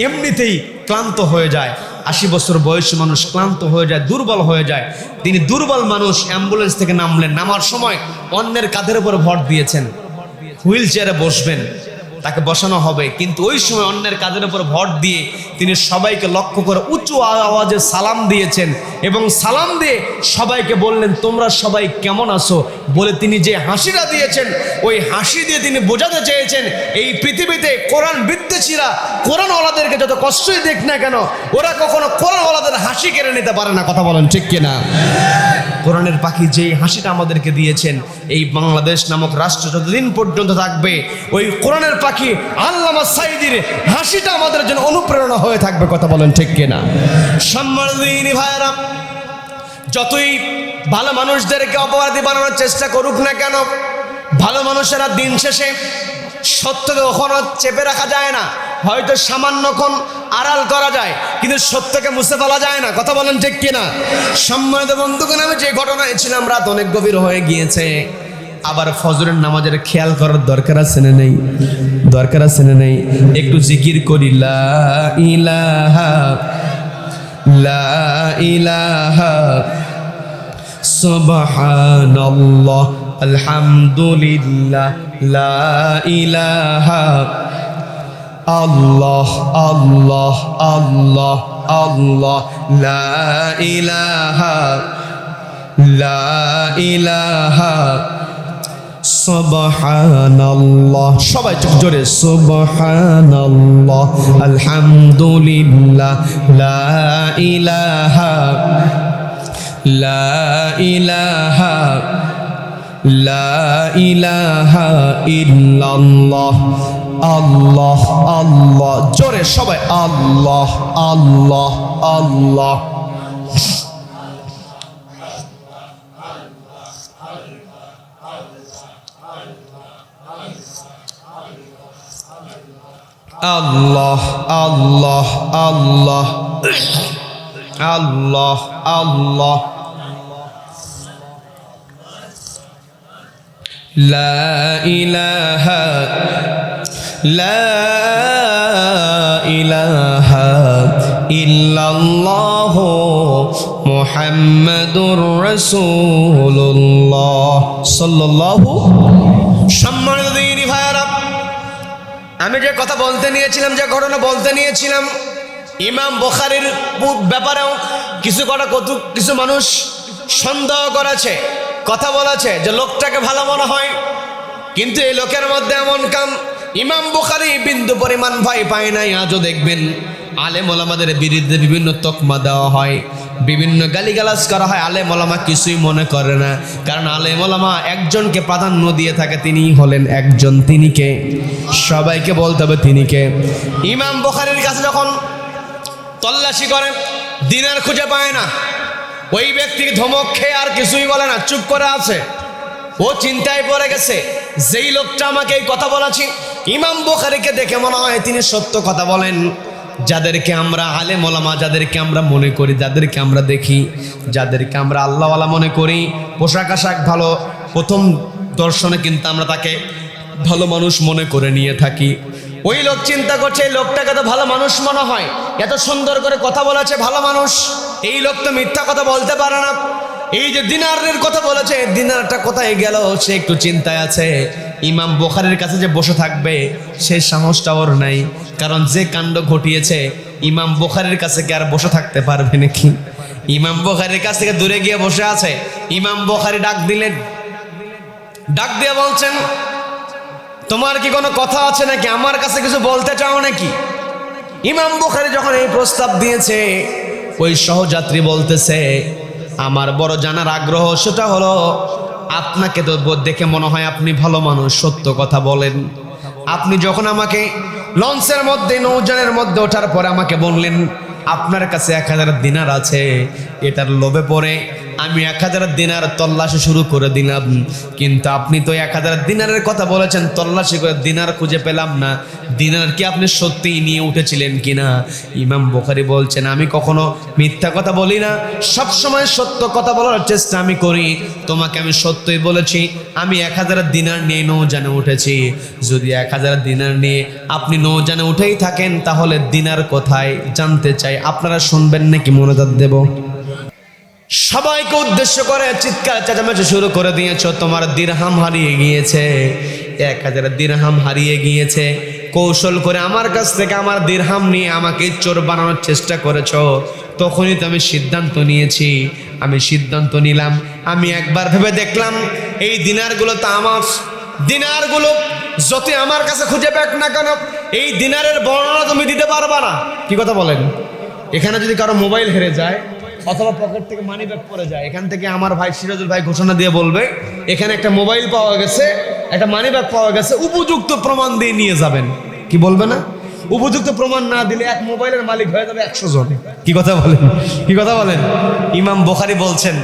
এমনিতেই ক্লান্ত হয়ে যায়। 80 বছর বয়সী মানুষ ক্লান্ত হয়ে যায়, দুর্বল হয়ে যায়। তিনি দুর্বল মানুষ অ্যাম্বুলেন্স থেকে নামলেন, নামার সময় অন্যের কাঁধের উপর ভর দিয়েছেন, হুইল চেয়ারে বসবেন, তাকে বসানো হবে, কিন্তু ওই সময় অন্যের কাঁধের উপর ভর দিয়ে তিনি সবাইকে লক্ষ্য করে উঁচু আওয়াজে সালাম দিয়েছেন এবং সালাম দিয়ে সবাইকে বললেন তোমরা সবাই কেমন আছো বলে তিনি যে হাসিটা দিয়েছেন, ওই হাসি দিয়ে তিনি বোঝাতে চেয়েছেন এই পৃথিবীতে কোরআন বিদ্বেষীরা কোরআনওয়ালাদেরকে যত কষ্টই দেখ না কেন, ওরা কখনো কোরআনওয়ালাদের হাসি কেড়ে নিতে পারে না। কথা বলেন ঠিক কিনা? কোরআনের পাখি যেই হাসিটা আমাদেরকে দিয়েছেন, এই বাংলাদেশ নামক রাষ্ট্র যতদিন পর্যন্ত থাকবে ওই কোরআনের পাখি আল্লামা সাইদীর হাসিটা আমাদের জন্য অনুপ্রেরণা হয়ে থাকবে। কথা বলেন ঠিক কিনা? সম্মানিত ভাইরা, যতই ভালো মানুষদেরকে অপরাধী বানানোর চেষ্টা করুক না কেন, ভালো মানুষেরা দিন শেষে সত্যকে কখনো চেপে রাখা যায় না। হয়তো সামান্যক্ষণ আড়াল করা যায়, কিন্তু সত্যকে মুছে ফেলা যায় না। কথা বলেন ঠিক কিনা? সম্মানিত বন্ধুগণ, আমি যে ঘটনায় ছিলাম, রাত অনেক গভীর হয়ে গিয়েছে, আবার ফজরের নামাজের খেয়াল করার দরকার আছে না নেই? দরকার আছে না নেই? একটু জিকির করি, লা ইলাহা লা ইলাহা সুবহানাল্লাহ আলহামদুলিল্লাহ লা ইলাহা আল্লাহ আল্লাহ আল্লাহ আল্লাহ লা ইলাহা সুবহানাল্লাহ। সবাই চোখ জোরে সুবহানাল্লাহ আলহামদুলিল্লাহ লা ইলাহা ইল্লাল্লাহ আল্লাহ আল্লাহ। জোরে সবাই আল্লাহ আল্লাহ আল্লাহ। আল্লাহ আল্লাহ আল্লাহ আল্লাহ আল্লাহ। লা ইলাহা ইল্লাল্লাহ মুহাম্মাদুর রাসূলুল্লাহ সাল্লাল্লাহু। সম্মানিত দিনী ভাইরা, আমি যে কথা বলতে নিয়েছিলাম, যে ঘটনা বলতে নিয়েছিলাম, ইমাম বুখারীর ব্যাপারেও কিছু মানুষ সন্দেহ করেছে, কথা বলেছে যে লোকটাকে ভালো মনে হয়, কিন্তু এই লোকের মধ্যে এমন কাম ইমাম বুখারী বিন্দু পরিমাণ ভয় পায় নাই। আজও দেখবেন আলেম ওলামাদের বিরুদ্ধে বিভিন্ন তকমা দেওয়া হয়, বিভিন্ন গালিগালাজ করা হয়, আলেম ওলামা কিছুই মনে করে না, কারণ আলেম ওলামা একজনকে প্রাধান্য দিয়ে থাকে, তিনি হলেন একজন। তিনি কে? সবাইকে বলতে হবে তিনি কে। ইমাম বুখারীর কাছে যখন তল্লাশি করে দিনার খুঁজে পায় না, ওই ব্যক্তিকে ধমক খেয়ে আর কিছুই বলে না, চুপ করে আছে। ও চিন্তায় পড়ে গেছে, যেই লোকটা আমাকে এই কথা বলেছে, ইমাম বুখারীকে দেখে মনে হয় তিনি সত্য কথা বলেন। যাদেরকে আমরা আলেম ওলামা, যাদেরকে আমরা মনে করি, যাদেরকে আমরা দেখি, যাদেরকে আমরা আল্লাহওয়ালা মনে করি, পোশাক আশাক ভালো, প্রথম দর্শনে কিন্তু আমরা তাকে ভালো মানুষ মনে করে নিয়ে থাকি। ওই লোক চিন্তা করছে এই লোকটাকে তো ভালো মানুষ মনে হয়, এত সুন্দর করে কথা বলেছে ভালো মানুষ, এই লোক তো মিথ্যা কথা বলতে পারে না। এই যে দিনারের কথা বলেছে, দিনারটা কোথায় গেল সে একটু চিন্তায় আছে। ইমাম বুখারীর কাছে যে বসে থাকবে সে সাহসটা ওর নাই, কারণ যে কাণ্ড ঘটিয়েছে ইমাম বুখারীর কাছে কি আর বসে থাকতে পারবে নাকি? ইমাম বুখারীর কাছ থেকে দূরে গিয়ে বসে আছে। ইমাম বুখারী ডাক দিলেন, ডাক দিয়ে বলছেন, তোমার কি কোনো কথা আছে নাকি, আমার কাছে কিছু বলতে চাও নাকি? ইমাম বুখারী যখন এই প্রস্তাব দিয়েছে, ওই সহযাত্রী বলতেছে, আমার বড় জানার আগ্রহ, সেটা হলো আপনাকে তো দেখে মনে হয় আপনি ভালো মানুষ, সত্য কথা বলেন। আপনি যখন আমাকে লঞ্চের মধ্যে নৌযানের মধ্যে ওঠার পরে আমাকে বললেন আপনার কাছে 1000 দিনার আছে, এটার লোভে পড়ে আমি 1000 দিনার তল্লাশি শুরু করে দিলাম, কিন্তু আপনি তো 1000 দিনারের কথা বলেছেন, তল্লাশি করে দিনার খুঁজে পেলাম না। দিনার কি আপনি সত্যিই নিয়ে উঠেছিলেন কিনা? ইমাম বুখারী বলছেন, আমি কখনো মিথ্যা কথা বলি না, সব সময় সত্য কথা বলার চেষ্টা আমি করি। তোমাকে আমি সত্যই বলেছি, আমি 1000 দিনার নিয়ে নৌযানে উঠেছি। যদি 1000 দিনার নিয়ে আপনি নৌযানে উঠেই থাকেন, তাহলে দিনার কোথায় জানতে চাই। আপনারা শুনবেন নাকি মনোযোগ দেব? সবাইকে উদ্দেশ্য করে চিৎকার চেঁচামেচি শুরু করে দিয়েছ, তোমার দিরহাম হারিয়ে গিয়েছে, 1000 দিরহাম হারিয়ে গিয়েছে। কৌশল করে আমার কাছ থেকে আমার দিরহাম নিয়ে আমাকে চোর বানানোর চেষ্টা করেছ। তখনই তো আমি সিদ্ধান্ত নিয়েছি, আমি সিদ্ধান্ত নিলাম, আমি একবার ভেবে দেখলাম এই দিনারগুলো তো আমার, দিনারগুলো যতই আমার কাছে খুঁজে পাক না কেন, এই দিনারের বর্ণনা তুমি দিতে পারবা না। কি কথা বলেন? এখানে যদি কারো মোবাইল হেরে যায় অথবা পকেট থেকে মানি ব্যাগ পড়ে যায়, এখান থেকে আমার ভাই সিরাজুল ভাই ঘোষণা দিয়ে বলবে এখানে একটা মোবাইল পাওয়া গেছে, একটা মানি ব্যাগ পাওয়া গেছে, উপযুক্ত প্রমাণ দিয়ে নিয়ে যাবেন। কি বলবে না? উপযুক্ত প্রমাণ না দিলে এক মোবাইলের মালিক হয়ে যাবে 100 জন। কি কথা বলেন? কি কথা বলেন? ইমাম বুখারী বলছেন,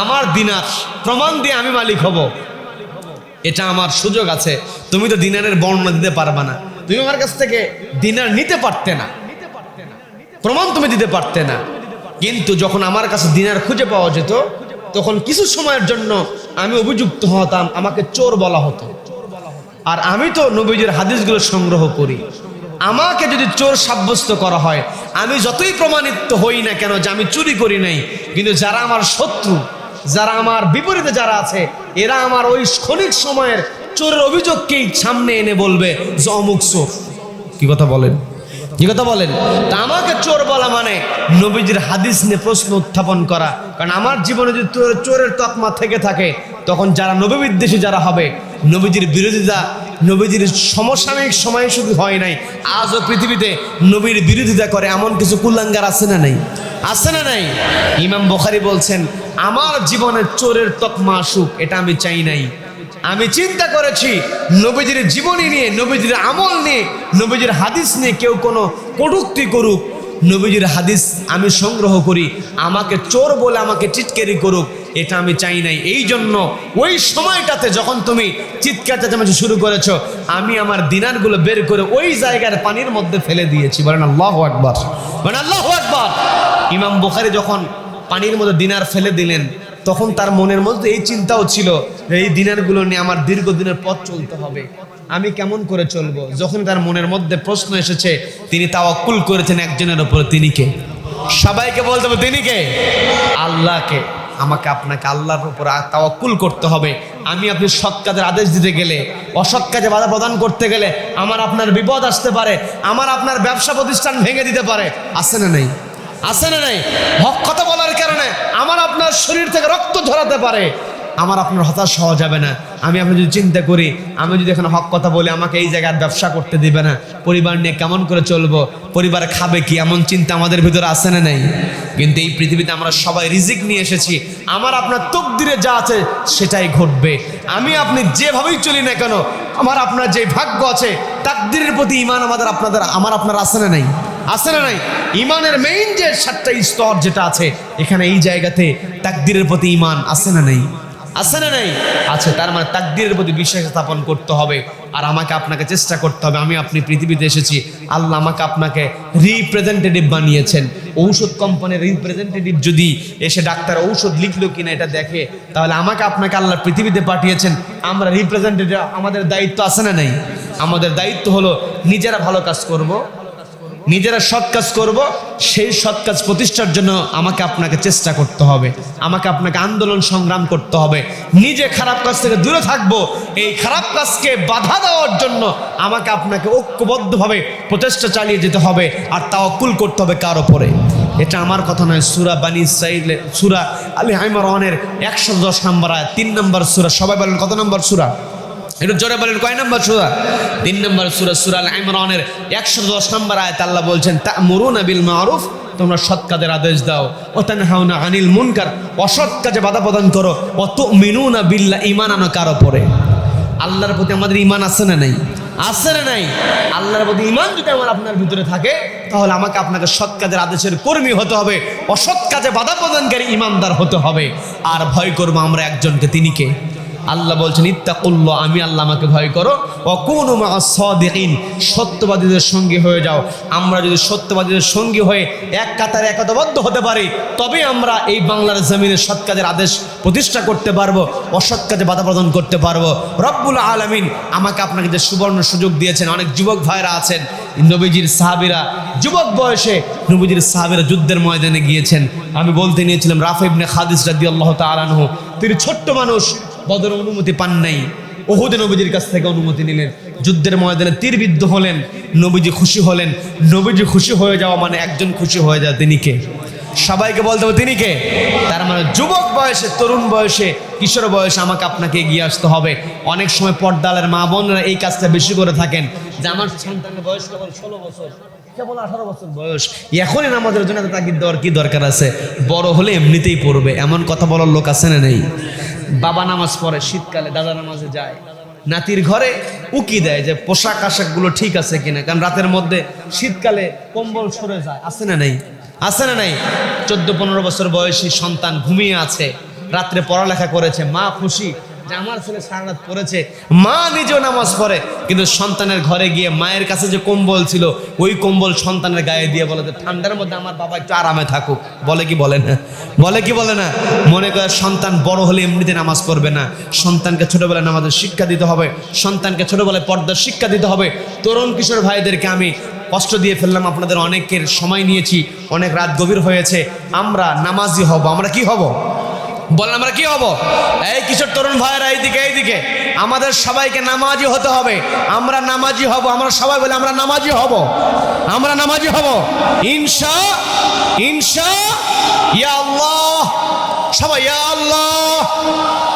আমার দিনার প্রমাণ দিয়ে আমি মালিক হব, এটা আমার সুযোগ আছে। তুমি তো দিনারের বর্ণনা দিতে পারবা না, তুমি আমার কাছ থেকে দিনার নিতে পারতে না, প্রমাণ তুমি দিতে পারতে না। কিন্তু যখন আমার কাছে দিনার খুঁজে পাওয়া যেত, তখন কিছু সময়ের জন্য আমি অভিযুক্ত হতাম, আমাকে চোর বলা হতো। আর আমি তো নবীজির হাদিসগুলো সংগ্রহ করি, আমাকে যদি চোর সাব্যস্ত করা হয়, আমি যতই প্রমাণিত হই না কেন যে আমি চুরি করি নাই, কিন্তু যারা আমার শত্রু, যারা আমার বিপরীতে যারা আছে, এরা আমার ওই ক্ষণিক সময়ের চোরের অভিযোগকেই সামনে এনে বলবে যে অমুক চোর। কি কথা বলেন? কি কথা বলেন? তা আমাকে চোর বলা মানে নবীজির হাদিস নিয়ে প্রশ্ন উত্থাপন করা। কারণ আমার জীবনে যদি চোরের তকমা থেকে থাকে, তখন যারা নবী বিদ্বেষী যারা হবে, নবীজির বিরোধিতা, নবীজির সমসাময়িক সময় শুধু হয় নাই, আজও পৃথিবীতে নবীর বিরোধিতা করে এমন কিছু কুলাঙ্গার আছে না নাই? আছে না নাই? ইমাম বুখারী বলছেন, আমার জীবনে চোরের তকমা আসুক, এটা আমি চাই নাই। আমি চিন্তা করেছি নবীজির জীবনী নিয়ে, নবীজির আমল নিয়ে, নবীজির হাদিস নিয়ে কেউ কোনো কটূক্তি করুক, নবীজির হাদিস আমি সংগ্রহ করি, আমাকে চোর বলে আমাকে টিটকারি করুক, এটা আমি চাই নাই। এই জন্য ওই সময়টাতে যখন তুমি চিৎকার চেঁচামেচি শুরু করেছো, আমি আমার দিনারগুলো বের করে ওই জায়গার পানির মধ্যে ফেলে দিয়েছি। বলেন আল্লাহু আকবার, বলেন আল্লাহু আকবার। ইমাম বুখারী যখন পানির মধ্যে দিনার ফেলে দিলেন, তখন তার মনের মধ্যে এই চিন্তাও ছিল, এই দিনারগুলো নিয়ে আমার দীর্ঘদিনের পথ চলতে হবে, আমি কেমন করে চলবো। যখন তার মনের মধ্যে প্রশ্ন এসেছে, তিনি তাওয়াক্কুল করেছেন একজনের উপর। তিনি কে? সবাইকে বলতে হবে তিনি কে? আল্লাহকে। আমাকে আপনাকে আল্লাহর উপর তাওয়াক্কুল করতে হবে। আমি আপনি সৎ কাজের আদেশ দিতে গেলে, অসৎ কাজে বাধা প্রদান করতে গেলে আমার আপনার বিপদ আসতে পারে, আমার আপনার ব্যবসা প্রতিষ্ঠান ভেঙে দিতে পারে। আছে না নাই? আছে না নাই? হক কথা বলার কারণে আমার আপনার শরীর থেকে রক্ত ঝরাতে পারে, আমার আপনার হতাশ হওয়া যাবে না। আমি আপনি যদি চিন্তা করি, আমি যদি এখানে হক কথা বলি, আমাকে এই জায়গার ব্যবসা করতে দিবে না, পরিবার নিয়ে কেমন করে চলবো, পরিবার খাবে কি, এমন চিন্তা আমাদের ভিতরে আসে না নাই? কিন্তু এই পৃথিবীতে আমরা সবাই রিজিক নিয়ে এসেছি, আমার আপনার তকদিরে যা আছে সেটাই ঘটবে। আমি আপনি যেভাবেই চলি না কেন, আমার আপনার যে ভাগ্য আছে, তাকদিরের প্রতি ঈমান আমার আপনার আসে না নাই? আছে না নাই? ঈমানের মেইন যে 7টা স্তর যেটা আছে, এখানে এই জায়গাতে তাকদিরের প্রতি ঈমান আছে না নাই? আছে না নাই? আছে। তার মানে তাকদীরের প্রতি বিশ্বাস স্থাপন করতে হবে। আর আমাকে আপনাকে চেষ্টা করতে হবে। আমি আপনি পৃথিবীতে এসেছি, আল্লাহ আমাকে আপনাকে রিপ্রেজেন্টেটিভ বানিয়েছেন। ঔষধ কোম্পানির রিপ্রেজেন্টেটিভ যদি এসে ডাক্তার ঔষধ লিখলো কিনা এটা দেখে, তাহলে আমাকে আপনাকে আল্লাহ পৃথিবীতে পাঠিয়েছেন। আমরা রিপ্রেজেন্টেটিভ, আমাদের দায়িত্ব আছে না নাই? আমাদের দায়িত্ব হলো নিজেরা ভালো কাজ করব, নিজেরা সৎ কাজ করব। সেই সৎ কাজ প্রতিষ্ঠার জন্য আমাকে আপনাকে চেষ্টা করতে হবে, আমাকে আপনাকে আন্দোলন সংগ্রাম করতে হবে। নিজে খারাপ কাজ থেকে দূরে থাকবো, এই খারাপ কাজকে বাধা দেওয়ার জন্য আমাকে আপনাকে ঐক্যবদ্ধভাবে প্রচেষ্টা চালিয়ে যেতে হবে। আর তাওয়াক্কুল করতে হবে কার উপরে? এটা আমার কথা নয়, সূরা বানী ইসরাঈল, সূরা আলে ইমরানের 110 নম্বর আয়াত, 3 নম্বর সূরা। সবাই বলেন কত নম্বর সূরা? একটু জোরে বলেন, কয় নম্বর সূরা? 3 নম্বর সূরা, সূরা আল ইমরানের 110 নম্বর আয়াত। আল্লাহ বলছেন, তা'মুরুনা বিল মারুফ, তোমরা সৎ কাজের আদেশ দাও, ওয়া তানহাউনা আনিল মুনকার, অসৎ কাজে বাধা প্রদান করো, ওয়া তু'মিনুনা বিল্লাহ, ঈমান আনো কার উপরে? আল্লাহর প্রতি আমাদের ঈমান আছে না নাই? আছে না নাই? আল্লাহর প্রতি ঈমান যদি আমার আপনার ভিতরে থাকে, তাহলে আমাকে আপনাকে সৎ কাজের আদেশের কর্মী হতে হবে, অসৎ কাজে বাধা প্রদানকারী ঈমানদার হতে হবে। আর ভয় করবো আমরা একজনকে, তিনি কে? আল্লাহ বলছেন, ইত্তাকুল্লাহ, আমি আল্লাহ, আমাকে ভয় করো, ওয়া কুনু মা'আস সাদিকিন, সত্যবাদীদের সঙ্গী হয়ে যাও। আমরা যদি সত্যবাদীদের সঙ্গী হয়ে এক কাতারে একতাবদ্ধ হতে পারি, তবে আমরা এই বাংলার জমিনে সৎ কাজের আদেশ প্রতিষ্ঠা করতে পারবো, অসৎ কাজে বাধা প্রদান করতে পারবো। রব্বুল আলামিন আমাকে আপনাকে যে সুবর্ণ সুযোগ দিয়েছেন, অনেক যুবক ভাইরা আছেন, নবীজির সাহাবীরা যুবক বয়সে নবীজির সাহাবীরা যুদ্ধের ময়দানে গিয়েছেন। আমি বলতে নিয়েছিলাম রাফি ইবনে খাদিজ রাদিয়াল্লাহু তাআলা আনহু, তিনি ছোট্ট মানুষ, বদর অনুমতি পান নাই, উহুদে নবীজির কাছ থেকে অনুমতি নিলেন, যুদ্ধের ময়দানে তীরবিদ্ধ হলেন, নবীজি খুশি হলেন। নবীজি খুশি হয়ে যাওয়া মানে একজন খুশি হয়ে যাওয়া, তিনি কে? সবাইকে বলতে হবে তিনি কে? তার মানে যুবক বয়সে, তরুণ বয়সে, কিশোর বয়সে আমাকে আপনাকে এগিয়ে আসতে হবে। অনেক সময় পর্দালের মা বোনরা এই কাজটা বেশি করে থাকেন, যে আমার সন্তানের বয়স কেবল 16 বছর, কেবল 18 বছর বয়স, এখনই নামাজের জন্য তাগিদ দেওয়ার কি দরকার আছে? বড় হলে এমনিতেই পড়বে, এমন কথা বলার লোক আছে না নেই? বাবা নামাজ পড়ে, শীতকালে দাদা নামাজে যায়, নাতির ঘরে উকি দেয় যে পোশাক আশাকগুলো ঠিক আছে কিনা, কারণ রাতের মধ্যে শীতকালে কম্বল সরে যায়, আছে না নাই? আছে না নাই? 14-15 বছর বয়সী সন্তান ঘুমিয়ে আছে, রাত্রে পড়ালেখা করেছে, মা খুশি যে আমার ছেলে সারা রাত পড়েছে। মা নিজেও নামাজ পড়ে, কিন্তু সন্তানের ঘরে গিয়ে মায়ের কাছে যে কম্বল ছিল, ওই কম্বল সন্তানের গায়ে দিয়ে বলে যে ঠান্ডার মধ্যে আমার বাবা একটু আরামে থাকুক। বলে কি বলে না? বলে কি বলে না? মনে করে সন্তান বড় হলে এমনিতে নামাজ পড়বে না, সন্তানকে ছোটবেলায় নামাজের শিক্ষা দিতে হবে, সন্তানকে ছোটবেলায় পর্দার শিক্ষা দিতে হবে। তরুণ কিশোর ভাইদেরকে আমি কষ্ট দিয়ে ফেললাম, আপনাদের অনেকের সময় নিয়েছি, অনেক রাত গভীর হয়েছে। আমরা নামাজি হব। আমরা কি হব? বলেন, আমরা কি হব? এই কিশোর তরুণ ভাইরা, এইদিকে এইদিকে, আমাদের সবাইকে নামাজি হতে হবে। আমরা নামাজি হব। আমরা সবাই বলে আমরা নামাজি হব, আমরা নামাজি হব ইনশা ইনশা ইয়া আল্লাহ। সবাই ইয়া আল্লাহ।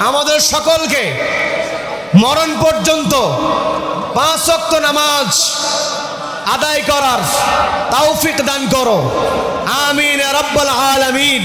আমাদের সকলকে মরণ পর্যন্ত 5 ওয়াক্ত নামাজ আদায় করার তৌফিক দান করো। আমিন ইয়া রাব্বাল আলামিন।